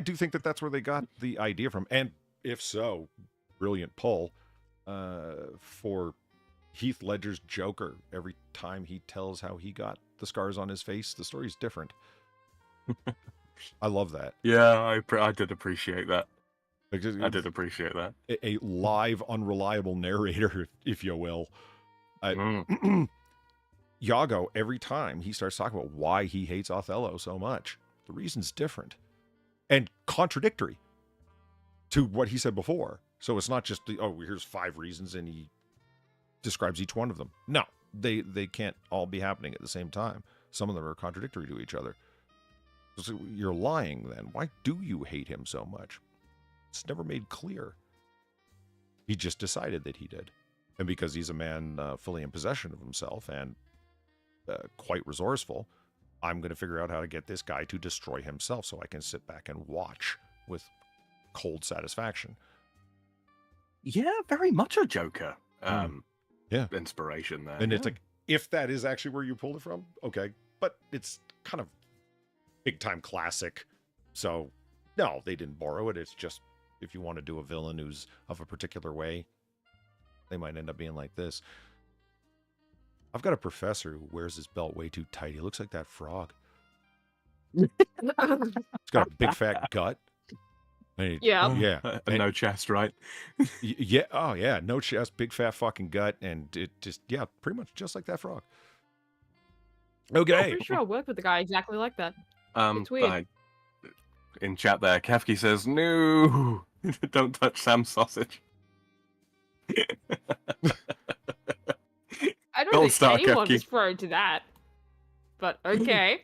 do think that that's where they got the idea from, and if so, brilliant pull for Heath Ledger's Joker. Every time he tells how he got the scars on his face, the story's different. I love that. Yeah, I did appreciate that. Because I did appreciate that. a live, unreliable narrator, if you will. Iago, every time he starts talking about why he hates Othello so much, the reason's different and contradictory to what he said before. So it's not just here's 5 reasons and he describes each one of them. No, they can't all be happening at the same time. Some of them are contradictory to each other. So you're lying then. Why do you hate him so much? It's never made clear. He just decided that he did. And because he's a man fully in possession of himself and quite resourceful, I'm going to figure out how to get this guy to destroy himself so I can sit back and watch with cold satisfaction. Yeah, very much a Joker. Yeah. Inspiration there. And it's like, if that is actually where you pulled it from, okay. But it's kind of big time classic. So no, they didn't borrow it. It's just if you want to do a villain who's of a particular way, they might end up being like this. I've got a professor who wears his belt way too tight. He looks like that frog. He's got a big fat gut. Yeah. Yeah. No chest, right? Yeah. Oh, yeah. No chest, big fat fucking gut, and it just, yeah, pretty much just like that frog. I'm Okay. pretty sure I worked with a guy exactly like that. It's weird. In chat there, Kefki says, no, don't touch Sam's sausage. I don't Gold think star, anyone Kefki. is prone to that. But okay.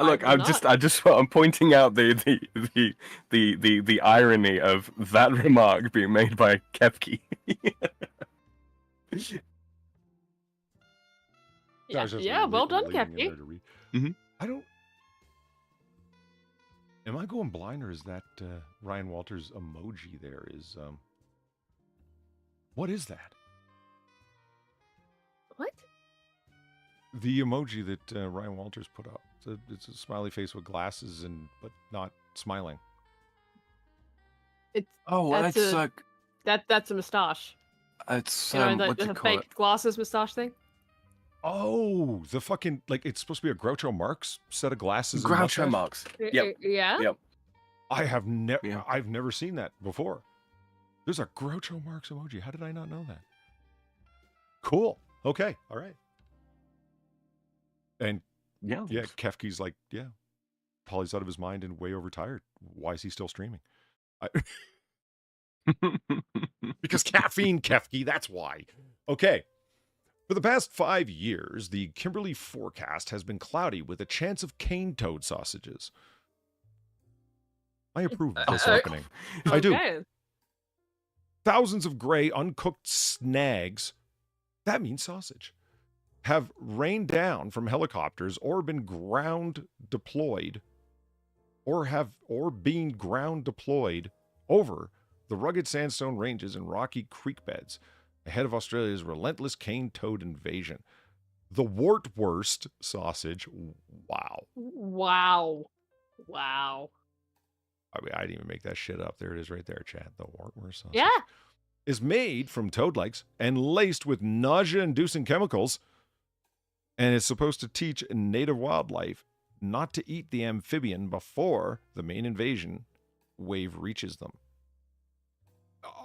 Look, I'm pointing out the irony of that remark being made by Kefki. Yeah, well done, Kefki. I don't. Am I going blind, or is that Ryan Walters' emoji there? Is what is that? What? The emoji that Ryan Walters put up. It's a smiley face with glasses but not smiling. It's that's that's a moustache. It's You know, what do you the call fake it? glasses moustache thing. Oh, the fucking, like, it's supposed to be a Groucho Marx set of glasses. and Groucho mustache? Marx. Yep. Yeah. Yep. I've Yeah. never seen that before. There's a Groucho Marx emoji. How did I not know that? Cool. Okay. All right. And Yeah. Kefki's like, yeah, Polly's out of his mind and way overtired. Why is he still streaming? Because caffeine, Kefki, that's why. Okay. For the past 5 years, the Kimberley forecast has been cloudy with a chance of cane toad sausages. I approve of this happening. I do. Okay. Thousands of gray, uncooked snags, that means sausage, have rained down from helicopters or been ground deployed over the rugged sandstone ranges and rocky creek beds ahead of Australia's relentless cane toad invasion. The Wartwurst sausage, wow. Wow. I mean, I didn't even make that shit up. There it is right there, chat. The Wartwurst sausage. Yeah. Is made from toad-likes and laced with nausea-inducing chemicals, and is supposed to teach native wildlife not to eat the amphibian before the main invasion wave reaches them.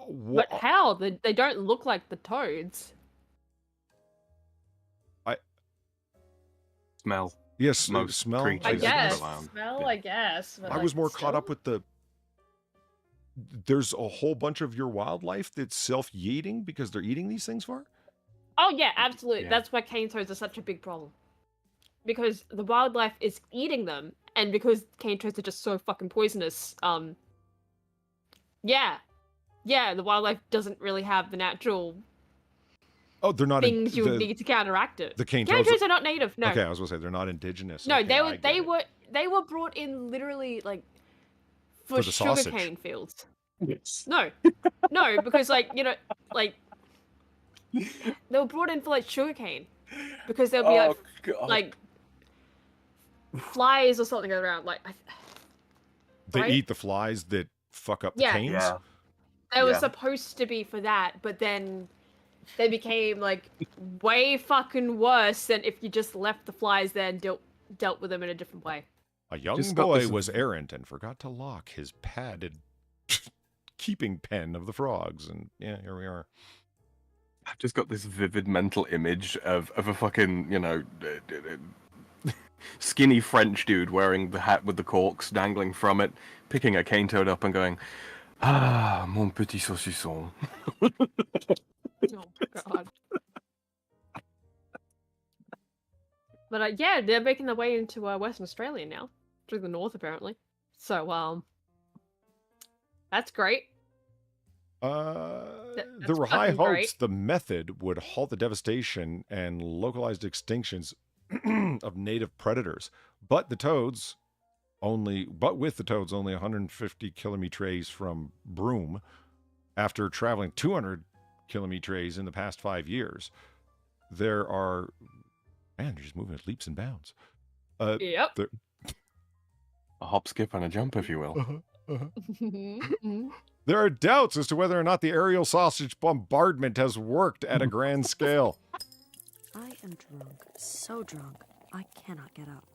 But how? They don't look like the toads. Smell. Yes, Most smell. creatures I Is guess. allowed. Smell, Yeah. I guess. But I was more caught still? up with the. There's a whole bunch of your wildlife that's self-yeeting because they're eating these things for. Oh yeah, absolutely. Yeah. That's why cane toads are such a big problem. Because the wildlife is eating them, and because cane toads are just so fucking poisonous, yeah, the wildlife doesn't really have the natural Oh, they're not things you would need to counteract it. The cane Cane toads. toads are not native. No, Okay, I was gonna say they're not indigenous. no, Okay, they I were get they it. were they were brought in literally like For the sausage. sugarcane fields. Yes. No, because like like they were brought in for like sugarcane because there'll be Oh, God. like flies or something around. Like They right? eat the flies that fuck up the Yeah. canes. Yeah. they were Yeah. supposed to be for that, but then they became like way fucking worse than if you just left the flies there and dealt with them in a different way. A young Just got boy this- was errant and forgot to lock his padded keeping pen of the frogs, and yeah, here we are. I've just got this vivid mental image of a fucking, skinny French dude wearing the hat with the corks dangling from it, picking a cane toad up and going, "Ah, mon petit saucisson." Oh my god. But yeah, they're making their way into Western Australia now, through the north apparently. So that's great. There that's were high fucking hopes great. the method would halt the devastation and localized extinctions of native predators, but with the toads only 150 kilometres from Broome, after traveling 200 kilometres in the past 5 years, they're just moving at leaps and bounds. Yep. A hop, skip, and a jump, if you will. There are doubts as to whether or not the aerial sausage bombardment has worked at a grand scale. I am drunk, so drunk, I cannot get up.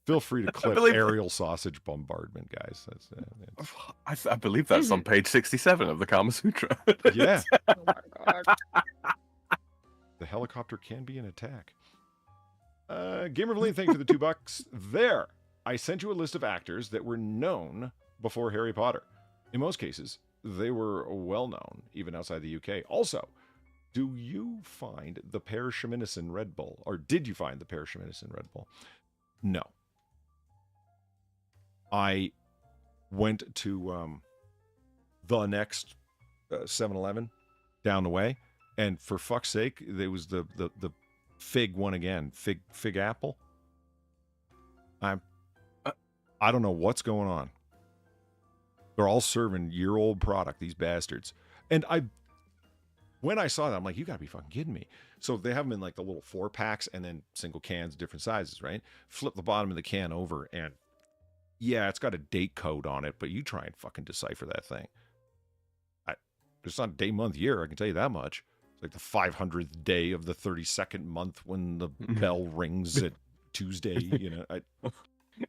Feel free to clip believe- aerial sausage bombardment, guys. I believe that's on page 67 of the Kama Sutra. Yeah. Oh my god. The helicopter can be an attack. Gamer Valine, thank you for the $2. There, I sent you a list of actors that were known before Harry Potter. In most cases, they were well known, even outside the UK. Also, do you find the Pear Sheminison Red Bull? Or did you find the Pear Sheminison Red Bull? No. I went to the next 7-Eleven down the way, and for fuck's sake, there was the fig one again. Fig apple. I don't know what's going on. They're all serving year-old product, these bastards. And when I saw that, I'm like, you gotta be fucking kidding me. So they have them in like the little 4-packs and then single cans, different sizes, right? Flip the bottom of the can over, and yeah, it's got a date code on it, but you try and fucking decipher that thing. It's not day, month, year, I can tell you that much. It's like the 500th day of the 32nd month when the bell rings at Tuesday, you know.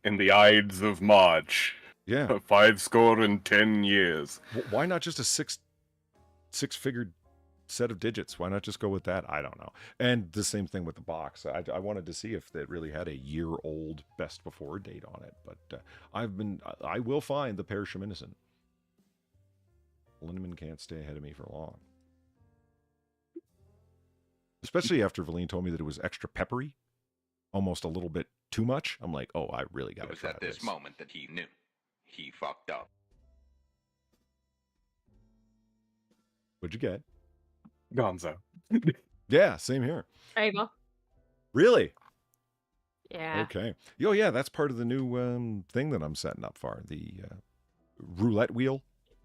In the Ides of March. Yeah. 10 years. Why not just a six-figure set of digits? Why not just go with that? I don't know. And the same thing with the box. I wanted to see if it really had a year-old best before date on it, but I will find the Pear Sheminison. Linneman can't stay ahead of me for long. Especially after Valine told me that it was extra peppery, almost a little bit too much. I'm like, oh, I really got to try this. It was at this moment that he knew. He fucked up. What'd you get? Gonzo. Yeah, same here. Ava. Really? Yeah. Okay. Oh, yeah, that's part of the new thing that I'm setting up for. The roulette wheel,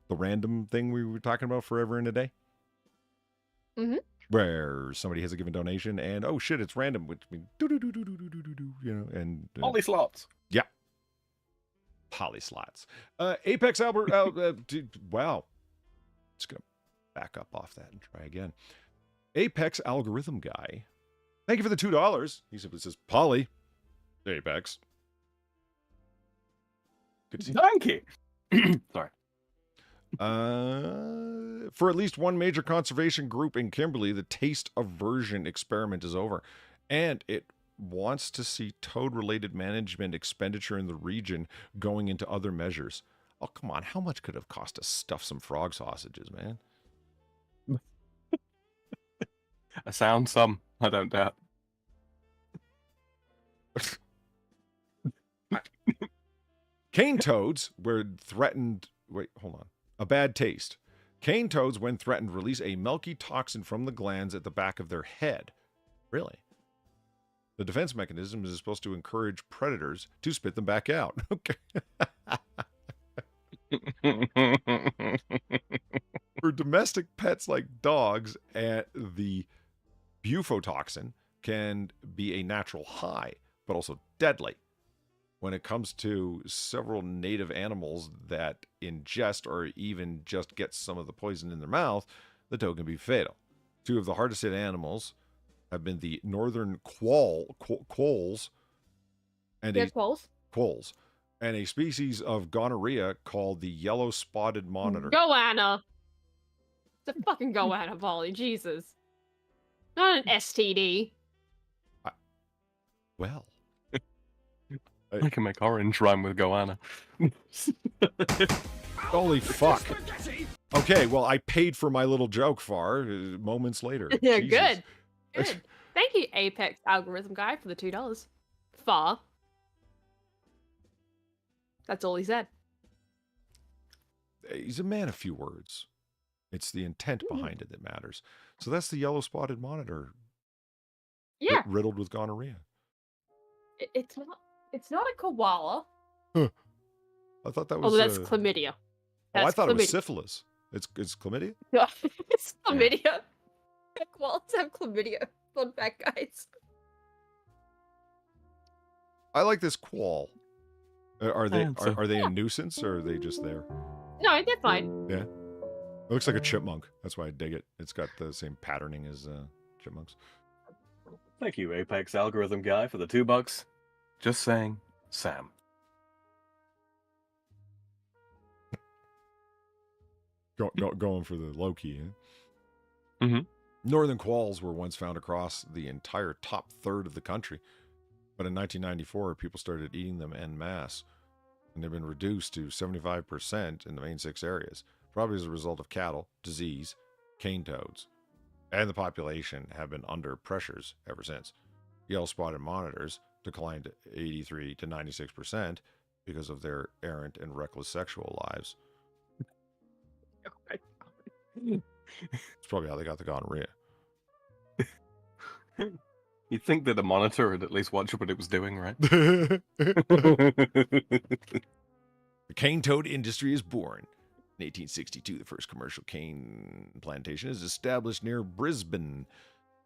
the random thing we were talking about forever and a day. Mm-hmm. Where somebody has a given donation and, oh, shit, it's random, which means do-do-do-do-do-do-do-do, you know, and... All these slots. Yeah. Poly slots. Apex Albert... wow. Just going to back up off that and try again. Apex Algorithm Guy. Thank you for the $2. He simply says, Poly. Apex. Good to see you. Thank you. Sorry. For at least one major conservation group in Kimberley, the taste aversion experiment is over, and it wants to see toad-related management expenditure in the region going into other measures. Oh, come on. How much could it have cost to stuff some frog sausages, man? A sound some, I don't doubt. Cane toads were threatened... Wait, hold on. A bad taste. Cane toads, when threatened, release a milky toxin from the glands at the back of their head. Really? The defense mechanism is supposed to encourage predators to spit them back out. Okay. For domestic pets like dogs, the bufotoxin can be a natural high, but also deadly. When it comes to several native animals that ingest or even just get some of the poison in their mouth, the toad can be fatal. Two of the hardest hit animals have been the northern quolls and quolls and a species of gonorrhea called the yellow spotted monitor. Goanna. It's a fucking goanna, Volley. Jesus. Not an STD. Well. I can make orange rhyme with goanna. Holy fuck. Okay, well, I paid for my little joke, Far, moments later. Yeah, Jesus. good. Good. Thank you, Apex Algorithm Guy, for the $2. Far. That's all he said. He's a man of few words. It's the intent behind it that matters. So that's the yellow spotted monitor. Yeah. Riddled with gonorrhea. It's not a koala. Huh. I thought that was... Oh, that's chlamydia. That's I thought chlamydia. it was syphilis. It's chlamydia? Yeah, it's chlamydia. Koalas have chlamydia. Fun fact, guys. I like this qual. Are they Answer. are they a nuisance or are they just there? No, they're fine. Yeah. It looks like a chipmunk. That's why I dig it. It's got the same patterning as chipmunks. Thank you, Apex Algorithm Guy, for the $2. Just saying, Sam. Going for the low key. Eh? Mhm. Northern quolls were once found across the entire top third of the country, but in 1994, people started eating them en masse, and they've been reduced to 75% in the main 6 areas, probably as a result of cattle, disease, cane toads, and the population have been under pressures ever since. Yellow-spotted monitors declined to 83 to 96% because of their errant and reckless sexual lives. It's probably how they got the gonorrhea. You'd think that a monitor would at least watch what it was doing, right? The cane toad industry is born. In 1862, the first commercial cane plantation is established near Brisbane.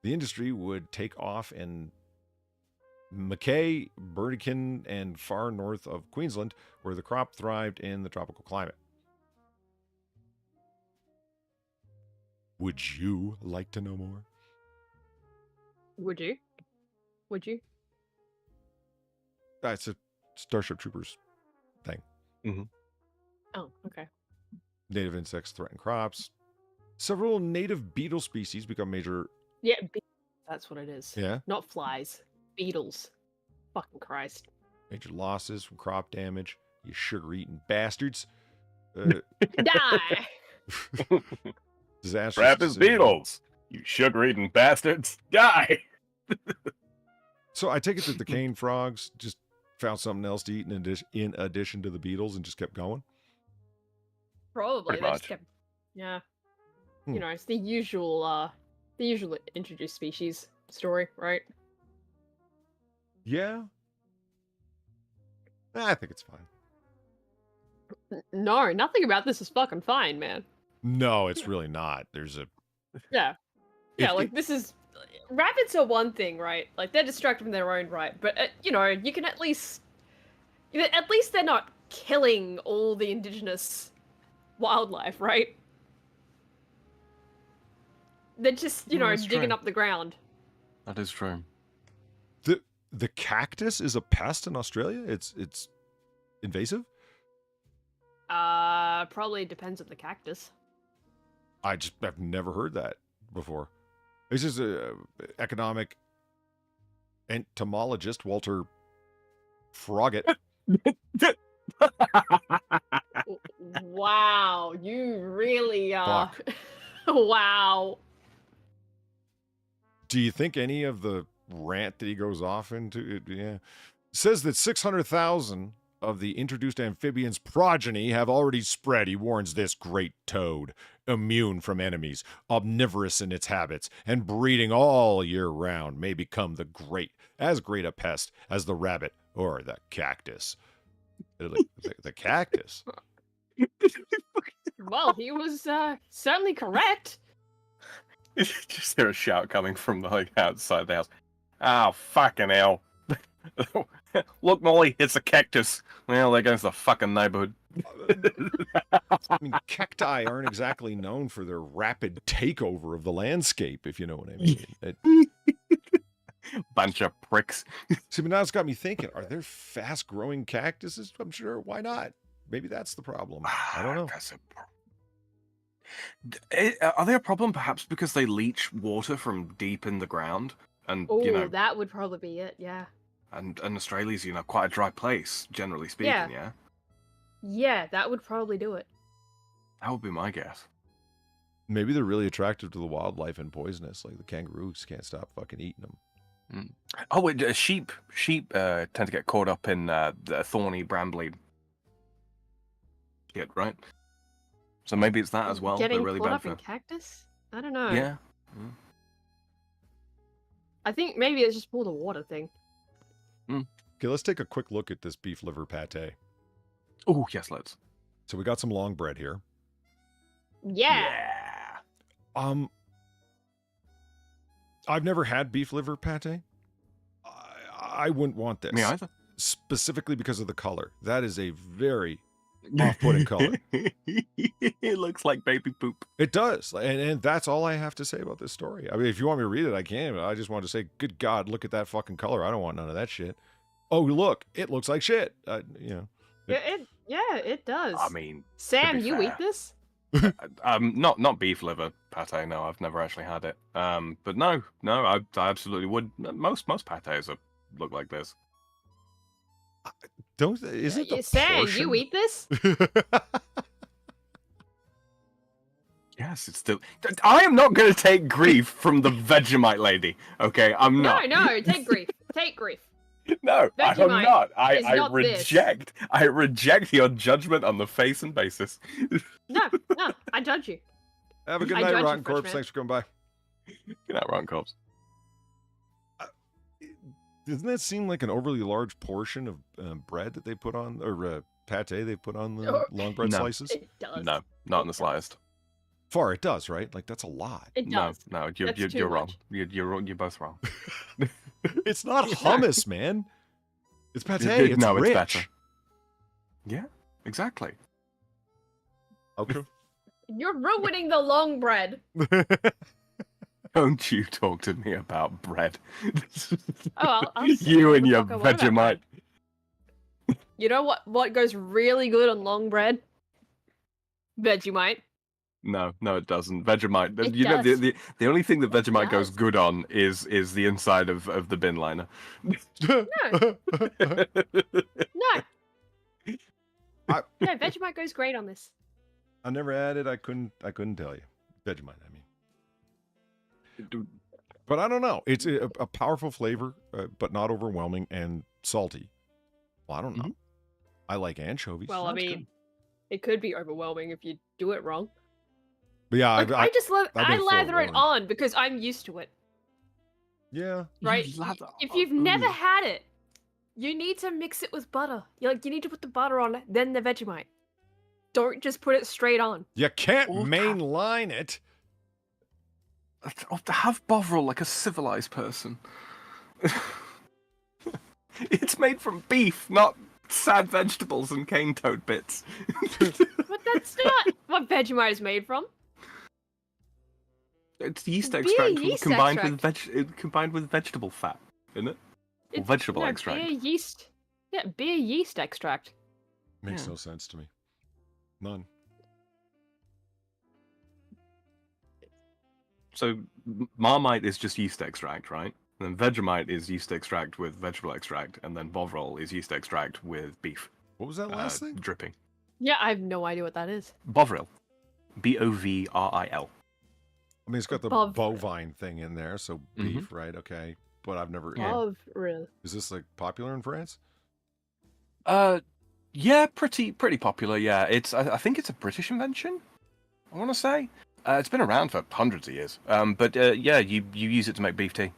The industry would take off in Mackay, Burdekin, and far north of Queensland, where the crop thrived in the tropical climate. Would you like to know more? Would you? Would you? That's a Starship Troopers thing. Oh, okay. Native insects threaten crops. Several native beetle species become major. Yeah, that's what it is. Yeah. Not flies. Beetles. Fucking Christ. Major losses from crop damage. You sugar-eating bastards. Die! Disastrous. Trap his beetles, you sugar-eating bastards. Die! So I take it that the cane frogs just found something else to eat in addition to the beetles and just kept going? Probably. Pretty They just much. kept, yeah. Hmm. You know, it's the usual introduced species story, right? Yeah. I think it's fine. No, nothing about this is fucking fine, man. No, it's really not. There's a... Yeah. Yeah, If- like, this is... Rabbits are one thing, right? Like, they're destructive in their own right, but, you know, you can at least... At least they're not killing all the indigenous wildlife, right? They're just, you No, know, that's digging true. up the ground. That is true. The cactus is a pest in Australia? It's invasive? Probably depends on the cactus. I've never heard that before. This is a economic entomologist, Walter Froggett. Wow, you really Fuck. Wow. Do you think any of the rant that he goes off into says that 600,000 of the introduced amphibians' progeny have already spread, he warns this great toad, immune from enemies, omnivorous in its habits, and breeding all year round, may become as great a pest as the rabbit or the cactus. The cactus. Well, he was certainly correct. Just hear a shout coming from the outside the house. Oh, fucking hell. Look, Molly, it's a cactus. Well, there goes the fucking neighborhood. I mean, cacti aren't exactly known for their rapid takeover of the landscape, if you know what I mean. Bunch of pricks. See, but now it's got me thinking, are there fast-growing cactuses? I'm sure. Why not? Maybe that's the problem. I don't know. Are they a problem perhaps because they leach water from deep in the ground? And, Oh, you know, that would probably be it, yeah. and Australia's, you know, quite a dry place, generally speaking, yeah? Yeah, that would probably do it. That would be my guess. Maybe they're really attractive to the wildlife and poisonous. Like the kangaroos can't stop fucking eating them. Oh, sheep tend to get caught up in the thorny, brambly shit, right? So maybe it's that as well. Getting They're really caught bad up for... in cactus? I don't know. Yeah. I think maybe it's just more the water thing. Okay, let's take a quick look at this beef liver pate. Oh, yes, let's. So we got some long bread here. Yeah. I've never had beef liver pate. I wouldn't want this. Me either. specifically because of the color. That is a very off-putting color. It looks like baby poop. It does, and that's all I have to say about this story. I mean, if you want me to read it, I can. But I just wanted to say, good God, look at that fucking color. I don't want none of that shit. Oh, look, it looks like shit. You know. It does. I mean, Sam, to be you fair. eat this? Not beef liver pate. No, I've never actually had it. But no, I absolutely would. Most pates look like this. Isn't the Sam, portion? you eat this? Yes, it's still. I am not going to take grief from the Vegemite lady. Okay, I'm not. No, take grief. Take grief. No, I'm Vegemite not. I not this. reject your judgment on the face and basis. No, I judge you. Have a good I night, judge you, Rotten Corpse. Frenchman. Thanks for coming by. Get out, Rotten Corpse. Doesn't that seem like an overly large portion of bread that they put on, or pate they put on the long bread No. slices? It does. No, not in the slightest. Far, it does, right? Like, that's a lot. It does. No, That's too you're wrong. much. You're both wrong. It's not It's not. hummus, man. It's pate. It's No, rich. it's better. Yeah, exactly. Okay. You're ruining the long bread. Don't you talk to me about bread. I'll You and your Motherfucker, what about Vegemite. You know what goes really good on long bread? Vegemite. No, it doesn't. Vegemite. It You know, does. the only thing that Vegemite goes does. good on is the inside of the bin liner. No, Vegemite goes great on this. I never had it. I couldn't tell you. Vegemite, I mean. But I don't know. It's a powerful flavor, but not overwhelming and salty. Well, I don't know. I like anchovies. Well, I mean, it could be overwhelming if you do it wrong. But yeah, Like, I just love. I've I been lather it forewarned. on because I'm used to it. Yeah. Right? lather If on- you've never ooh. had it, you need to mix it with butter. You need to put the butter on, then the Vegemite. Don't just put it straight on. You can't All that- mainline it. Have Bovril like a civilized person. It's made from beef, not sad vegetables and cane toad bits. But that's not what Vegemite is made from. It's yeast Beer extract yeast combined with vegetable fat, isn't it? Or vegetable extract. Beer yeast. Yeah, beer yeast extract. Makes Yeah. no sense to me. None. So Marmite is just yeast extract, right? And then Vegemite is yeast extract with vegetable extract, and then Bovril is yeast extract with beef What was that last thing? dripping. Yeah, I have no idea what that is. Bovril, Bovril. I mean, it's got the Bovril. bovine thing in there, so beef, right? Okay. But I've never. Yeah. Of real. Is this like popular in France? Yeah, pretty popular. Yeah, I think it's a British invention. I want to say it's been around for hundreds of years. But yeah, you use it to make beef tea.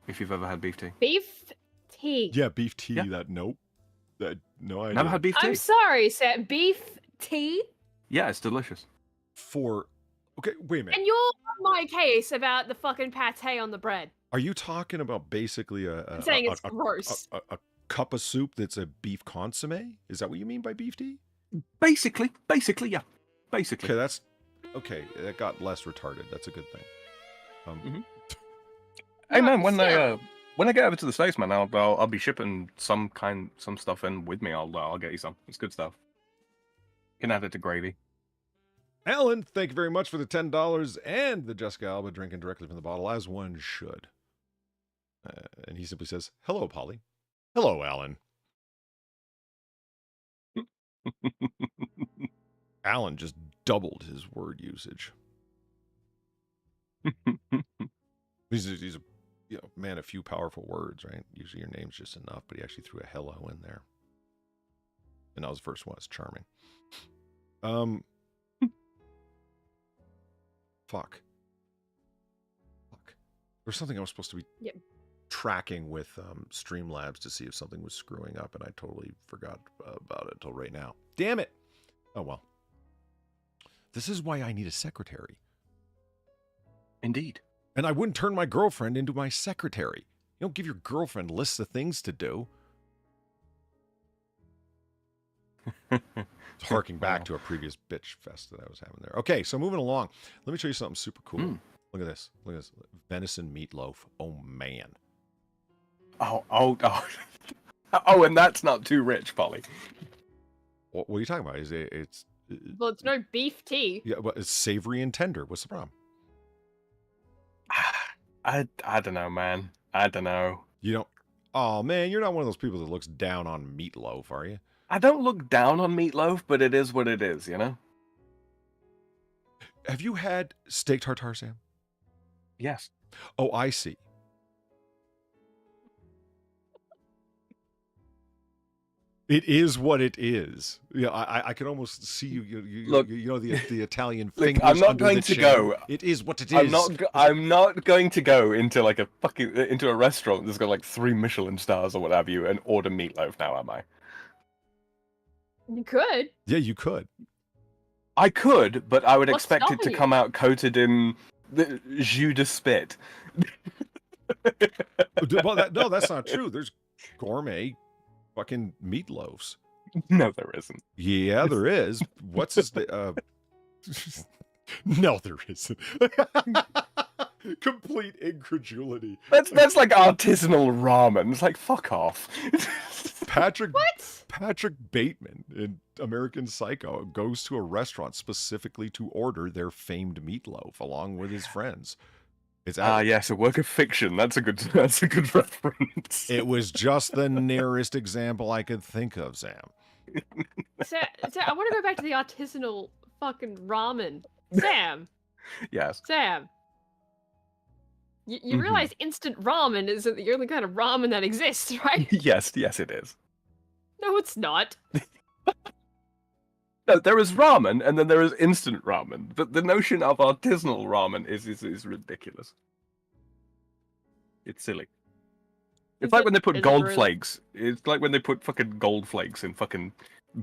If you've ever had beef tea. Beef tea. Yeah, beef tea. Yeah. No idea. Never had beef tea? I'm sorry, Sam. Beef tea? Yeah, it's delicious. Okay, wait a minute. And you're on my case about the fucking pate on the bread. Are you talking about basically I'm saying it's gross. a cup of soup that's a beef consomme? Is that what you mean by beef tea? Basically, yeah. Basically. Okay, okay. That got less retarded. That's a good thing. Hey man, when still. I get over to the States, man, I'll be shipping some stuff in with me. I'll get you some. It's good stuff. You can add it to gravy. Alan, thank you very much for the $10 and the Jessica Alba drinking directly from the bottle, as one should. And he simply says, "Hello, Polly." Hello, Alan. Alan just doubled his word usage. He's a man of few powerful words, right? Usually your name's just enough, but he actually threw a hello in there. And that was the first one. It's charming. Fuck. There's something I was supposed to be tracking with Streamlabs to see if something was screwing up, and I totally forgot about it until right now. Damn it! Oh well. This is why I need a secretary. Indeed. And I wouldn't turn my girlfriend into my secretary. You don't give your girlfriend lists of things to do. It's harking back to a previous bitch fest that I was having there. Okay, so moving along. Let me show you something super cool. Look at this. Look at this. Venison meatloaf. Oh, man. Oh, and that's not too rich, Polly. What are you talking about? It's Well, it's no beef tea. yeah, but it's savory and tender. What's the problem? I don't know, man. I don't know. You don't. Oh man, you're not one of those people that looks down on meatloaf, are you? I don't look down on meatloaf, but it is what it is, you know? Have you had steak tartare, Sam? Yes. Oh, I see. It is what it is. Yeah, I can almost see you. Look, you know the Italian look, fingers I'm not under going the to chin. go. It is what it is. I'm not going to go into like a fucking into a restaurant that's got like 3 Michelin stars or what have you and order meatloaf now, am I? You could. Yeah, you could. I could, but I would What's expect it to stopping you? come out coated in the jus de spit. Well, no, that's not true. There's gourmet fucking meatloafs. No, there isn't. Yeah, there is. What's his No, there isn't. Complete incredulity. That's like artisanal ramen. It's like fuck off. Patrick What? Patrick Bateman in American Psycho goes to a restaurant specifically to order their famed meatloaf along with his friends. It's Yes, a work of fiction. That's a good reference. It was just the nearest example I could think of, Sam. So I want to go back to the artisanal fucking ramen. Sam. Yes. Sam. You realize instant ramen is the only kind of ramen that exists, right? Yes, it is. No, it's not. No, there is ramen, and then there is instant ramen. But the notion of artisanal ramen is ridiculous. It's silly. It's like when they put gold flakes. It's like when they put fucking gold flakes in fucking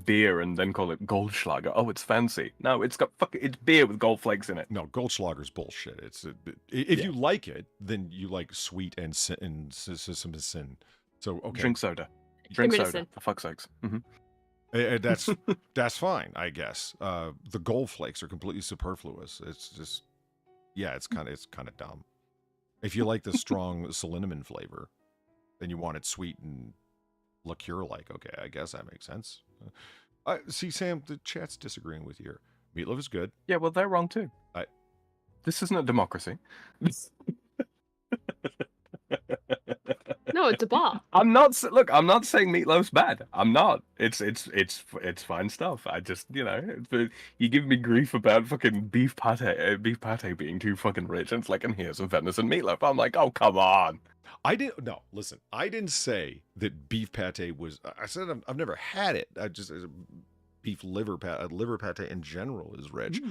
beer and then call it Goldschlager. Oh, it's fancy. No, it's beer with gold flakes in it. No, Goldschlager's bullshit. If you like it, then you like sweet and sin. So okay, Drink soda. Drink soda. Medicine. For fuck's sakes. Mm-hmm. That's fine, I guess. The gold flakes are completely superfluous. It's just, yeah, it's kind of dumb. If you like the strong cinnamon flavor, then you want it sweet and liqueur-like. Okay, I guess that makes sense. See, Sam, the chat's disagreeing with you here. Meatloaf is good. Yeah, well, they're wrong too. This isn't a democracy. No, it's a bar. I'm not saying meatloaf's bad. I'm not. It's fine stuff. I just, you give me grief about fucking beef pate being too fucking rich, and it's like, and here's some venison meatloaf. I'm like, oh come on. I didn't say that beef pate was. I said I've never had it. I just beef liver pate in general is rich,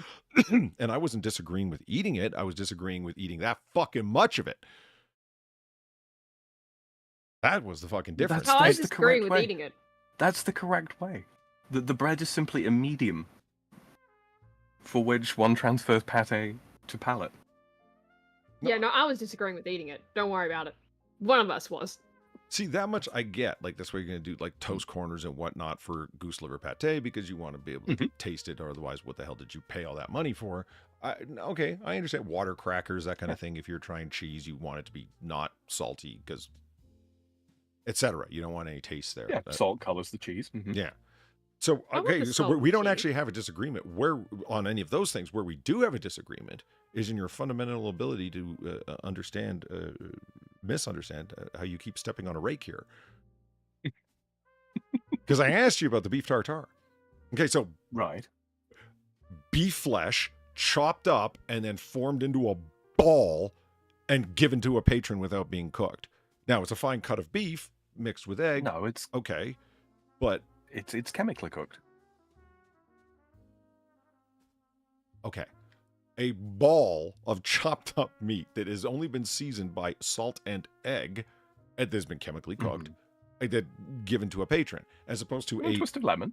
and I wasn't disagreeing with eating it. I was disagreeing with eating that fucking much of it. That was the fucking difference. I was disagreeing with eating it. That's the correct way. The bread is simply a medium for which one transfers pate to palate. Yeah, no, I was disagreeing with eating it. Don't worry about it. One of us was. See, that much I get. Like, that's why you're going to do, like, toast corners and whatnot for goose liver pate, because you want to be able to taste it, or otherwise, what the hell did you pay all that money for? Okay, I understand. Water crackers, that kind of thing. If you're trying cheese, you want it to be not salty, because, etc. You don't want any taste there. Yeah, salt colors the cheese. Mm-hmm. Yeah. So, okay, so we don't actually have a disagreement on any of those things. Where we do have a disagreement is in your fundamental ability to misunderstand how you keep stepping on a rake here. Because I asked you about the beef tartare. Okay, so right, beef flesh chopped up and then formed into a ball and given to a patron without being cooked. Now, it's a fine cut of beef mixed with egg. No, it's okay, but it's chemically cooked. Okay. A ball of chopped up meat that has only been seasoned by salt and egg, and that's been chemically cooked, that given to a patron, as opposed to a twist of lemon.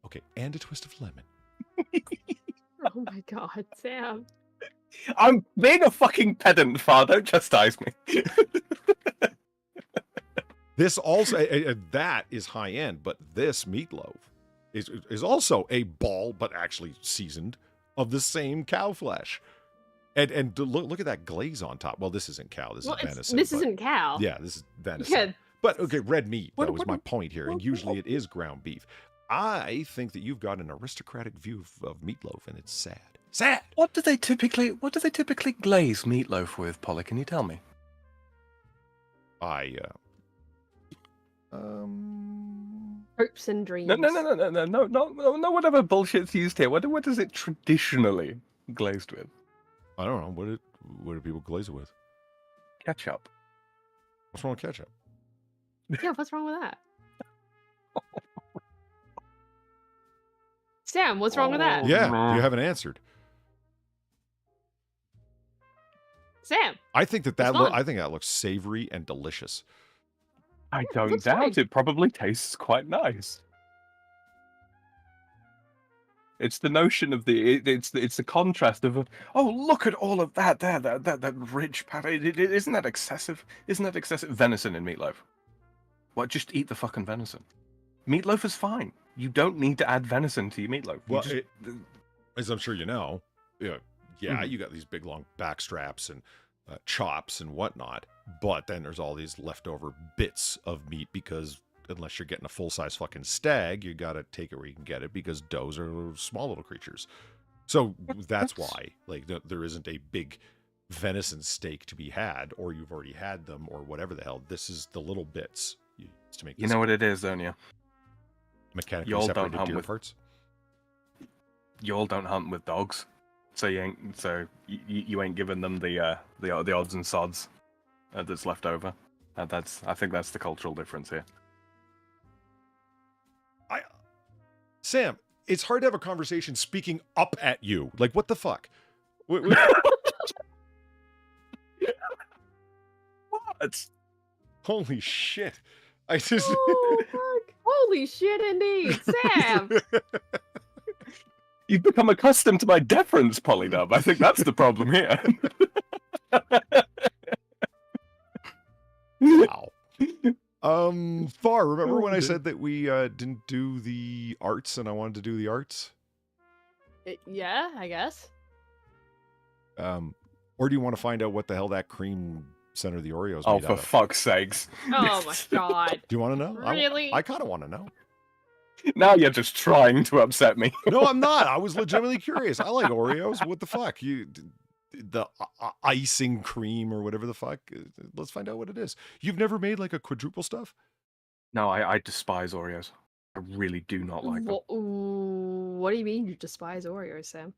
Okay, and a twist of lemon. Oh my god, Sam. I'm being a fucking pedant, Far. Don't chastise me. This also that is high end, but this meatloaf is also a ball, but actually seasoned of the same cow flesh. And look at that glaze on top. Well, this isn't cow. This is venison. This but- isn't cow. Yeah, this is venison. Yeah. But okay, red meat What- though is what- my point here, and usually it is ground beef. I think that you've got an aristocratic view of meatloaf, and it's sad. Sad. What do they typically glaze meatloaf with, Polly? Can you tell me? Hopes and dreams. No, whatever bullshit's used here. What is it traditionally glazed with? I don't know what do people glaze it with? Ketchup. What's wrong with ketchup? Yeah, what's wrong with that? Sam, what's wrong with that? Yeah, you haven't answered. Sam, I think that It's fun. I think that looks savory and delicious. I don't looks doubt fine. it. Probably tastes quite nice. It's the notion of it's the contrast of oh, look at all of that there, that rich pate. Isn't that excessive? Isn't that excessive? Venison in meatloaf. What? Just eat the fucking venison. Meatloaf is fine. You don't need to add venison to your meatloaf. You Well, just- as I'm sure you know, you got these big long back straps and chops and whatnot, but then there's all these leftover bits of meat because unless you're getting a full-size fucking stag, you got to take it where you can get it because does are small little creatures. So that's why there isn't a big venison steak to be had, or you've already had them, or whatever the hell. This is the little bits used to make. you know what it is, don't you? Mechanically y'all don't separated hunt deer with- parts. You all don't hunt with dogs, so you ain't giving them the odds and sods that's left over. I think that's the cultural difference here. Sam, it's hard to have a conversation speaking up at you. Like, what the fuck? What? Holy shit. I just. Oh, fuck. Holy shit, indeed, Sam. You've become accustomed to my deference, Polydub. I think that's the problem here. Wow. Far, remember when I said that we didn't do the arts and I wanted to do the arts? Yeah, I guess. Or do you want to find out what the hell that cream center of the Oreos Oh, made for out of? fuck's sakes. Oh my god. Do you want to know? Really? I kind of want to know. Now you're just trying to upset me. No, I'm not. I was legitimately curious. I like Oreos. What the fuck? The icing cream or whatever the fuck. Let's find out what it is. You've never made like a quadruple stuff? No, I despise Oreos. I really do not like them. What do you mean you despise Oreos, Sam?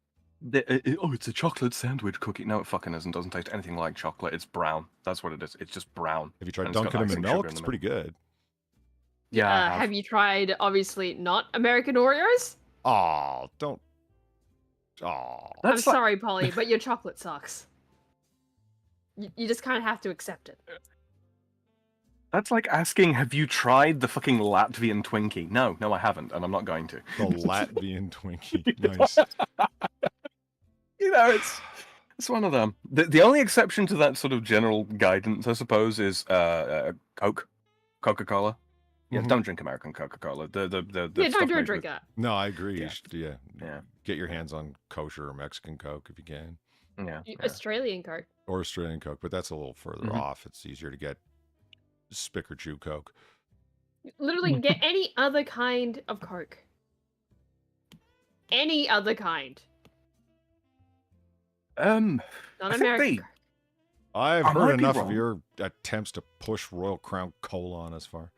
It's a chocolate sandwich cookie. No, it fucking isn't. Doesn't taste anything like chocolate. It's brown. That's what it is. It's just brown. Have you tried And it's got dunking them in icing sugar milk? in It's the pretty good. Yeah, I Have you tried, obviously, not American Oreos? Oh, don't. Oh. I'm That's like- sorry, Polly, but your chocolate sucks. You just kind of have to accept it. That's like asking, have you tried the fucking Latvian Twinkie? No, I haven't, and I'm not going to. The Latvian Twinkie. Nice. You know, it's one of them. The only exception to that sort of general guidance, I suppose, is Coca-Cola. Yeah, Mhm. don't drink American Coca-Cola. The Yeah, stuff don't made drink with- that. No, I agree. Yeah. You should, Yeah. Get your hands on kosher or Mexican Coke if you can, Yeah. Australian Coke. or Australian Coke, but that's a little further Mhm. off. It's easier to get Spick or Chew Coke. Literally, get any other kind of Coke. Any other kind. Not I think American they- Coke. I've I heard might be enough of wrong. your attempts to push Royal Crown Cola on us far.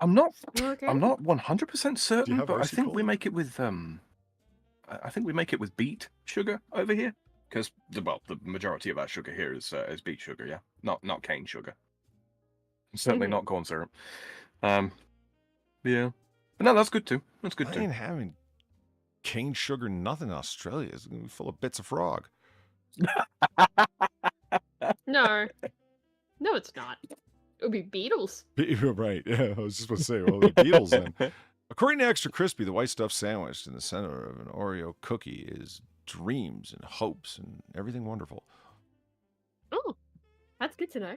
I'm not Okay. I'm not 100% certain, have but I RC think we Cola? make it with I think we make it with beet sugar over here because the majority of our sugar here is beet sugar, yeah, not cane sugar. Certainly Mhm. not corn syrup. Yeah, but no, that's good too. That's good I too. ain't having cane sugar nothing in Australia. It's gonna be full of bits of frog. No. No, it's not. It would be Beatles. Right. Yeah, I was just about to say, well, the Beatles then. According to Extra Crispy, the white stuffed sandwich in the center of an Oreo cookie is dreams and hopes and everything wonderful. Oh, that's good to know.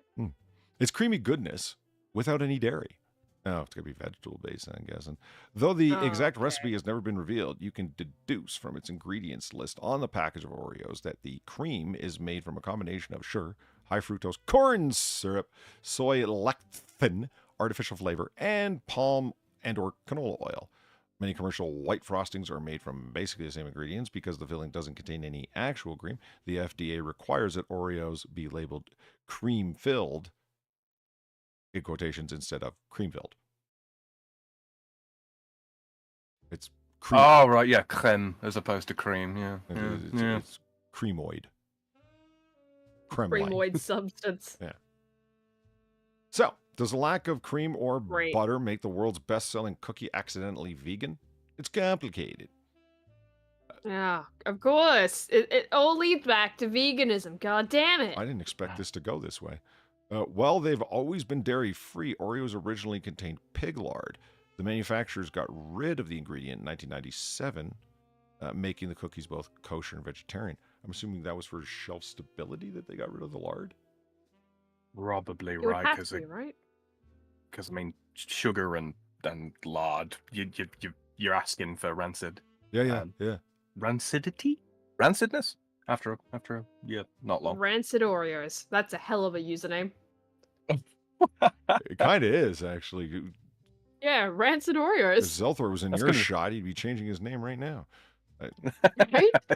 It's creamy goodness without any dairy. Oh, it's going to be vegetable-based, I'm guessing. Though the exact recipe has never been revealed, you can deduce from its ingredients list on the package of Oreos that the cream is made from a combination of sugar, high fructose corn syrup, soy lecithin, artificial flavor, and palm and or canola oil. Many commercial white frostings are made from basically the same ingredients because the filling doesn't contain any actual cream. The FDA requires that Oreos be labeled cream-filled, in quotations, instead of cream-filled. It's cream. Oh, right, yeah, creme as opposed to cream, yeah. It's creamoid. Creme-like. Creamoid substance. Yeah. So, does a lack of cream or butter make the world's best-selling cookie accidentally vegan? It's complicated. Yeah, of course. It all leads back to veganism. God damn it. I didn't expect this to go this way. While they've always been dairy-free, Oreos originally contained pig lard. The manufacturers got rid of the ingredient in 1997, making the cookies both kosher and vegetarian. I'm assuming that was for shelf stability that they got rid of the lard? Probably It would right, have because to be, right? I mean, sugar and lard, you're asking for rancid. Yeah. Rancidity? Rancidness? After not long. Rancid Oreos. That's a hell of a username. It kind of is, actually. Yeah, Rancid If Oreos. Zelthor was in That's your gonna- shot, he'd be changing his name right now. Right?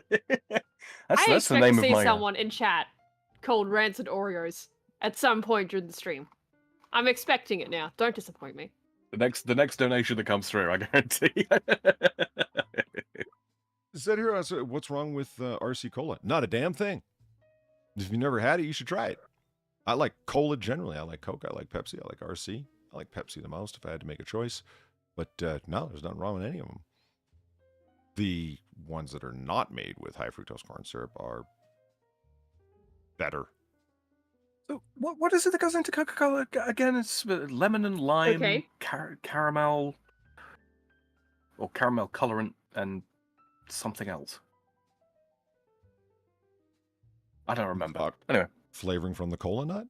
That's I the expect name to of see my. someone in chat called Rancid Oreos at some point during the stream. I'm expecting it now. Don't disappoint me. The next donation that comes through, I guarantee. Is that here? What's wrong with RC Cola? Not a damn thing. If you've never had it, you should try it. I like cola generally. I like Coke. I like Pepsi. I like RC. I like Pepsi the most if I had to make a choice. But no, there's nothing wrong with any of them. The ones that are not made with high fructose corn syrup are better. So what is it that goes into Coca-Cola again? It's lemon and lime, caramel, or caramel colorant, and something else. I don't remember. Anyway, flavoring from the cola nut.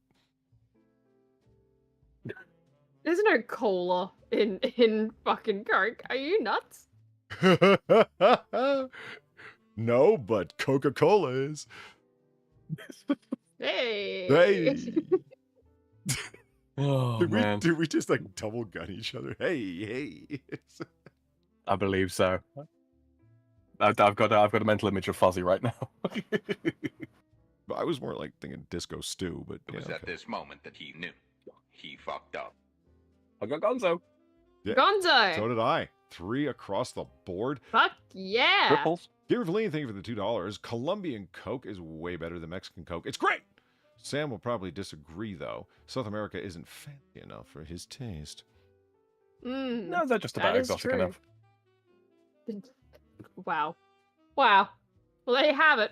There's no cola in fucking Coke. Are you nuts? No, but Coca-Cola is. Hey. Hey. oh man, did we just like double gun each other? Hey. I believe so. I've got a mental image of Fuzzy right now. I was more like thinking disco stew, but It was at this moment that he knew. He fucked up. I got Gonzo. Yeah, Gonzo. So did I. 3 across the board. Fuck yeah. Ripples. Give Feline, thank you for the $2. Colombian Coke is way better than Mexican Coke. It's great. Sam will probably disagree, though. South America isn't fancy enough for his taste. No, they're just about exotic enough. Wow. Well, there you have it.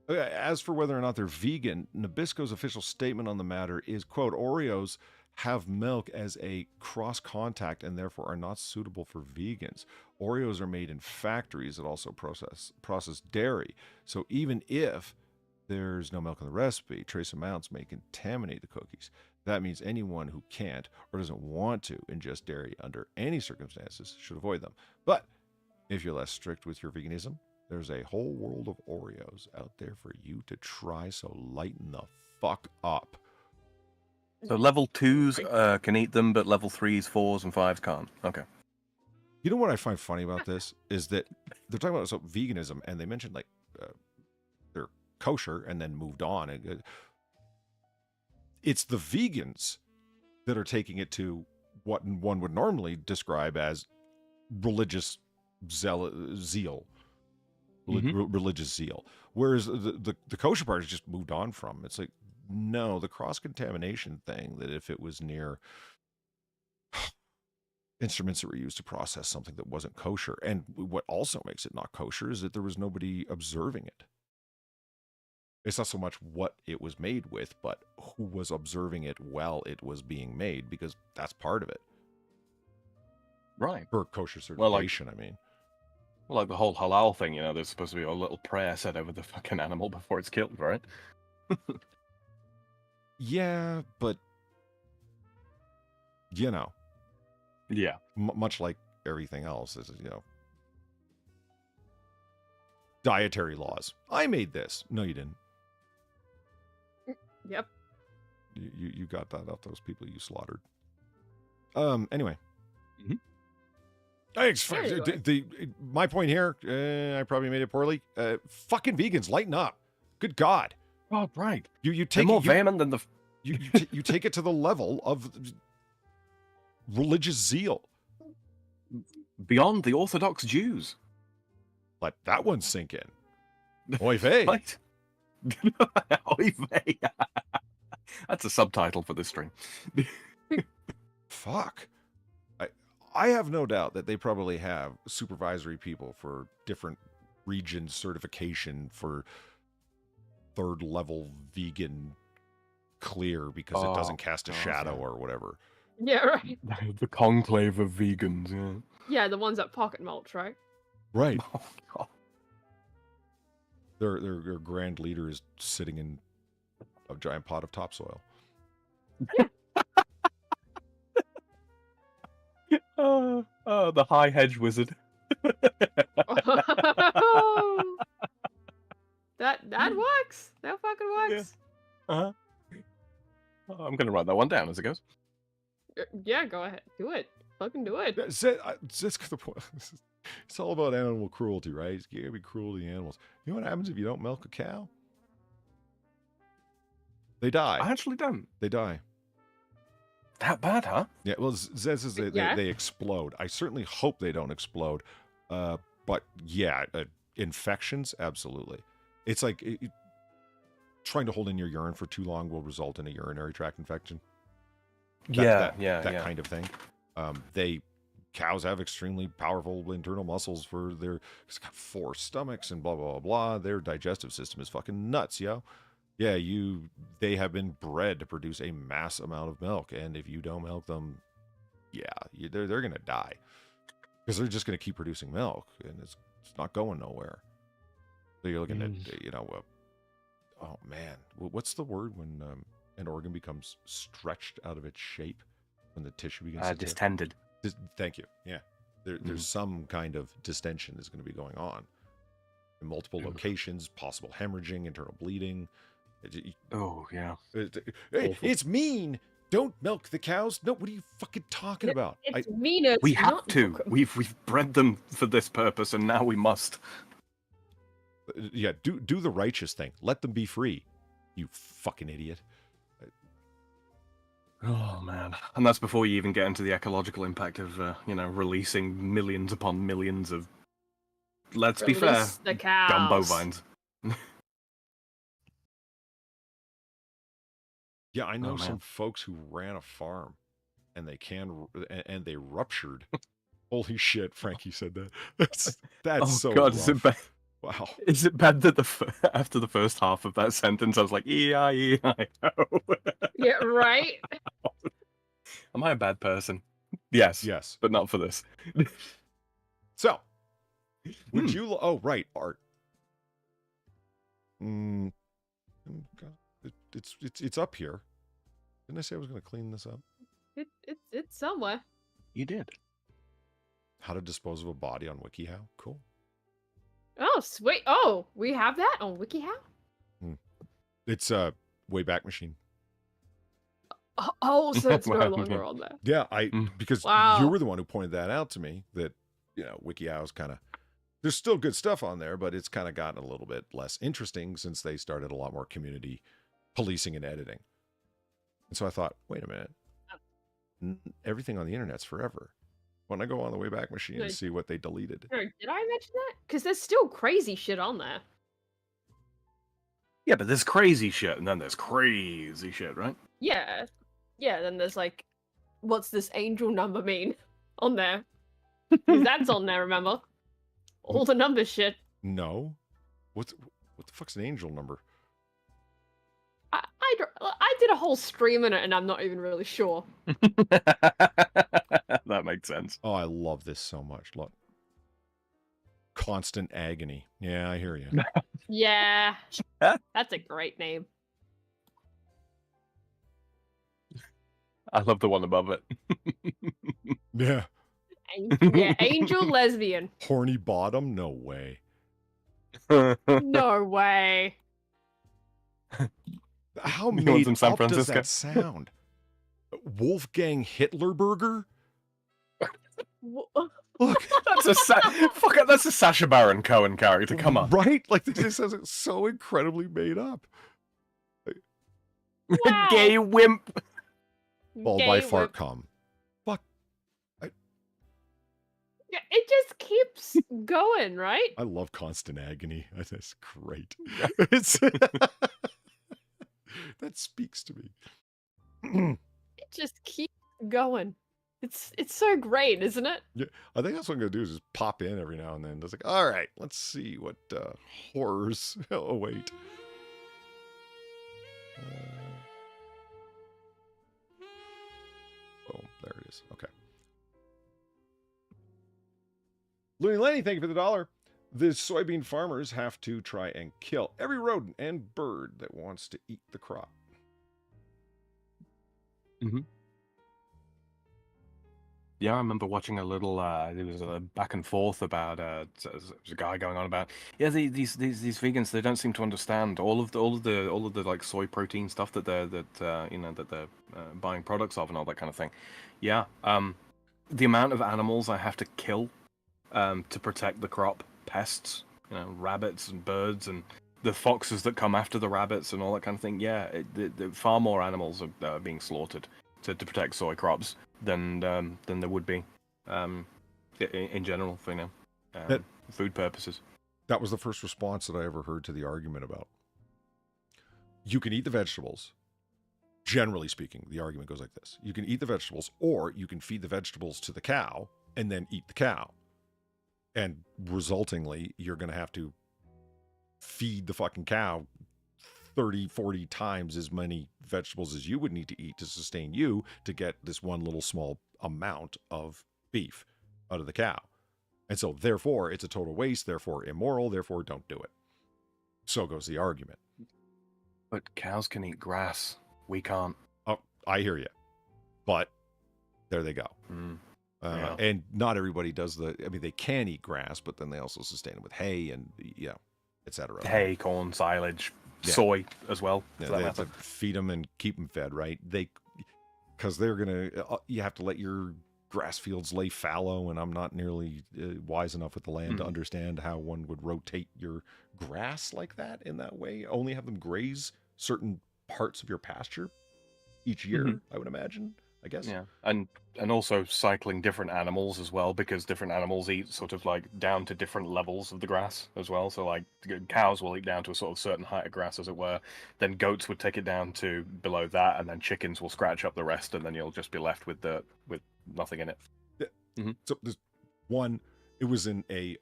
As for whether or not they're vegan, Nabisco's official statement on the matter is, quote, Oreos have milk as a cross-contact and therefore are not suitable for vegans. Oreos are made in factories that also process dairy. So even if there's no milk in the recipe, trace amounts may contaminate the cookies. That means anyone who can't or doesn't want to ingest dairy under any circumstances should avoid them. But if you're less strict with your veganism, there's a whole world of Oreos out there for you to try, so lighten the fuck up. So level 2s can eat them, but level 3s, 4s, and 5s can't. Okay. You know what I find funny about this is that they're talking about veganism, and they mentioned like they're kosher, and then moved on. And it's the vegans that are taking it to what one would normally describe as religious zeal. Religious zeal, whereas the kosher part has just moved on from. It's like, no, the cross-contamination thing, that if it was near instruments that were used to process something that wasn't kosher, and what also makes it not kosher is that there was nobody observing it. It's not so much what it was made with, but who was observing it while it was being made, because that's part of it. Right. For kosher certification, I mean. Well, like the whole halal thing, there's supposed to be a little prayer said over the fucking animal before it's killed, right? Yeah, but Yeah. much like everything else, is dietary laws. I made this. No, you didn't. Yep. You got that off those people you slaughtered. Anyway. Mhm. My point here, I probably made it poorly. Fucking vegans, lighten up. Good God. Oh, right. You They're take more it, vehement than the... you take it to the level of religious zeal. Beyond the Orthodox Jews. Let that one sink in. Oy vey. Right? Oy vey. That's a subtitle for this stream. Fuck. I have no doubt that they probably have supervisory people for different region certification for third level vegan clear because it doesn't cast a shadow or whatever. Yeah, right. The conclave of vegans, yeah. Yeah, the ones that pocket mulch, right? Right. Oh, God. Their grand leader is sitting in a giant pot of topsoil. The high hedge wizard. that works. That fucking works. Uh-huh. Oh, I'm gonna write that one down as it goes. Yeah, go ahead. Do it. Fucking do it. That's the point. It's all about animal cruelty, right? You gotta be cruel to the animals. You know what happens if you don't milk a cow? They die. I actually don't. They die. That bad, huh? Yeah, well, Zez says they explode. I certainly hope they don't explode. But yeah, infections, absolutely. It's like trying to hold in your urine for too long will result in a urinary tract infection. That kind of thing. Cows have extremely powerful internal muscles for it's got 4 stomachs and blah, blah, blah, blah. Their digestive system is fucking nuts, yo. Yeah, they have been bred to produce a mass amount of milk, and if you don't milk them, they're gonna die because they're just gonna keep producing milk, and it's not going nowhere. So you're looking at oh man, what's the word when an organ becomes stretched out of its shape when the tissue begins to distended. Thank you. Yeah, there's some kind of distension that's going to be going on in multiple locations, possible hemorrhaging, internal bleeding. Oh, yeah. It's mean. Don't milk the cows. No, what are you fucking talking about? It's meaner. We have to. We've bred them for this purpose, and now we must. Yeah, do the righteous thing. Let them be free. You fucking idiot. Oh, man. And that's before you even get into the ecological impact of, releasing millions upon millions of, let's be fair, the cows. dumb bovines. Yeah, I know some folks who ran a farm, and they ruptured. Holy shit, Frankie said that. That's so God, rough. is it bad? Wow. Is it bad that after the first half of that sentence, I was like, E-I-E-I-O. Yeah, right? Am I a bad person? Yes. But not for this. So, would you... Oh, right, art. God. It's up here. Didn't I say I was going to clean this up? It's somewhere. You did. How to dispose of a body on WikiHow. Cool. Oh, sweet. Oh, we have that on WikiHow? It's a Wayback Machine. Oh, so it's no longer on there. Yeah, because you were the one who pointed that out to me, that, WikiHow's kind of... There's still good stuff on there, but it's kind of gotten a little bit less interesting since they started a lot more community policing and editing. And so I thought, wait a minute. Everything on the internet's forever. When I go on the Wayback Machine and see what they deleted. Did I mention that? Because there's still crazy shit on there. Yeah, but there's crazy shit, and then there's crazy shit, right? Yeah. Yeah, then there's like, what's this angel number mean on there? 'Cause that's on there, remember? All the number shit. No. What the fuck's an angel number? I did a whole stream in it, and I'm not even really sure. That makes sense. Oh, I love this so much. Look. Constant agony. Yeah, I hear you. Yeah. That's a great name. I love the one above it. Yeah. Yeah, angel lesbian. Horny bottom? No way. No way. How The ones made in San up does Francisco. that sound? Wolfgang Hitlerberger? Look, That's a Sacha Baron Cohen character. Come on. right? Like, this just says it's so incredibly made up. Wow. Gay wimp. Followed Gay by whip. Fartcom. Yeah, it just keeps going, right? I love constant agony. That's great. It's that speaks to me. It just keeps going. It's so great, isn't it? Yeah, I think that's what I'm gonna do is just pop in every now and then. It's like, all right, let's see what horrors await. Oh, there it is. Okay. Looney Lenny, thank you for the $1. The soybean farmers have to try and kill every rodent and bird that wants to eat the crop. Yeah, I remember watching a little. There was a back and forth about there was a guy going on about these vegans. They don't seem to understand all of the like soy protein stuff that they're buying products of and all that kind of thing. Yeah, the amount of animals I have to kill to protect the crop, pests, rabbits and birds and the foxes that come after the rabbits and all that kind of thing. Yeah, far more animals are being slaughtered to protect soy crops than there would be in general for food purposes. That was the first response that I ever heard to the argument about you can eat the vegetables. Generally speaking, the argument goes like this: you can eat the vegetables, or you can feed the vegetables to the cow and then eat the cow. And resultingly, you're going to have to feed the fucking cow 30, 40 times as many vegetables as you would need to eat to sustain you to get this one little small amount of beef out of the cow. And so, therefore, it's a total waste, therefore immoral, therefore don't do it. So goes the argument. But cows can eat grass. We can't. Oh, I hear you. But there they go. Yeah. And not everybody does they can eat grass, but then they also sustain it with hay and, et cetera. Hay, corn, silage, Yeah. soy as well. Yeah, for that they have matter. to feed them and keep them fed, right? Because they're going to, you have to let your grass fields lay fallow, and I'm not nearly wise enough with the land to understand how one would rotate your grass like that in that way. Only have them graze certain parts of your pasture each year, I would imagine, I guess. Yeah, and also cycling different animals as well, because different animals eat sort of like down to different levels of the grass as well. So like cows will eat down to a sort of certain height of grass, as it were. Then goats would take it down to below that, and then chickens will scratch up the rest, and then you'll just be left with nothing in it. Yeah. So there's one. It was in a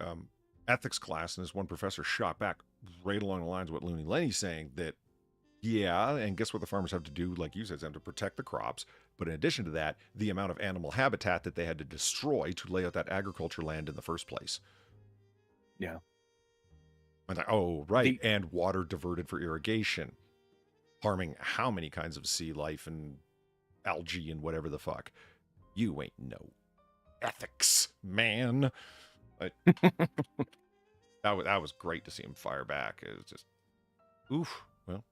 ethics class, and this one professor shot back right along the lines of what Looney Lenny's saying, that yeah, and guess what the farmers have to do, like you said, they have to protect the crops. But in addition to that, the amount of animal habitat that they had to destroy to lay out that agriculture land in the first place. Yeah. And oh, right. And water diverted for irrigation, harming how many kinds of sea life and algae and whatever the fuck. You ain't no ethics, man. But that was great to see him fire back. It was just, oof. Well,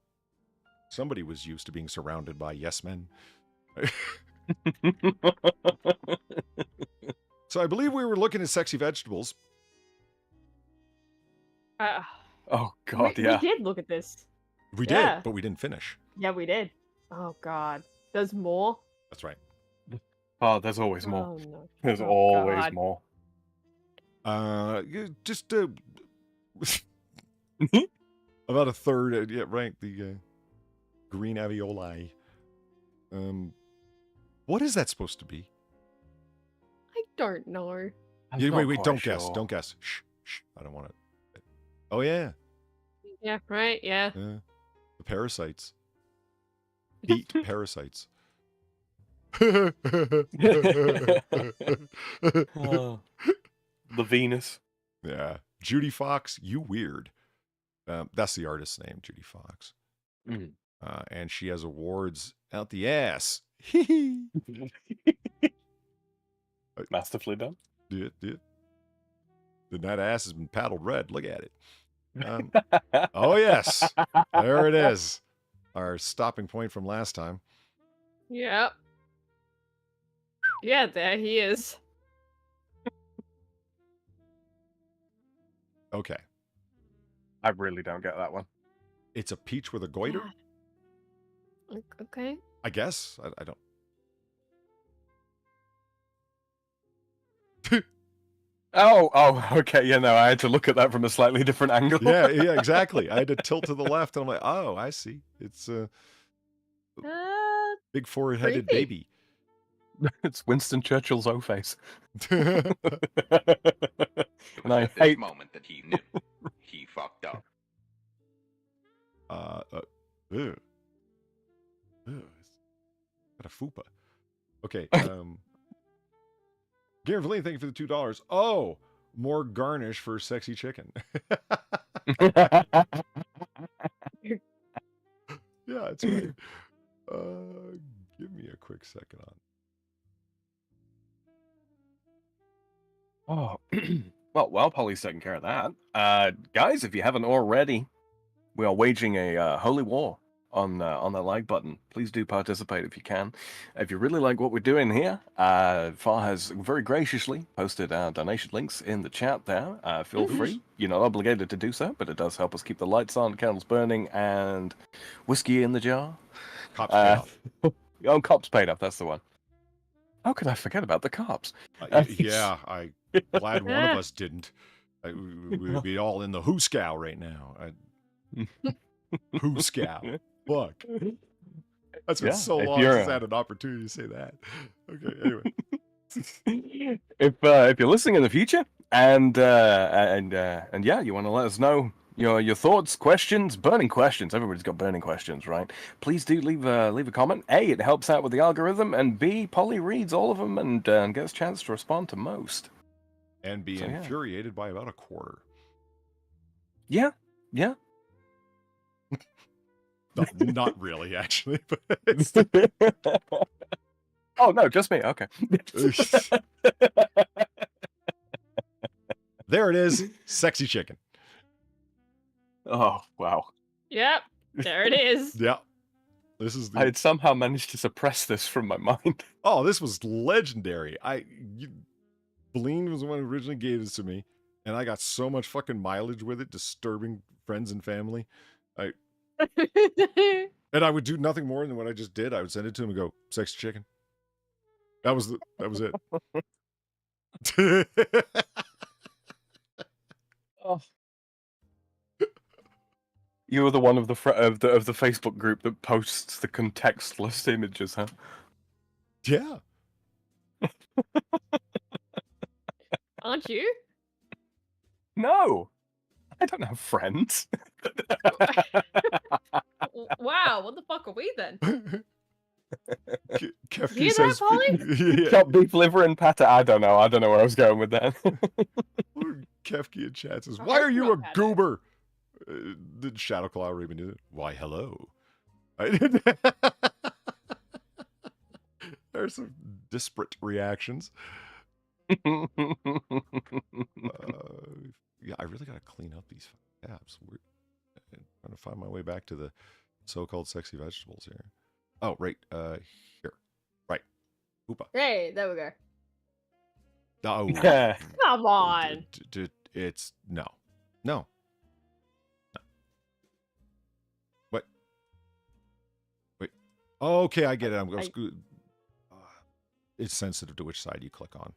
somebody was used to being surrounded by yes men. So I believe we were looking at sexy vegetables. Oh God, we yeah. did look at this. We Yeah. did, but we didn't finish. Yeah, we did. Oh God, there's more. That's right. Oh, there's always more. Oh no. There's Oh, always God. more. Just about a third. Yeah, right. The green alveoli. What is that supposed to be? I don't know. I'm Yeah, not wait, quite don't guess. sure. Don't guess. Shh. I don't want to. Oh, yeah. Yeah, right. Yeah. The parasites. Beet parasites. Oh. The Venus. Yeah. Judy Fox, you weird. That's the artist's name, Judy Fox. Mm. And she has awards out the ass. Masterfully done. Did. And that ass has been paddled red. Look at it. Oh, yes. There it is. Our stopping point from last time. Yep. Yeah, there he is. Okay. I really don't get that one. It's a peach with a goiter? Okay. I guess. I don't. Oh, okay. Yeah, no, I had to look at that from a slightly different angle. Yeah, exactly. I had to tilt to the left, and I'm like, oh, I see. It's a big foreheaded creepy. baby. It's Winston Churchill's O-face. Yeah, And I At this hate... moment that he knew, he fucked up. Ew. It's got a fupa. Okay. Gary Verlaine, thank you for the $2. Oh, more garnish for sexy chicken. Yeah, that's right. Give me a quick second on. Oh, well, while Polly's taking care of that, guys, if you haven't already, we are waging a holy war on that like button. Please do participate if you can. If you really like what we're doing here, Far has very graciously posted our donation links in the chat there. Feel free. You're not obligated to do so, but it does help us keep the lights on, candles burning, and whiskey in the jar. Cops paid off. Oh, cops paid off. That's the one. How could I forget about the cops? Yeah, I'm glad one of us didn't. We'd be all in the hooskow right now. Hooskow. Fuck. That's been so long since I had an opportunity to say that. Okay, anyway. If you're listening in the future and yeah, you want to let us know your thoughts, questions, burning questions. Everybody's got burning questions, right? Please do leave a comment. A, it helps out with the algorithm, and B, Polly reads all of them and gets a chance to respond to most. And be infuriated by about a quarter. Yeah. No, not really, actually. But oh no, just me. Okay. There it is, sexy chicken. Oh wow. Yep. There it is. Yeah. This is I had somehow managed to suppress this from my mind. Oh, this was legendary. Beline was the one who originally gave this to me, and I got so much fucking mileage with it, disturbing friends and family. And I would do nothing more than what I just did. I would send it to him and go, "Sexy chicken." That was it. Oh. You were the one of the Facebook group that posts the contextless images, huh? Yeah. Aren't you? No, I don't have friends. Wow, what the fuck are we then? Kefki Hear that, says, Polly? Chopped beef liver and pate. I don't know where I was going with that. Kefki in chat says, I "Why hope are you not a pate." goober?" Did Shadow Claw even do it? Why, hello. There's some disparate reactions. Yeah, I really got to clean up these tabs. I'm trying to find my way back to the so-called sexy vegetables here. Oh, right here. Right. Oopa. Hey, there we go. Oh. Come on. It's no. What? Wait. Okay, I get it. It's sensitive to which side you click on.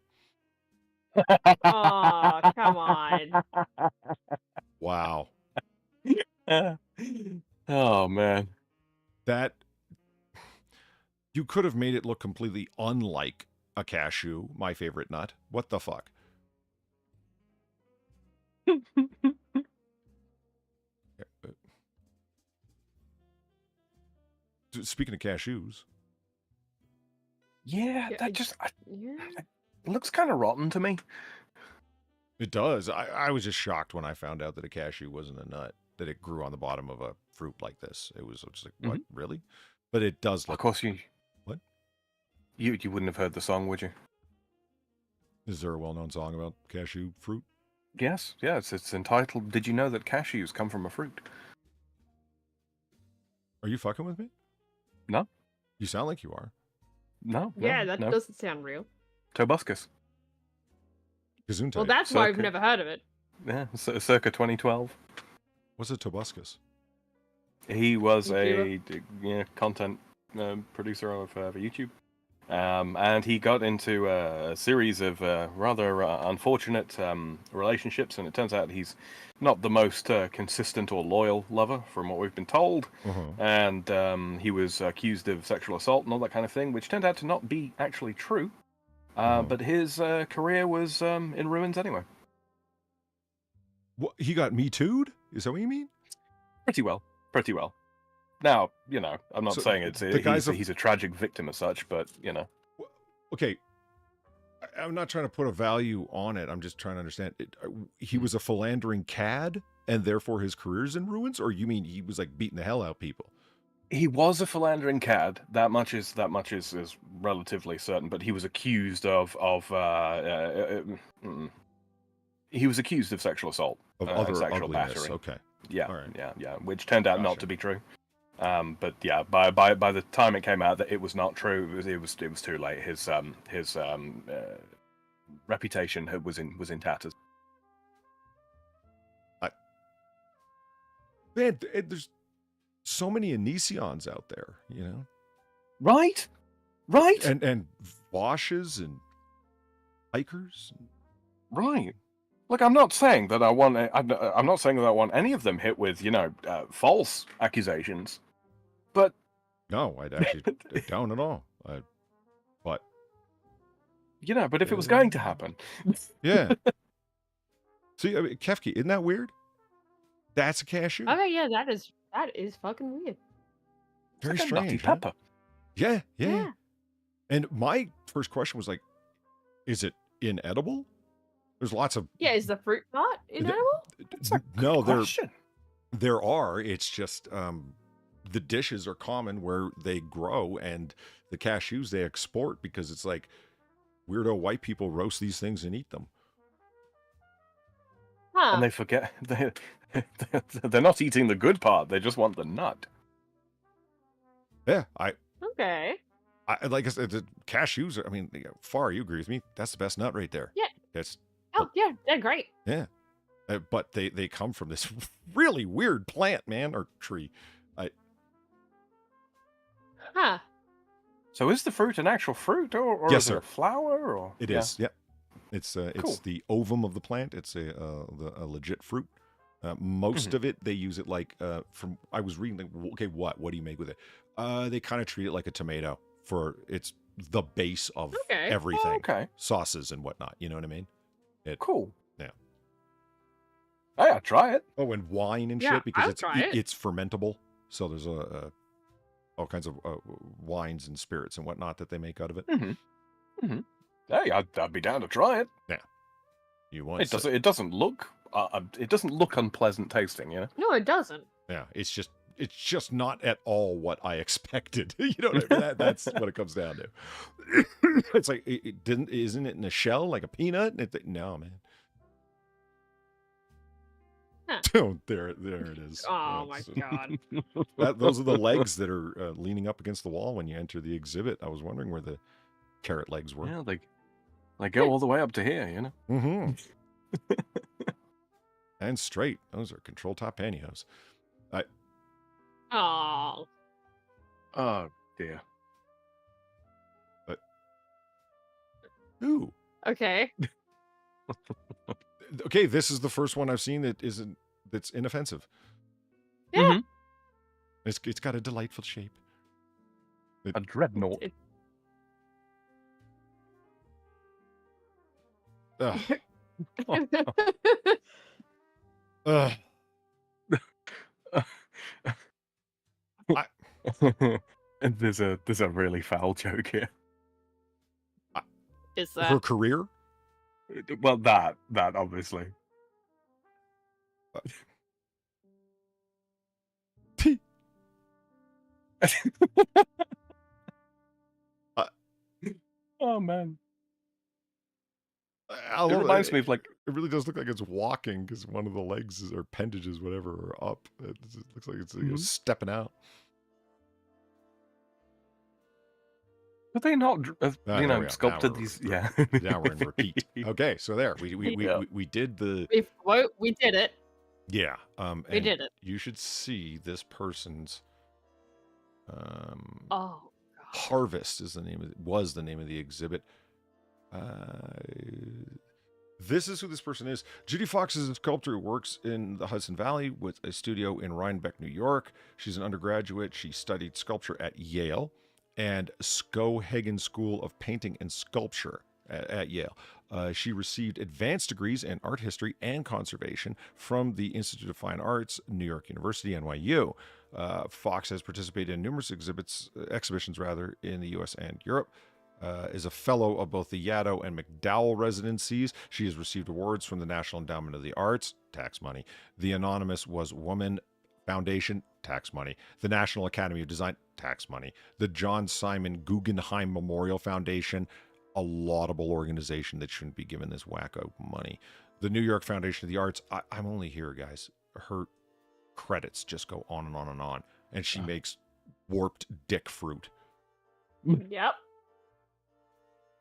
Oh, come on. Wow. Oh man. That you could have made it look completely unlike a cashew, my favorite nut. What the fuck? Speaking of cashews. Yeah, that just Yeah. it looks kind of rotten to me. It does. I was just shocked when I found out that a cashew wasn't a nut, that it grew on the bottom of a fruit like this. It was just like, what, really? But it does look. Of course, you. What? You wouldn't have heard the song, would you? Is there a well-known song about cashew fruit? Yes, it's entitled "Did You Know That Cashews Come From a Fruit?" Are you fucking with me? No. You sound like you are. No. Yeah, that no. doesn't sound real. Tobuscus. Gesundheit. Well, that's why I've Circa- never heard of it. Yeah, circa 2012. What's a tobuscus? He was YouTuber. a content producer of YouTube. And he got into a series of rather unfortunate relationships, and it turns out he's not the most consistent or loyal lover, from what we've been told. And he was accused of sexual assault and all that kind of thing, which turned out to not be actually true. But his career was in ruins anyway. What, he got Me Too'd? Is that what you mean? Pretty well. Now, I'm not So saying he's a tragic victim as such, but, Okay. I'm not trying to put a value on it. I'm just trying to understand. He was a philandering cad, and therefore his career's in ruins? Or you mean he was, like, beating the hell out of people? He was a philandering cad. That much is relatively certain. But he was accused of he was accused of sexual assault, Of other sexual ugliness. battery. Okay. Yeah, All right. yeah, which turned out not Gotcha. to be true. But yeah, by the time it came out that it was not true, it was too late. His reputation was in tatters. Man, there's so many Onisions out there, you know? Right. And washes and hikers. Right. Look, I'm not saying that I want. I'm not saying that I want any of them hit with false accusations, but No, I'd actually don't at all. But but if it was going to happen, yeah. See, I mean, Kefki, isn't that weird? That's a cashew. Okay, yeah, that is fucking weird. Very it's like a nutty strange. Huh? pepper. Yeah. And my first question was like, is it inedible? There's lots of Yeah, is the fruit part inedible? no, Question. there are. It's just the dishes are common where they grow, and the cashews they export because it's like weirdo white people roast these things and eat them. Huh. And they forget they're not eating the good part. They just want the nut. Yeah, Okay. I like I said, the cashews. I mean, Far, you agree with me? That's the best nut right there. Yeah. That's Oh, yeah, they're great. yeah. But they come from this really weird plant, man, or tree. Huh. So is the fruit an actual fruit, or Yes, is sir. it a flower? Or It is. Yeah. It's Cool. the ovum of the plant. It's a legit fruit. Most of it they use it like from I was reading like, okay, what do you make with it? They kind of treat it like a tomato for it's the base of Okay. everything. Oh, okay. Sauces and whatnot. You know what I mean? Cool. Yeah. Oh, yeah, try it. Oh, and wine and Yeah, shit because I'll try it. it's fermentable. So there's all kinds of wines and spirits and whatnot that they make out of it. Hey, I'd be down to try it. You want It doesn't look unpleasant tasting, No, it doesn't. Yeah, it's just not at all what I expected. You know what I mean? That's what it comes down to. It's like isn't it in a shell like a peanut? No, man. Huh. Oh, there it is. Oh my That's- god. those are the legs that are leaning up against the wall when you enter the exhibit. I was wondering where the carrot legs were. Yeah, they go all the way up to here, Mm-hmm. And straight. Those are control top pantyhose. Oh. Oh dear. Ooh. Okay. Okay, this is the first one I've seen that's inoffensive. Yeah. It's got a delightful shape. A dreadnought. It- Ugh. Ugh. And there's a really foul joke here. Is Her that career? Well, that obviously. Oh man. It reminds me of like it really does look like it's walking because one of the legs or appendages, whatever, are up. It looks like it's stepping out. But they not, sculpted these? Yeah. Now we're in repeat. Okay, so there we did the. We did it. Yeah. We did it. You should see this person's. Oh. Harvest is the name. Was the name of the exhibit. This is who this person is. Judy Fox is a sculptor who works in the Hudson Valley with a studio in Rhinebeck, New York. She's an undergraduate. She studied sculpture at Yale and Skowhegan School of Painting and Sculpture at Yale. She received advanced degrees in art history and conservation from the Institute of Fine Arts, New York University, NYU. Fox has participated in numerous exhibitions in the U.S. and Europe. Is a fellow of both the Yaddo and MacDowell residencies. She has received awards from the National Endowment of the Arts, tax money. The Anonymous Was Woman Foundation, tax money. The National Academy of Design, tax money. The John Simon Guggenheim Memorial Foundation, a laudable organization that shouldn't be given this wacko money. The New York Foundation of the Arts, I'm only here, guys. Her credits just go on and on and on. And she makes warped dick fruit. Yep.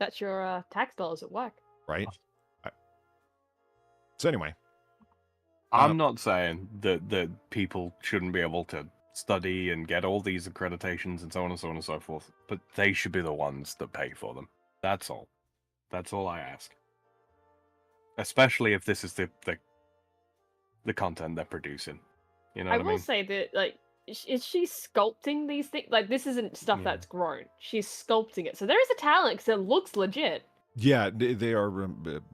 That's your tax dollars at work. Right? So anyway. I'm not saying that people shouldn't be able to study and get all these accreditations and so on and so on and so forth, but they should be the ones that pay for them. That's all. That's all I ask. Especially if this is the content they're producing. You know what I mean? I will say that, like, is she sculpting these things? Like, this isn't stuff that's grown. She's sculpting it. So there is a talent because it looks legit. Yeah, they are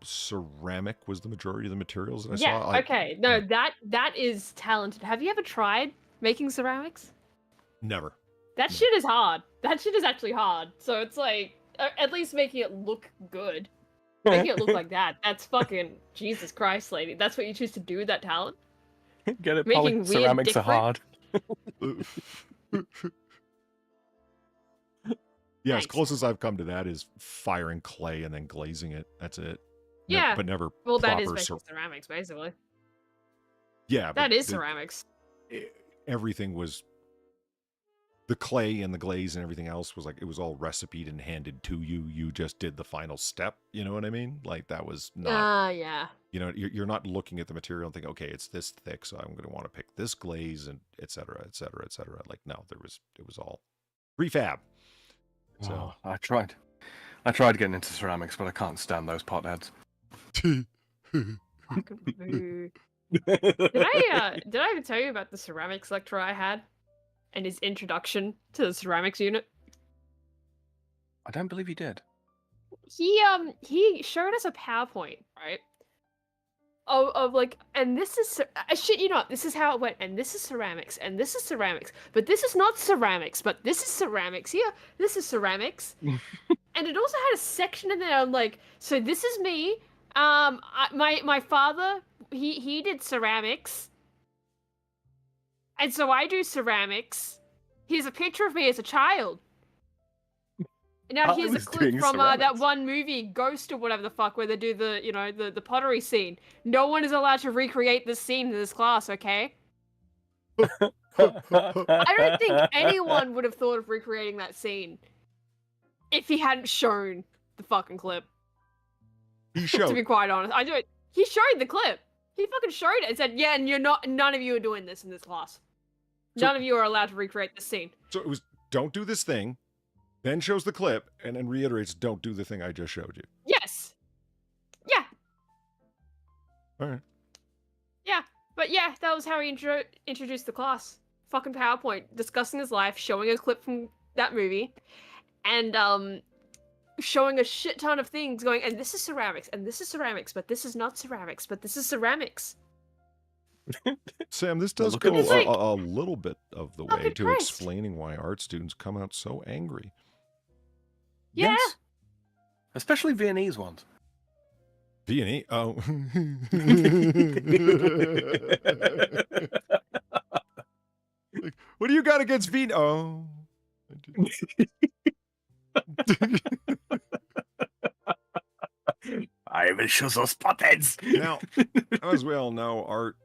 ceramic was the majority of the materials that I saw. Okay. No, that is talented. Have you ever tried making ceramics? Never. That shit is hard. That shit is actually hard. So it's like, at least making it look good. Making it look like that. That's fucking Jesus Christ, lady. That's what you choose to do with that talent? Get it, making ceramics are hard. Yeah, as close as I've come to that is firing clay and then glazing it. That's it. Yeah. But never Well, that proper is making ceramics, basically. Yeah. That is ceramics. Everything was... The clay and the glaze and everything else was like, it was all recipeed and handed to you. You just did the final step. You know what I mean? Like, that was not... yeah. You know, you're not looking at the material and thinking, okay, it's this thick, so I'm going to want to pick this glaze and et cetera, et cetera, et cetera. Like, no, it was all refab. So I tried getting into ceramics, but I can't stand those potheads. Did I ever tell you about the ceramics lecturer I had and his introduction to the ceramics unit? I don't believe you did. He showed us a PowerPoint, right? Of like, and this is I shit you not, this is how it went, and this is ceramics, and this is ceramics, but this is not ceramics, but this is ceramics. Here, this is ceramics, and it also had a section in there on like, so this is me. My father, he did ceramics, and so I do ceramics. Here's a picture of me as a child. Now here's a clip from that one movie, Ghost or whatever the fuck, where they do the pottery scene. No one is allowed to recreate this scene in this class, okay? I don't think anyone would have thought of recreating that scene if he hadn't shown the fucking clip. He showed. To be quite honest, he showed the clip. He fucking showed it and said, "Yeah, and none of you are doing this in this class. None of you are allowed to recreate this scene." So it was, don't do this thing. Then shows the clip and then reiterates, don't do the thing I just showed you. Yes. Yeah. All right. Yeah. But yeah, that was how he introduced the class. Fucking PowerPoint, discussing his life, showing a clip from that movie, and showing a shit ton of things going, and this is ceramics, and this is ceramics, but this is not ceramics, but this is ceramics. Sam, this does go a little bit of the way to explaining why art students come out so angry. Yeah. Yes. Especially Viennese ones. B&E? Oh. Like, what do you got against V? Oh. I will show those potheads. Now, as we all know, art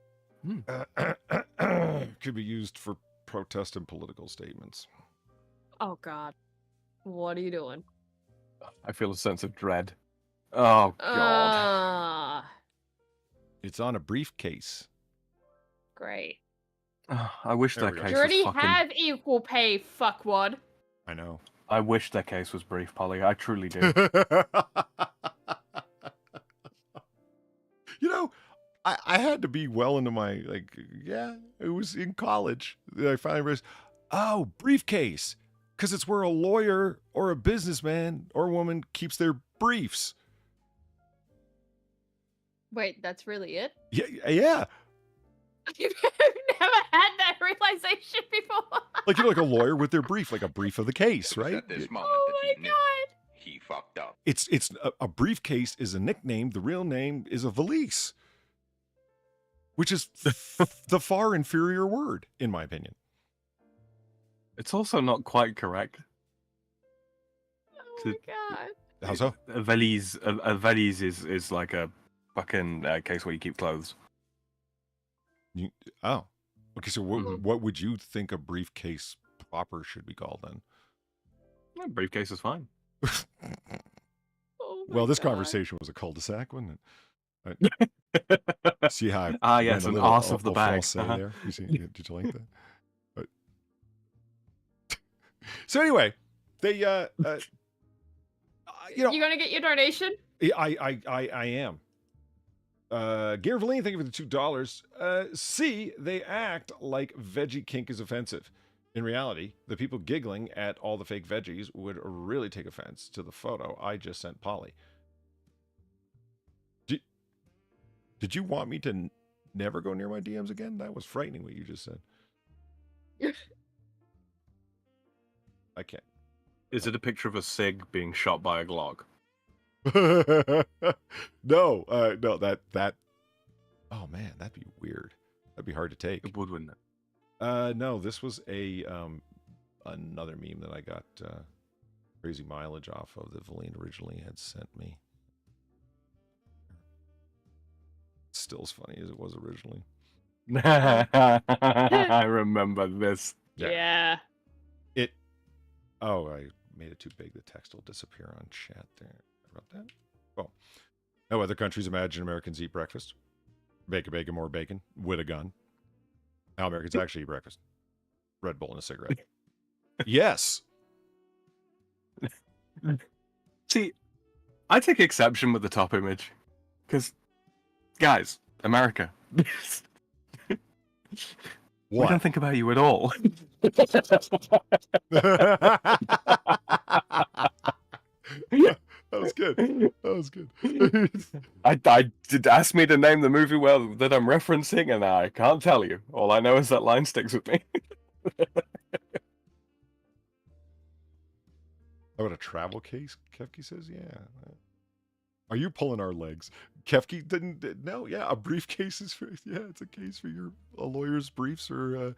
could be used for protest and political statements. Oh God, what are you doing? I feel a sense of dread. Oh God. It's on a briefcase. Great. I wish There that we go. case You already was fucking... have equal pay, fuckwad. I know. I wish that case was brief, Polly. I truly do. You know, I had to be well into my, like, yeah, it was in college that I finally realized, oh, briefcase. Because it's where a lawyer or a businessman or woman keeps their briefs. Wait, that's really it? Yeah, yeah. You've never had that realization before. Like, you know, like a lawyer with their brief, like a brief of the case, It was right? at this moment Oh that my he knew God. he fucked up. It's a briefcase is a nickname. The real name is a valise, which is the far inferior word, in my opinion. It's also not quite correct. Oh my God. How so? A valise is like a fucking case where you keep clothes. Oh, okay. So what would you think a briefcase proper should be called then? Well, briefcase is fine. Oh my Well, this God. conversation was a cul-de-sac, wasn't it? See how? Ah, I yes, went a an little arse of the au bag. français there. You see? Did you like that? But... So anyway, they you know, You gonna get your donation? I am. Gary Verline, thank you for the $2. C, they act like veggie kink is offensive. In reality, the people giggling at all the fake veggies would really take offense to the photo I just sent Polly. Did you want me to never go near my DMs again? That was frightening what you just said. I can't. Is it a picture of a cig being shot by a Glock? No, that. Oh man, that'd be weird. That'd be hard to take. It would, wouldn't it? No, this was a another meme that I got crazy mileage off of that Valine originally had sent me. It's still as funny as it was originally. I remember this. Yeah. Oh, I made it too big. The text will disappear on chat there. I wrote that. Oh. No other countries imagine Americans eat breakfast. Bacon, bacon, more bacon with a gun. How Americans actually eat breakfast. Red Bull and a cigarette. Yes. See, I take exception with the top image. Because, guys, America. We What? don't think about you at all. That was good. That was good. I did ask me to name the movie that I'm referencing, and I can't tell you. All I know is that line sticks with me. How about a travel case? Kefke says, yeah. Are you pulling our legs? Kefke didn't. No, yeah, a briefcase is for. Yeah, it's a case for a lawyer's briefs or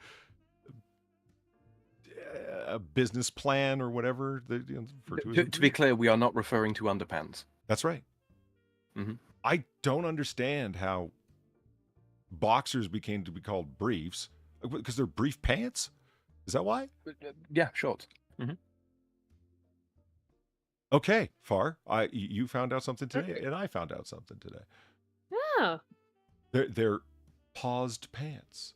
a business plan or whatever. They, refer to, as To be clear, we are not referring to underpants. That's right. Mhm. I don't understand how boxers became to be called briefs because they're brief pants. Is that why? Yeah, shorts. Okay, Far. You found out something today, and I found out something today. Oh. They're paused pants.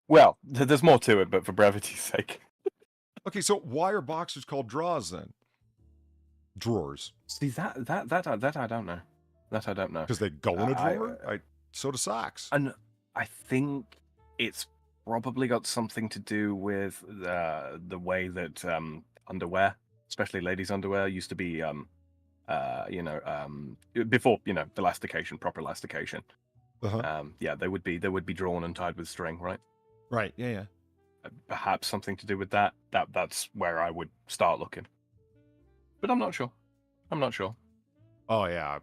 Well, there's more to it, but for brevity's sake. Okay, so why are boxers called draws then? Drawers. See, that I don't know. That I don't know. Because they go in a drawer? So do socks. And I think it's probably got something to do with the way that underwear, especially ladies' underwear, used to be, before elastication, proper elastication. Yeah, they would be drawn and tied with string, right? Right. Yeah. Perhaps something to do with that. That's where I would start looking, but I'm not sure. I'm not sure. Oh yeah, I'm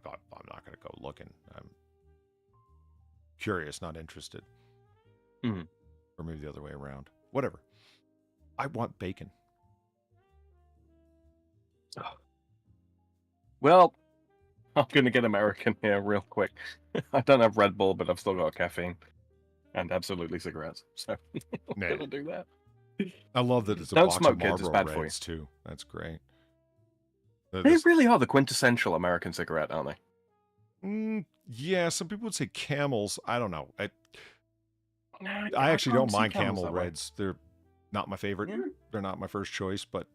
not gonna go looking. I'm curious, not interested. Mhm. Or maybe the other way around. Whatever. I want bacon. Well, I'm going to get American here real quick. I don't have Red Bull, but I've still got caffeine. And absolutely cigarettes. So I'm Nah. going to do that. I love that it's a Don't box smoke, of kids. It's Marlboro bad for you. Reds too. That's great. They really are the quintessential American cigarette, aren't they? Yeah, some people would say Camels. I don't know. I I actually can't don't see mind Camels Camel that way. Reds. They're not my favorite. Yeah. They're not my first choice, but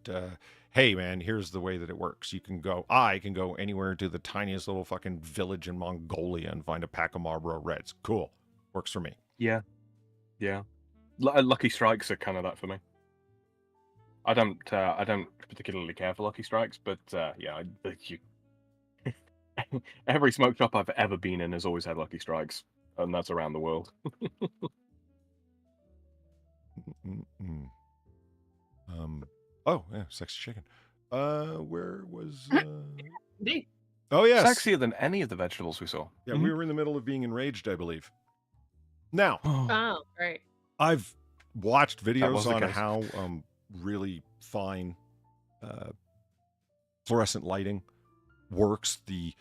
hey, man, here's the way that it works. I can go anywhere to the tiniest little fucking village in Mongolia and find a pack of Marlboro Reds. Cool. Works for me. Yeah. Lucky Strikes are kind of that for me. I don't particularly care for Lucky Strikes, but yeah, every smoke shop I've ever been in has always had Lucky Strikes, and that's around the world. Oh yeah, sexy chicken. Where was? Indeed. Oh yes, Sexier than any of the vegetables we saw. yeah. We were in the middle of being enraged, I believe. Now, Oh, great. I've watched was videos the on case. how really fine fluorescent lighting works. The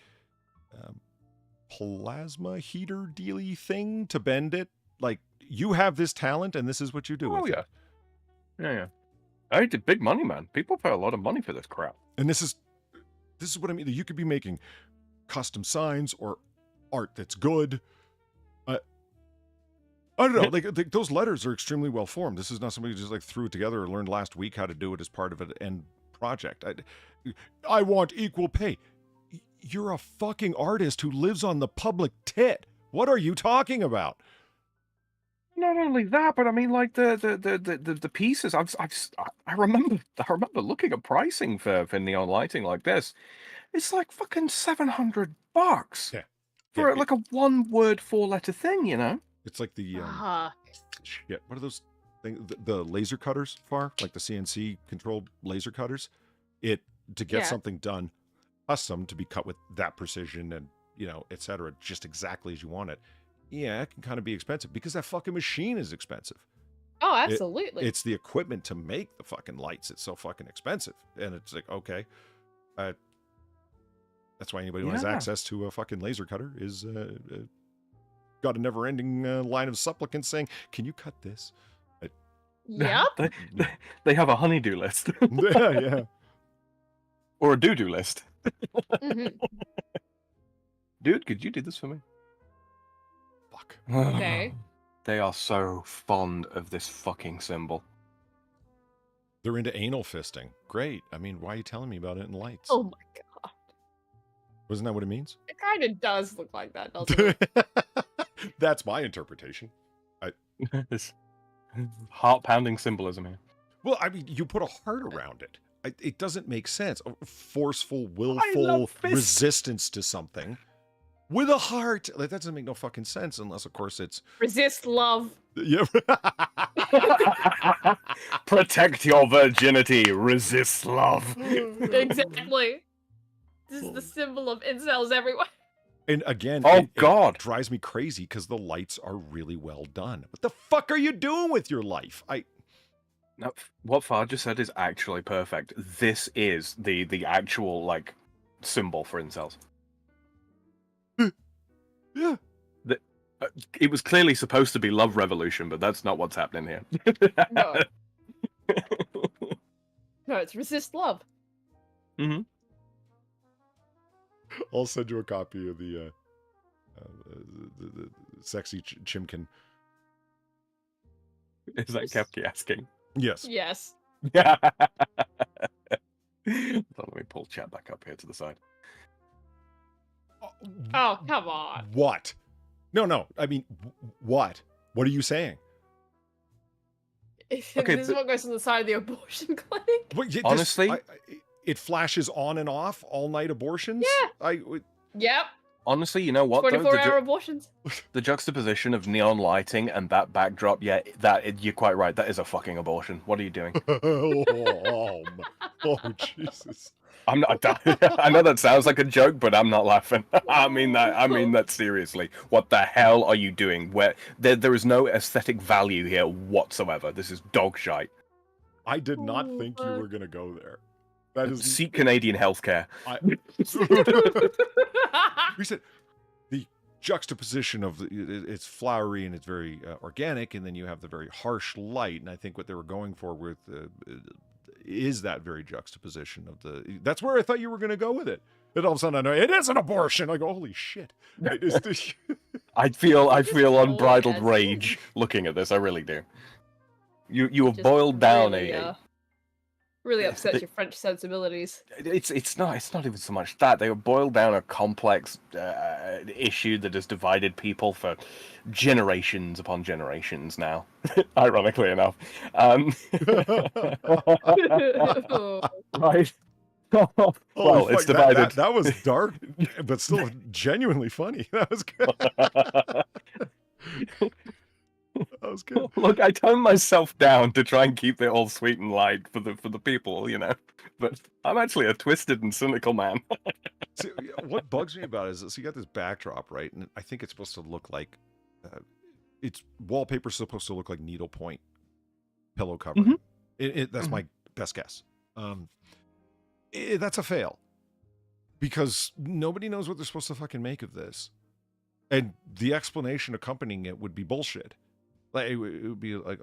plasma heater dealy thing to bend it. Like, you have this talent, and this is what you do. Oh with yeah, it. yeah. I did big money, man. People pay a lot of money for this crap. And this is what I mean. You could be making custom signs or art that's good. I don't know. Like those letters are extremely well formed. This is not somebody who just like threw it together or learned last week how to do it as part of an end project. I want equal pay. You're a fucking artist who lives on the public tit. What are you talking about? Not only that, but I mean, like the pieces. I remember looking at pricing for neon lighting like this. It's like fucking $700 Yeah. for Yeah, like a 1-word 4-letter thing, you know? It's like the Ah, shit. What are those things? The laser cutters, like the CNC controlled laser cutters. To get Yeah. something done custom to be cut with that precision and etc. just exactly as you want it. Yeah, it can kind of be expensive because that fucking machine is expensive. oh, absolutely. It's the equipment to make the fucking lights. It's so fucking expensive, and it's like okay, that's why anybody who has Yeah. access to a fucking laser cutter is got a never-ending line of supplicants saying, "Can you cut this?" Yep. They have a honeydew list. yeah. Or a do-do list. Mhm. Dude, could you do this for me? Fuck. Okay. They are so fond of this fucking symbol. They're into anal fisting. Great. I mean, why are you telling me about it in lights? Oh my god. Wasn't that what it means? It kind of does look like that, doesn't it? That's my interpretation. This heart-pounding symbolism here. Well, I mean, you put a heart around it. It doesn't make sense. A forceful, I willful love fists. resistance to something with a heart. Like, that doesn't make no fucking sense unless, of course, it's... Resist love. Yeah. Protect your virginity. Resist love. Exactly. This is the symbol of incels everywhere. And again, Oh, God. it drives me crazy because the lights are really well done. What the fuck are you doing with your life? No, what Far just said is actually perfect. This is the actual, like, symbol for incels. Yeah. It was clearly supposed to be Love Revolution, but that's not what's happening here. No. No, it's resist love. Mm-hmm. I'll send you a copy of the sexy chimkin. Is that Kepke asking? Yes. Yes. Yeah. Let me pull chat back up here to the side. Oh, come on. What? No. I mean, what? What are you saying? Okay, This is what goes on the side of the abortion clinic. What, Honestly? it flashes on and off all night abortions. Yeah. Yep. Honestly, you know what? Though? 24-hour abortions. The juxtaposition of neon lighting and that backdrop, yeah, you're quite right. That is a fucking abortion. What are you doing? oh, Jesus. I'm not. I know that sounds like a joke, but I'm not laughing. I mean that seriously. What the hell are you doing? Where there is no aesthetic value here whatsoever. This is dog shite. I did not think you were gonna go there. That is Seek Canadian healthcare. We said the juxtaposition of it's flowery and it's very organic, and then you have the very harsh light. And I think what they were going for with is that very juxtaposition of the. That's where I thought you were going to go with it. And all of a sudden, I know it is an abortion. I go, holy shit! I feel unbridled rage looking at this. I really do. You have boiled down really, really upsets your French sensibilities. It's not even so much that they have boiled down a complex issue that has divided people for generations upon generations now. Ironically enough, right? Well, it's divided. That was dark, but still genuinely funny. That was good. That was good. Look, I toned myself down to try and keep it all sweet and light for the people, you know. But I'm actually a twisted and cynical man. See, what bugs me about it is, so you got this backdrop, right? And I think it's supposed to look like, it's wallpaper's supposed to look like needlepoint pillow cover. Mm-hmm. That's my best guess. That's a fail. Because nobody knows what they're supposed to fucking make of this. And the explanation accompanying it would be bullshit. Like, it would be like,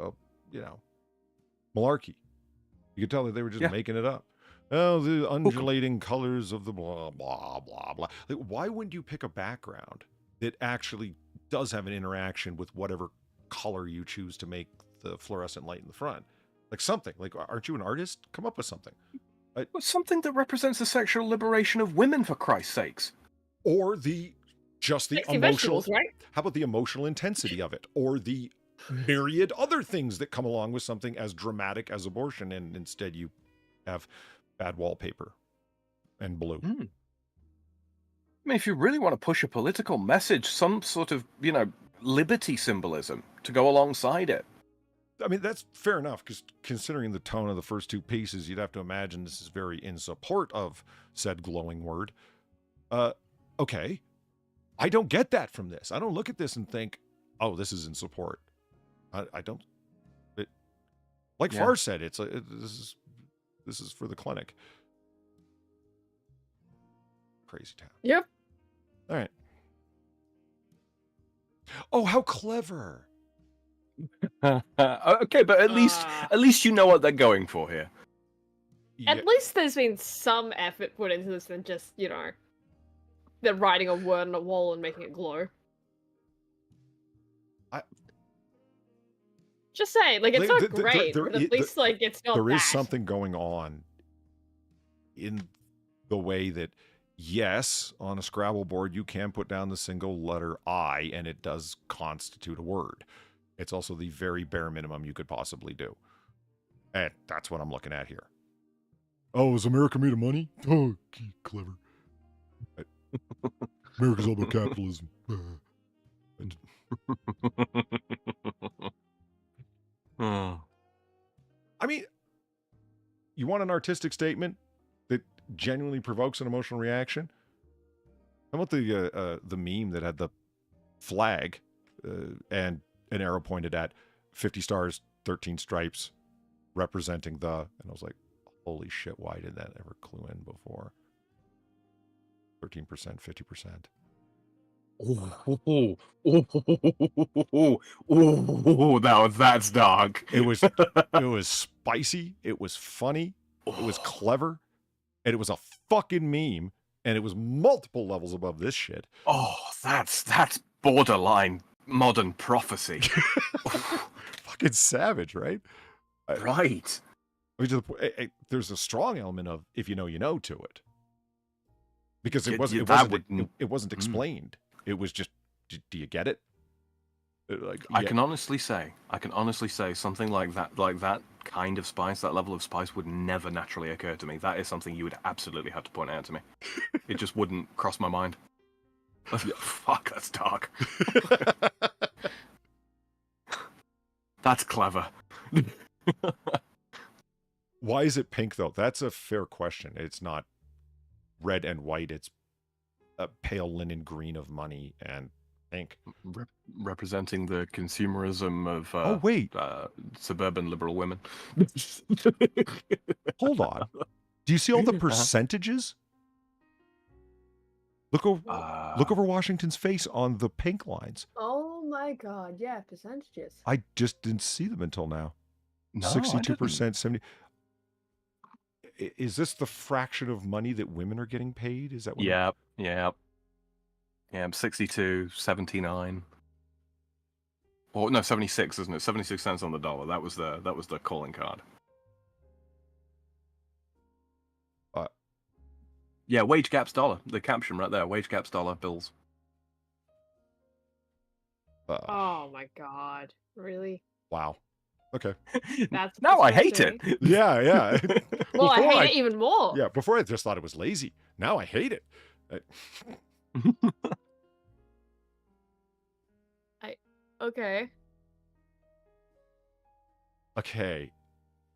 malarkey. You could tell that they were just making it up. Oh, the undulating colors of the blah, blah, blah, blah. Like, why wouldn't you pick a background that actually does have an interaction with whatever color you choose to make the fluorescent light in the front? Like something. Like, aren't you an artist? Come up with something. Something that represents the sexual liberation of women, for Christ's sakes. Or the emotional, right? How about the emotional intensity of it? Or the myriad other things that come along with something as dramatic as abortion, and instead you have bad wallpaper and blue. I mean, if you really want to push a political message, some sort of, liberty symbolism to go alongside it. I mean, that's fair enough, because considering the tone of the first two pieces, you'd have to imagine this is very in support of said glowing word. Okay. I don't get that from this. I don't look at this and think, oh, this is in support. I don't. Like Far said, this is for the clinic. Crazy town. Yep. All right. Oh, how clever. Okay, but at least you know what they're going for here. At least there's been some effort put into this than just, they're writing a word on a wall and making it glow. Just saying, it's not great, but at least, it's not There that. is something going on in the way that, yes, on a Scrabble board, you can put down the single letter I, and it does constitute a word. It's also the very bare minimum you could possibly do. And that's what I'm looking at here. Oh, is America made of money? Oh, clever. America's all about capitalism. I mean, you want an artistic statement that genuinely provokes an emotional reaction? How about the meme that had the flag and an arrow pointed at 50 stars, 13 stripes, representing the, and I was like, holy shit, why did that ever clue in before? 13%, 50%. Now that's dark. It was spicy, it was funny, it was clever, and it was a fucking meme, and it was multiple levels above this shit. Oh, that's borderline modern prophecy. Fucking savage, right? Right. I mean, there's a strong element of if you know, you know to it. Because it wasn't explained. It was just, do you get it? I can honestly say something like that kind of spice, that level of spice would never naturally occur to me. That is something you would absolutely have to point out to me. It just wouldn't cross my mind. Fuck, that's dark. That's clever. Why is it pink though? That's a fair question. It's not red and white. It's a pale linen green of money and pink. Representing the consumerism of Oh, wait. suburban liberal women. Hold on. Do you see all the percentages? Look over Washington's face on the pink lines. Oh my god, yeah, percentages. I just didn't see them until now. No, 62%, 70. Is this the fraction of money that women are getting paid? Is that what? Yeah. 62, 79. Or no, 76, isn't it? 76 cents on the dollar. That was the calling card. Yeah, wage gaps dollar. The caption right there. Wage gaps dollar bills. Oh my god, really? Wow. Okay. That's now I hate it. Yeah. Well, I Before hate it even more. Yeah, before I just thought it was lazy. Now I hate it. Okay. Okay.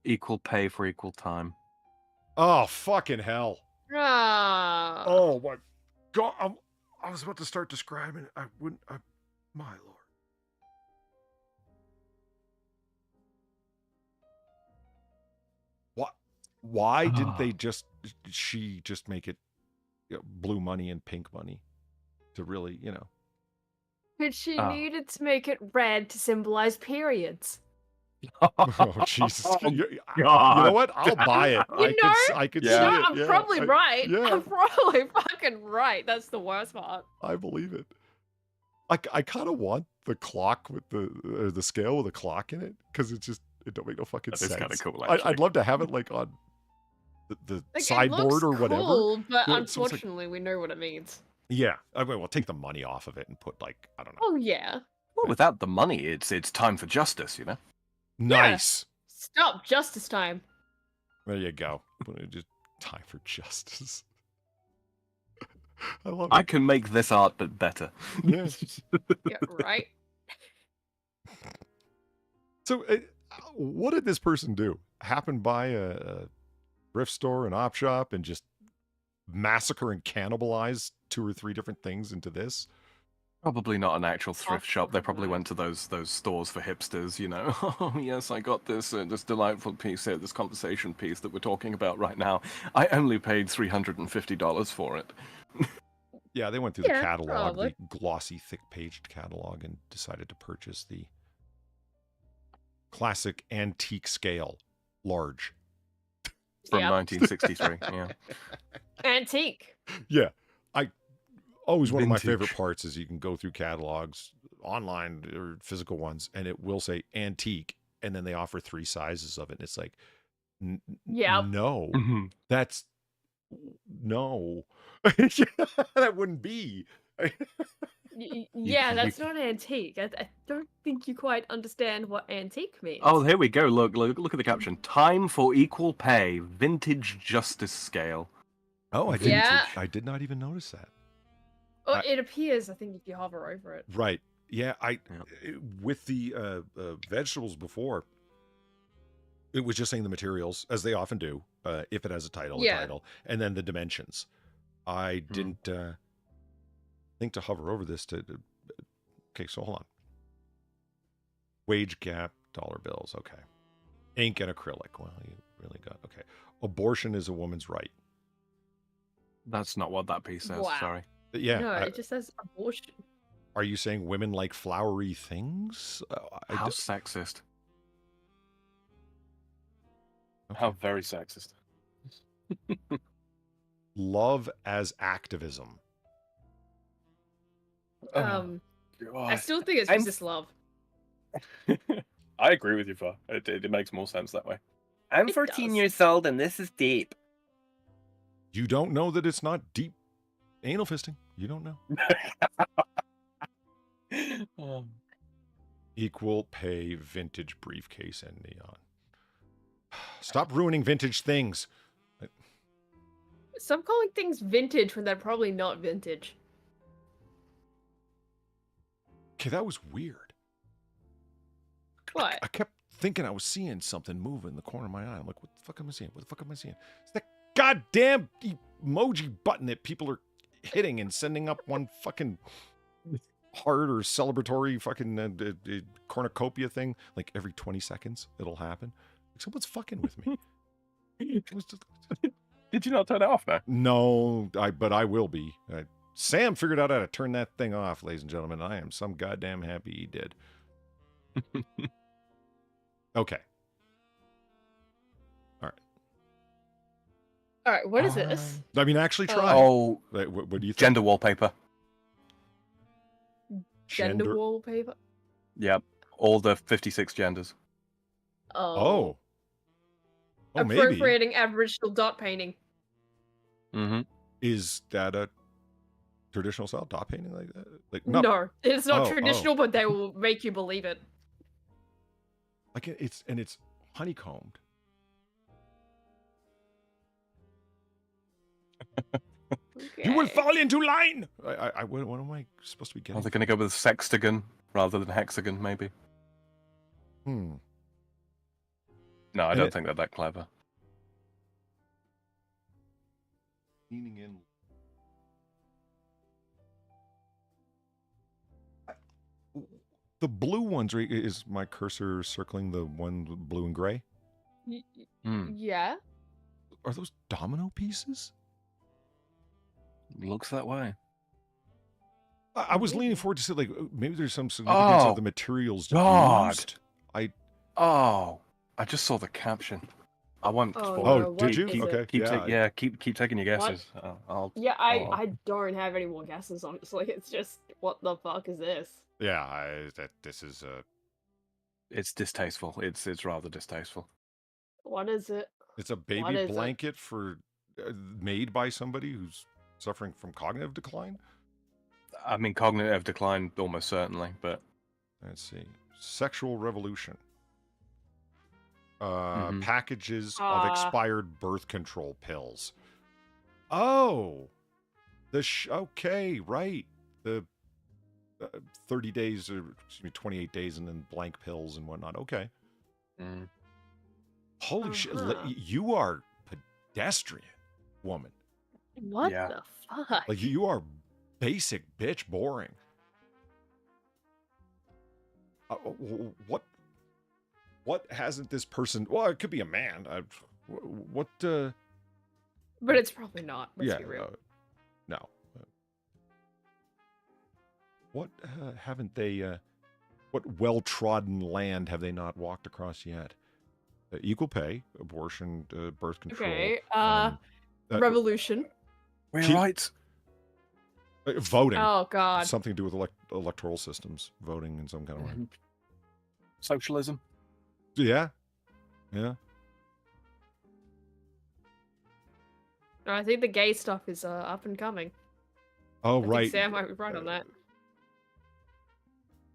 Equal pay for equal time. Oh, fucking hell. Ah. Oh, my God. I was about to start describing it. I wouldn't. My Lord. Why didn't they she just make it blue money and pink money to really, But she needed to make it red to symbolize periods. Oh, Jesus. You God. know what? I'll buy it. I could see it. I'm Yeah, probably right. Yeah. I'm probably fucking right. That's the worst part. I believe it. I kind of want the clock with the scale with a clock in it because it don't make no fucking That sense. is kind of cool, I'd actually. love to have it like on the Like, sideboard or whatever. Cool, but Yeah, it seems like- unfortunately, we know what it means. Yeah. I mean, we'll take the money off of it and put like, I don't know. Oh yeah. Well, without the money, it's time for justice, you know? Nice. Stop justice time. There you go. Just time for justice. I love it. I can make this art, but better. Yeah. Yeah, right. So, what did this person do? Happen by a thrift store, an op shop, and just massacre and cannibalize 2 or 3 different things into this? Probably not an actual thrift shop. They probably went to those stores for hipsters, you know. Oh yes, I got this delightful piece here, this conversation piece that we're talking about right now. I only paid $350 for it. Yeah, they went through the catalog, probably. the glossy, thick-paged catalog, and decided to purchase the classic antique scale, large. From Yep. 1963. Yeah. Antique. Yeah, always one of my Vintage. favorite parts is you can go through catalogs, online or physical ones, and it will say antique, and then they offer 3 sizes of it, and it's like, Yep. no, Mhm. that's no, that wouldn't be. Yeah, that's not antique. I don't think you quite understand what antique means. Oh, here we go. Look at the caption. Time for equal pay. Vintage justice scale. Oh, I Yeah. did not even notice that. Oh, it appears, I think, if you hover over it. Right. Yeah, with the vegetables before, it was just saying the materials, as they often do, if it has a title, and then the dimensions. I didn't think to hover over this okay, so hold on. Wage gap, dollar bills, okay. Ink and acrylic, well, you really got, okay. Abortion is a woman's right. That's not what that piece says. Wow. Sorry. Yeah. No, it just says abortion. Are you saying women like flowery things? How sexist. Okay. How very sexist. Love as activism. I still think it's just love. I agree with you, Far. It makes more sense that way. I'm It 14 does. years old and this is deep. You don't know that it's not deep anal fisting. You don't know. Equal pay, vintage briefcase, and neon. Stop ruining vintage things. Stop calling things vintage when they're probably not vintage. Okay, that was weird. What? I kept thinking I was seeing something move in the corner of my eye. I'm like, what the fuck am I seeing? What the fuck am I seeing? Is that goddamn emoji button that people are hitting and sending up one fucking heart or celebratory fucking cornucopia thing. Like every 20 seconds, it'll happen. Like someone's fucking with me. Did you not turn it off now? No, but I will be. Sam figured out how to turn that thing off, ladies and gentlemen. I am some goddamn happy he did. Okay. All right, what is this? I mean, actually try. Oh, Like, what do you think? gender wallpaper. Gender wallpaper? Yep. All the 56 genders. Oh. Oh, maybe. Appropriating Aboriginal dot painting. Mm-hmm. Is that a traditional style dot painting like that? Like not, No, it's not Oh, traditional, but they will make you believe it. like it's honeycombed. You will Okay. fall into line. What am I supposed to be Are getting? they going to go with sextagon rather than hexagon, maybe? Hmm. No, I And don't it- think they're that clever. Leaning in. The blue ones, right? Is my cursor circling the one with blue and gray? Hmm. Yeah. Are those domino pieces? Looks that way. I was leaning forward to say, like, maybe there's some significance Oh, of the materials God. used. Oh, I just saw the caption. I won't Oh, spoil Oh, no, it. what did you? is it? Okay. Keep yeah. keep taking your What? guesses. I'll. Yeah, Oh. I don't have any more guesses, honestly. It's just, what the fuck is this? Yeah, this is It's distasteful. It's rather distasteful. What is it? it's a What baby is it? blanket for made by somebody who's suffering from cognitive decline. I mean, cognitive decline almost certainly, but Let's see. Sexual revolution. Mhm. Packages of Ah. expired birth control pills. Oh, okay, right. The 30 days, or excuse me, 28 days, and then blank pills and whatnot. Okay. mm, Holy shit! Uh-huh. You are pedestrian, woman. What Yeah. the fuck? Like you are basic bitch boring. What hasn't this person? Well, it could be a man. What? But it's probably not. Let's Yeah. be real. No. What haven't they? What well-trodden land have they not walked across yet? Equal pay, abortion, birth control. Okay. uh, Revolution. we're Keep- right. Voting. Oh god. Something to do with electoral systems, voting in some kind of way. Mhm. Socialism. Yeah. Yeah. I think the gay stuff is up and coming. Oh, I think right. Sam might be right on that.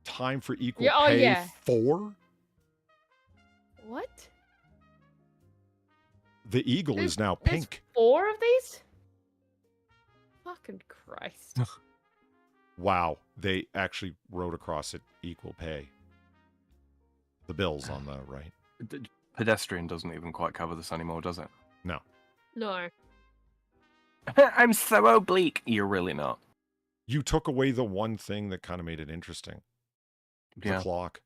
Time for equal Yeah, oh, pay yeah. 4? What? The eagle There's- is now there's pink. 4 of these? Fucking Christ. Wow. They actually wrote across it equal pay. The bill's on the right. Pedestrian doesn't even quite cover this anymore, does it? No. No. I'm so oblique. You're really not. You took away the one thing that kind of made it interesting. The Yeah. clock.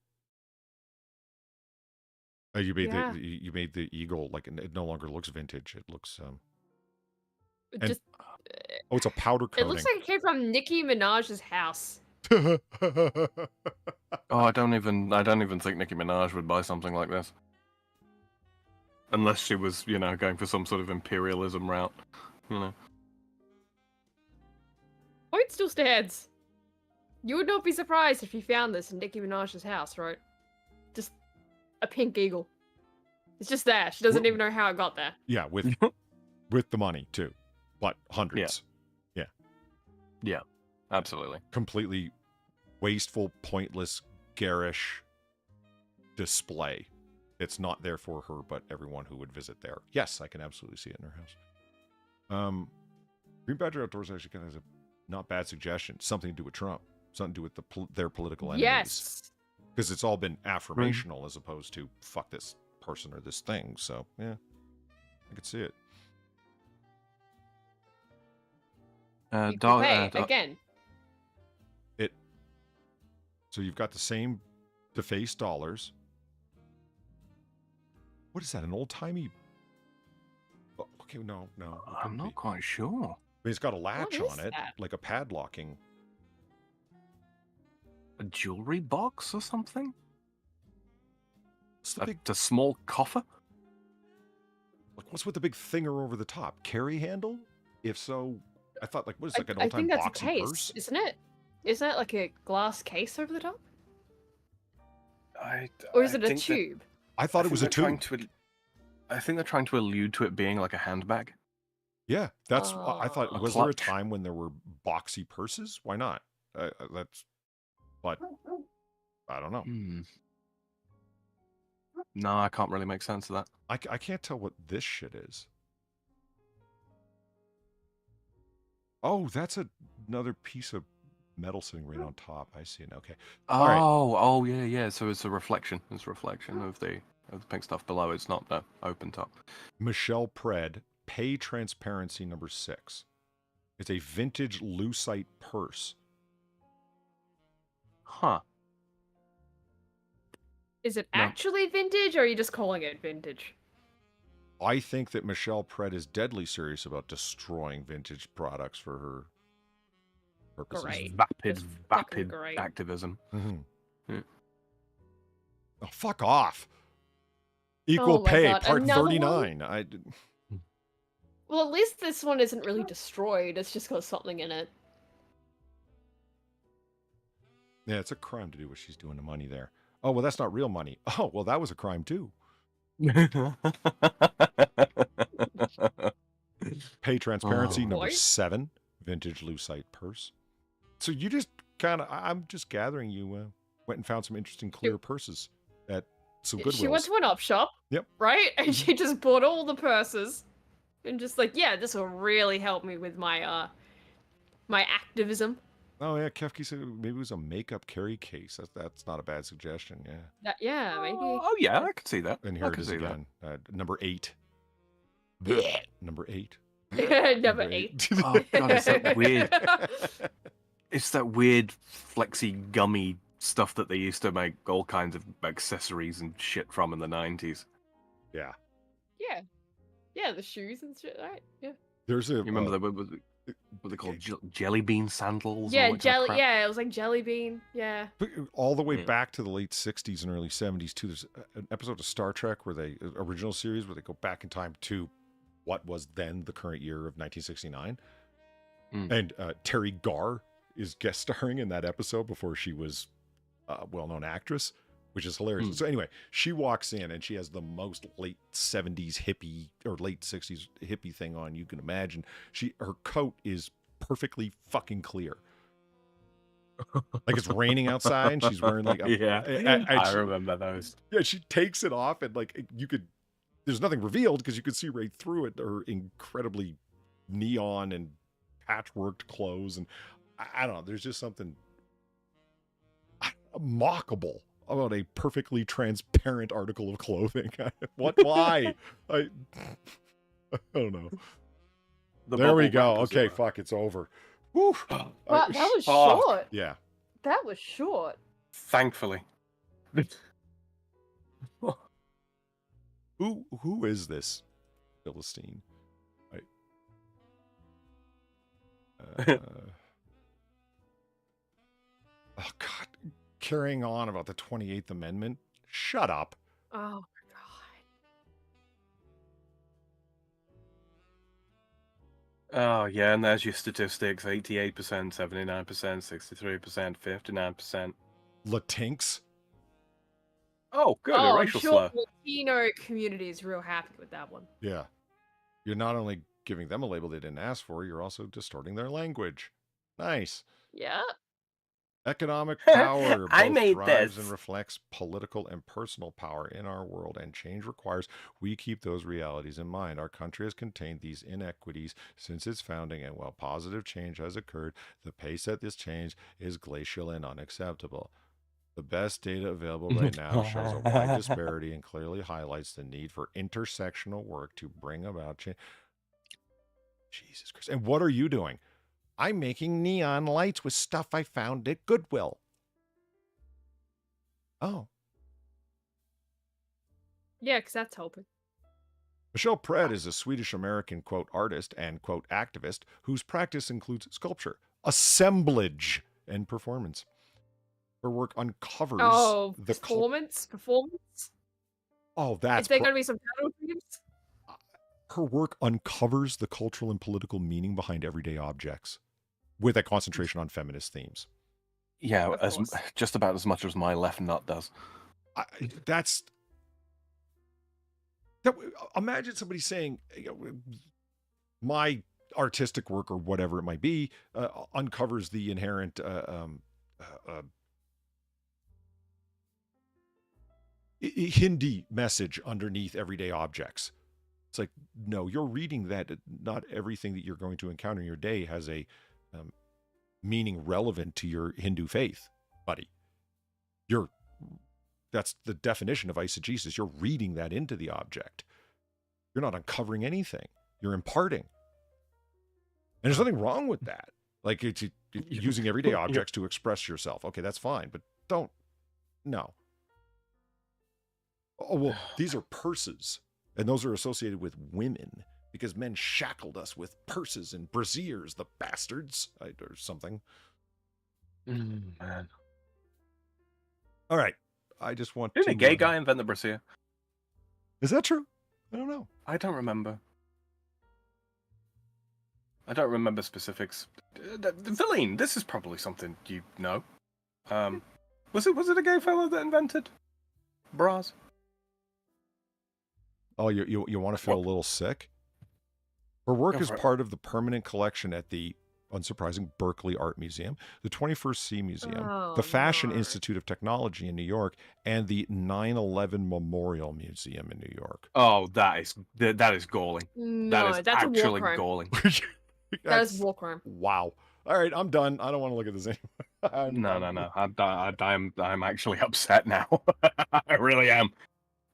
You made Yeah. you made the eagle like it no longer looks vintage. It looks It And- just oh, it's a powder it coating. looks like it came from Nicki Minaj's house. Oh, I don't even think Nicki Minaj would buy something like this. Unless she was, going for some sort of imperialism route. Point still stands. You would not be surprised if you found this in Nicki Minaj's house, right? Just a pink eagle. It's just there. She doesn't Wh- even know how it got there. Yeah, with the money too. But hundreds. Absolutely. Completely wasteful, pointless, garish display. It's not there for her, but everyone who would visit there. Yes, I can absolutely see it in her house. Green Badger Outdoors actually kind of has a not bad suggestion. Something to do with Trump. Something to do with their political enemies. Yes. Because it's all been affirmational as opposed to fuck this person or this thing. So, yeah, I could see it. You can pay Dog, again. So you've got the same defaced dollars. What is that? An old timey? Oh, okay, no. It I'm couldn't not be. quite sure. I mean, it's got a latch is on it, that? like a padlocking. A jewelry box or something? What's the big? A small coffer? Like, what's with the big thinger over the top? Carry handle? If so, I thought like what is it, like an I old time think that's a boxy case, purse? isn't it? Isn't it like a glass case over the top? I Or is it a think that- tube? I thought I it was think a they're trying tube. I think they're trying to allude to it being like a handbag. Yeah, that's. I thought. Oh. Was there a Clutch. time when there were boxy purses? Why not? That's. But I don't know. Hmm. No, I can't really make sense of that. I can't tell what this shit is. Oh, that's another piece of metal sitting right on top. I see it. Okay. All right. Oh, yeah. So it's a reflection. It's a reflection of the pink stuff below. It's not the open top. Michelle Pred, Pay Transparency number 6. It's a vintage lucite purse. Huh. Is it No. actually vintage, or are you just calling it vintage? I think that Michelle Pred is deadly serious about destroying vintage products for her purposes. Great. Vapid fucking great. activism. Mhm. Yeah. Oh, fuck off. Equal Oh my pay, God, part another one? 39. Well, at least this one isn't really destroyed. It's just got something in it. Yeah, it's a crime to do what she's doing to money there. Oh, well, that's not real money. Oh, well, that was a crime too. Pay Transparency Oh. number Boy. 7, vintage lucite purse. So you just kind of, I'm just gathering you went and found some interesting clear purses at some Goodwills. She went to an op shop. Yep. Right? And she just bought all the purses. And just like, yeah, this will really help me with my my activism. Oh, yeah, Kefki said maybe it was a makeup carry case. That's not a bad suggestion, yeah. Yeah, maybe. Oh yeah, I could see that. And here I it could is see that. again. Number 8. Number 8. Number 8. Oh god, it's that weird. It's that weird flexy gummy stuff that they used to make all kinds of accessories and shit from in the 90s. Yeah. Yeah. Yeah, the shoes and shit, right? Yeah. There's a. You remember that? What they called jelly bean sandals? and Yeah, all that kind of crap? yeah, it was like jelly bean. Yeah. All the way Yeah. back to the late 60s and early 70s, too. There's an episode of Star Trek where they, original series, where they go back in time to what was then the current year of 1969. And Terry Garr is guest starring in that episode before she was a well-known actress, which is hilarious. So anyway, she walks in and she has the most late 70s hippie or late 60s hippie thing on you can imagine. Her coat is perfectly fucking clear. Like it's raining outside and she's wearing like a, I remember those. Yeah, she takes it off and like you could, there's nothing revealed because you could see right through it, her incredibly neon and patchworked clothes. And I don't know, there's just something mockable about a perfectly transparent article of clothing. Why? I don't know. There we go. Okay, fuck, it's over. Woo. Wow, that was short. Yeah. That was short. Thankfully. Who is this Philistine? Oh God, carrying on about the 28th Amendment. Shut up. Oh my god. Oh yeah, and there's your statistics: 88%, 79%, 63%, 59%. Latinx. Oh, good, Oh, a I'm racial sure slur. the Latino community is real happy with that one. Yeah. You're not only giving them a label they didn't ask for, you're also distorting their language. Nice. Yeah. Economic power I both made drives this. and reflects political and personal power in our world, and change requires we keep those realities in mind. Our country has contained these inequities since its founding, and while positive change has occurred, the pace at this change is glacial and unacceptable. The best data available right now shows a wide disparity and clearly highlights the need for intersectional work to bring about change. Jesus Christ. And what are you doing? I'm making neon lights with stuff I found at Goodwill. Oh. Yeah, because that's helping. Michelle Pred is a Swedish-American, quote, artist and, quote, activist whose practice includes sculpture, assemblage, and performance. Her work uncovers the performance. Oh, that's Is there going to be some title themes? her work uncovers the cultural and political meaning behind everyday objects, with a concentration on feminist themes. Yeah, just about as much as my left nut does. Imagine somebody saying, my artistic work or whatever it might be uncovers the inherent Hindi message underneath everyday objects. It's like, no, you're reading that. Not everything that you're going to encounter in your day has a meaning relevant to your Hindu faith, buddy. That's the definition of eisegesis. You're reading that into the object. You're not uncovering anything. You're imparting. And there's nothing wrong with that. Like it's using everyday objects to express yourself. Okay, that's fine, but no. Oh, well, these are purses, and those are associated with women because men shackled us with purses and brassieres, the bastards, or something. Man. All right. I just want Didn't a gay guy invent the brassiere? Is that true? I don't know. I don't remember. I don't remember specifics. Villain, this is probably something you know. Was it a gay fellow that invented bras? Oh, you want to feel a little sick? Her work is part of the permanent collection at the, unsurprising, Berkeley Art Museum, the 21st C Museum, the Fashion Institute of Technology in New York, and the 9/11 Memorial Museum in New York. Oh, that is galling. No, that's a war actually crime. galling. That is war crime. Wow. All right, I'm done. I don't want to look at this anymore. No. I'm actually upset now. I really am.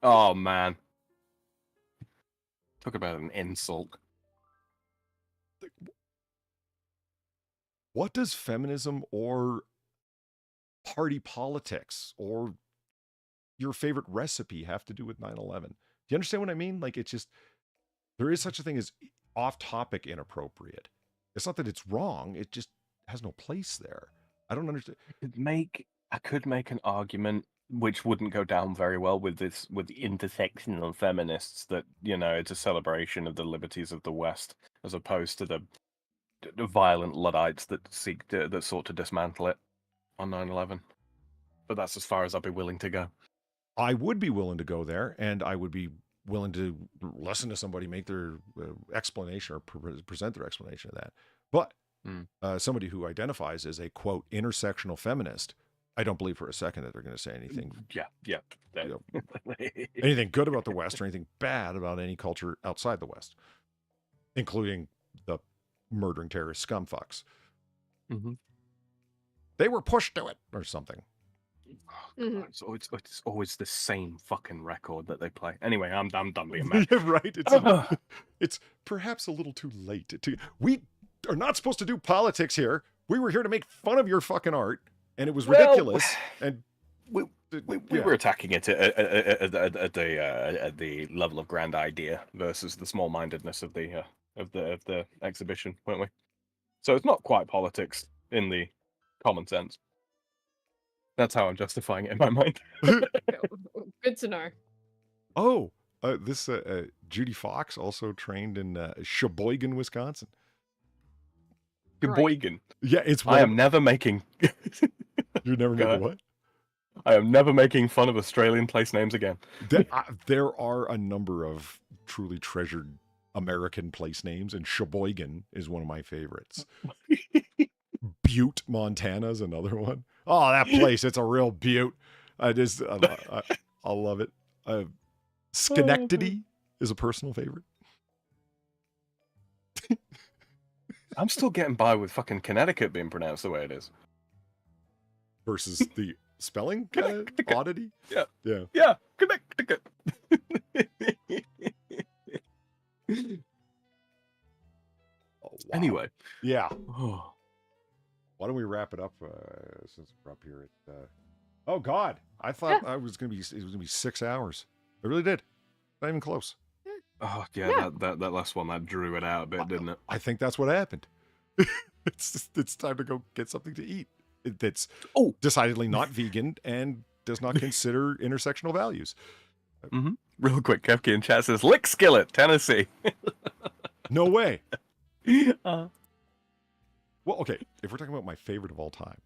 Oh man. Talk about an insult. What does feminism or party politics or your favorite recipe have to do with 9/11? Do you understand what I mean? Like, it's just, there is such a thing as off-topic inappropriate. It's not that it's wrong. It just has no place there. I don't understand. I could make an argument which wouldn't go down very well with the intersectional feminists that, it's a celebration of the liberties of the West as opposed to the violent Luddites that sought to dismantle it on 9/11. But that's as far as I'd be willing to go. I would be willing to go there, and I would be willing to listen to somebody make their explanation or present their explanation of that. But somebody who identifies as a, quote, intersectional feminist, I don't believe for a second that they're going to say anything. Anything good about the West or anything bad about any culture outside the West, including the murdering terrorist scumfucks. Mm-hmm. They were pushed to it or something. Oh, it's always the same fucking record that they play. Anyway, I'm done being mad. Yeah, right. It's perhaps a little too late. We are not supposed to do politics here. We were here to make fun of your fucking art, and it was ridiculous. And we were attacking it at the level of grand idea versus the small-mindedness of the exhibition, weren't we? So it's not quite politics in the common sense. That's how I'm justifying it in my mind. Good to know. Oh, this Judy Fox also trained in Sheboygan, Wisconsin. Sheboygan. Yeah, it's. I am never making. You're never making what? I am never making fun of Australian place names again. There are a number of truly treasured American place names, and Sheboygan is one of my favorites. Butte, Montana is another one. Oh, that place, it's a real beaut. I love it. Schenectady is a personal favorite. I'm still getting by with fucking Connecticut being pronounced the way it is. Versus the spelling oddity? Yeah, Connecticut. Oh, wow. Anyway. Yeah. Oh. don't we wrap it up since we're up here at? Oh God, I thought it was gonna be 6 hours. I really did. Not even close. Oh yeah, that last one that drew it out a bit, didn't it? I think that's what happened. It's time to go get something to eat. That's decidedly not vegan and does not consider intersectional values. Real quick, Kefki in chat says Lick Skillet, Tennessee. No way. Well, okay. If we're talking about my favorite of all time,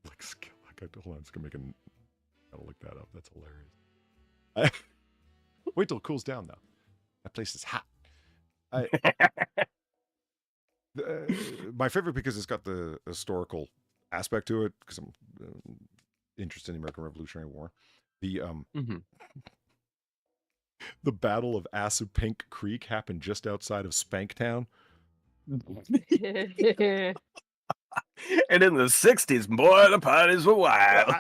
Lick Skillet. Hold on, I'm just gonna I'll look that up. That's hilarious. Wait till it cools down, though. That place is hot. My favorite because it's got the historical aspect to it, because I'm interested in the American Revolutionary War. The the Battle of Assunpink Creek happened just outside of Spanktown. And in the 60s, boy, the parties were wild.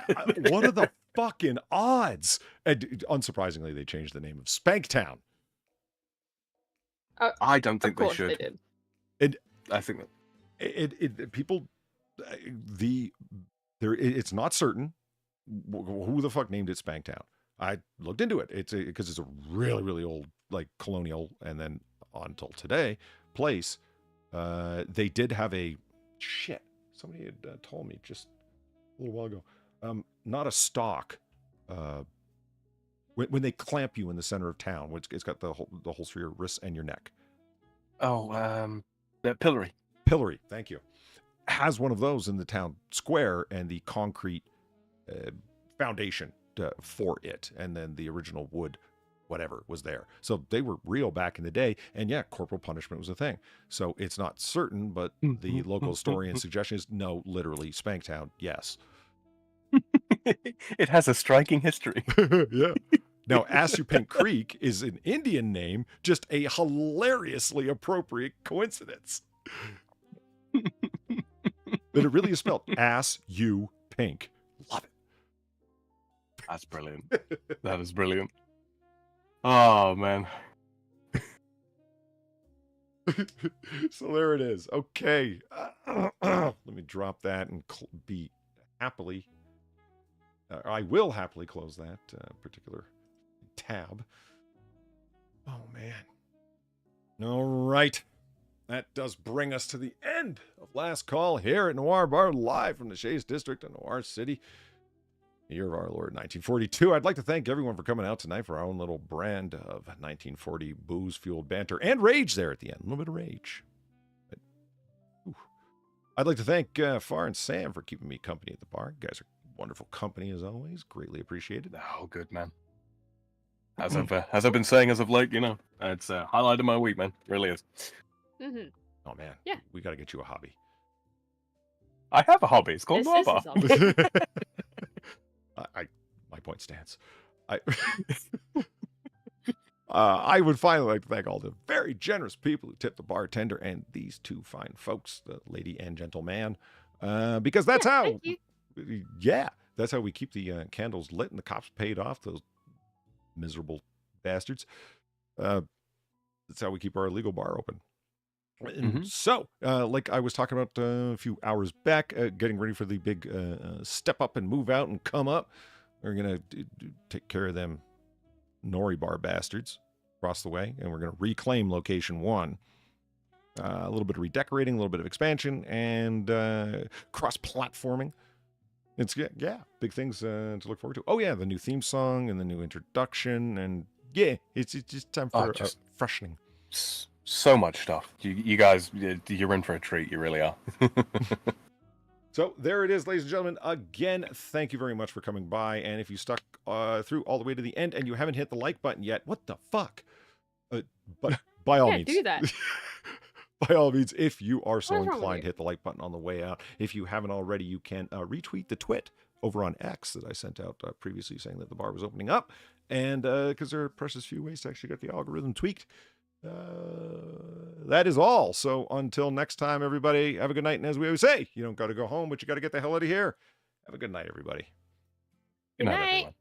What are the fucking odds? And unsurprisingly, they changed the name of Spanktown. I don't think they should. They did. And I think that people, it's not certain who the fuck named it Spanktown. I looked into it. It's because it's a really, really old, like colonial, and then until today place. They did have a shit. Somebody had told me just a little while ago. Not a stock. When they clamp you in the center of town, it's got the holes for your wrists and your neck. Oh, the pillory. Pillory, thank you. Has one of those in the town square and the concrete foundation for it, and then the original wood, whatever, was there. So they were real back in the day, and yeah, corporal punishment was a thing. So it's not certain, but the local historian's suggestion is no, literally, Spanktown, yes. It has a striking history. Yeah. Now, Assunpink Creek is an Indian name, just a hilariously appropriate coincidence. But it really is spelled Ass-U-Pink. Love it. That's brilliant. That is brilliant. Oh, man. So there it is. Okay. Let me drop that and be happily. I will happily close that particular tab. Oh, man. All right. That does bring us to the end of Last Call here at Noir Bar, live from the Shays District of Noir City. Year of our Lord, 1942. I'd like to thank everyone for coming out tonight for our own little brand of 1940 booze-fueled banter and rage there at the end. A little bit of rage. I'd like to thank Far and Sam for keeping me company at the bar. You guys are wonderful company as always. Greatly appreciated. Oh, good, man. As I've been saying as of late, it's a highlight of my week, man. It really is. Mm-hmm. Oh, man. Yeah. We got to get you a hobby. I have a hobby. It's called Noir Bar. My point stands. I would finally like to thank all the very generous people who tipped the bartender and these two fine folks, the lady and gentleman, because that's how. Yeah, that's how we keep the candles lit and the cops paid off those miserable bastards. That's how we keep our illegal bar open. So, like I was talking about a few hours back, getting ready for the big step up and move out and come up. We're going to take care of them Noir Bar bastards across the way, and we're going to reclaim location 1. A little bit of redecorating, a little bit of expansion, and cross-platforming. It's, yeah, big things to look forward to. Oh, yeah, the new theme song and the new introduction, and yeah, it's just time for freshening. So much stuff. You guys, you're in for a treat. You really are. So there it is, ladies and gentlemen. Again, thank you very much for coming by. And if you stuck through all the way to the end and you haven't hit the like button yet, what the fuck? But by all means, do that. By all means, if you are so inclined, hit the like button on the way out. If you haven't already, you can retweet the twit over on X that I sent out previously saying that the bar was opening up. And because there are precious few ways to actually get the algorithm tweaked. That is all. So until next time, everybody, have a good night. And as we always say, you don't got to go home, but you got to get the hell out of here. Have a good night, everybody. Good night. Everyone.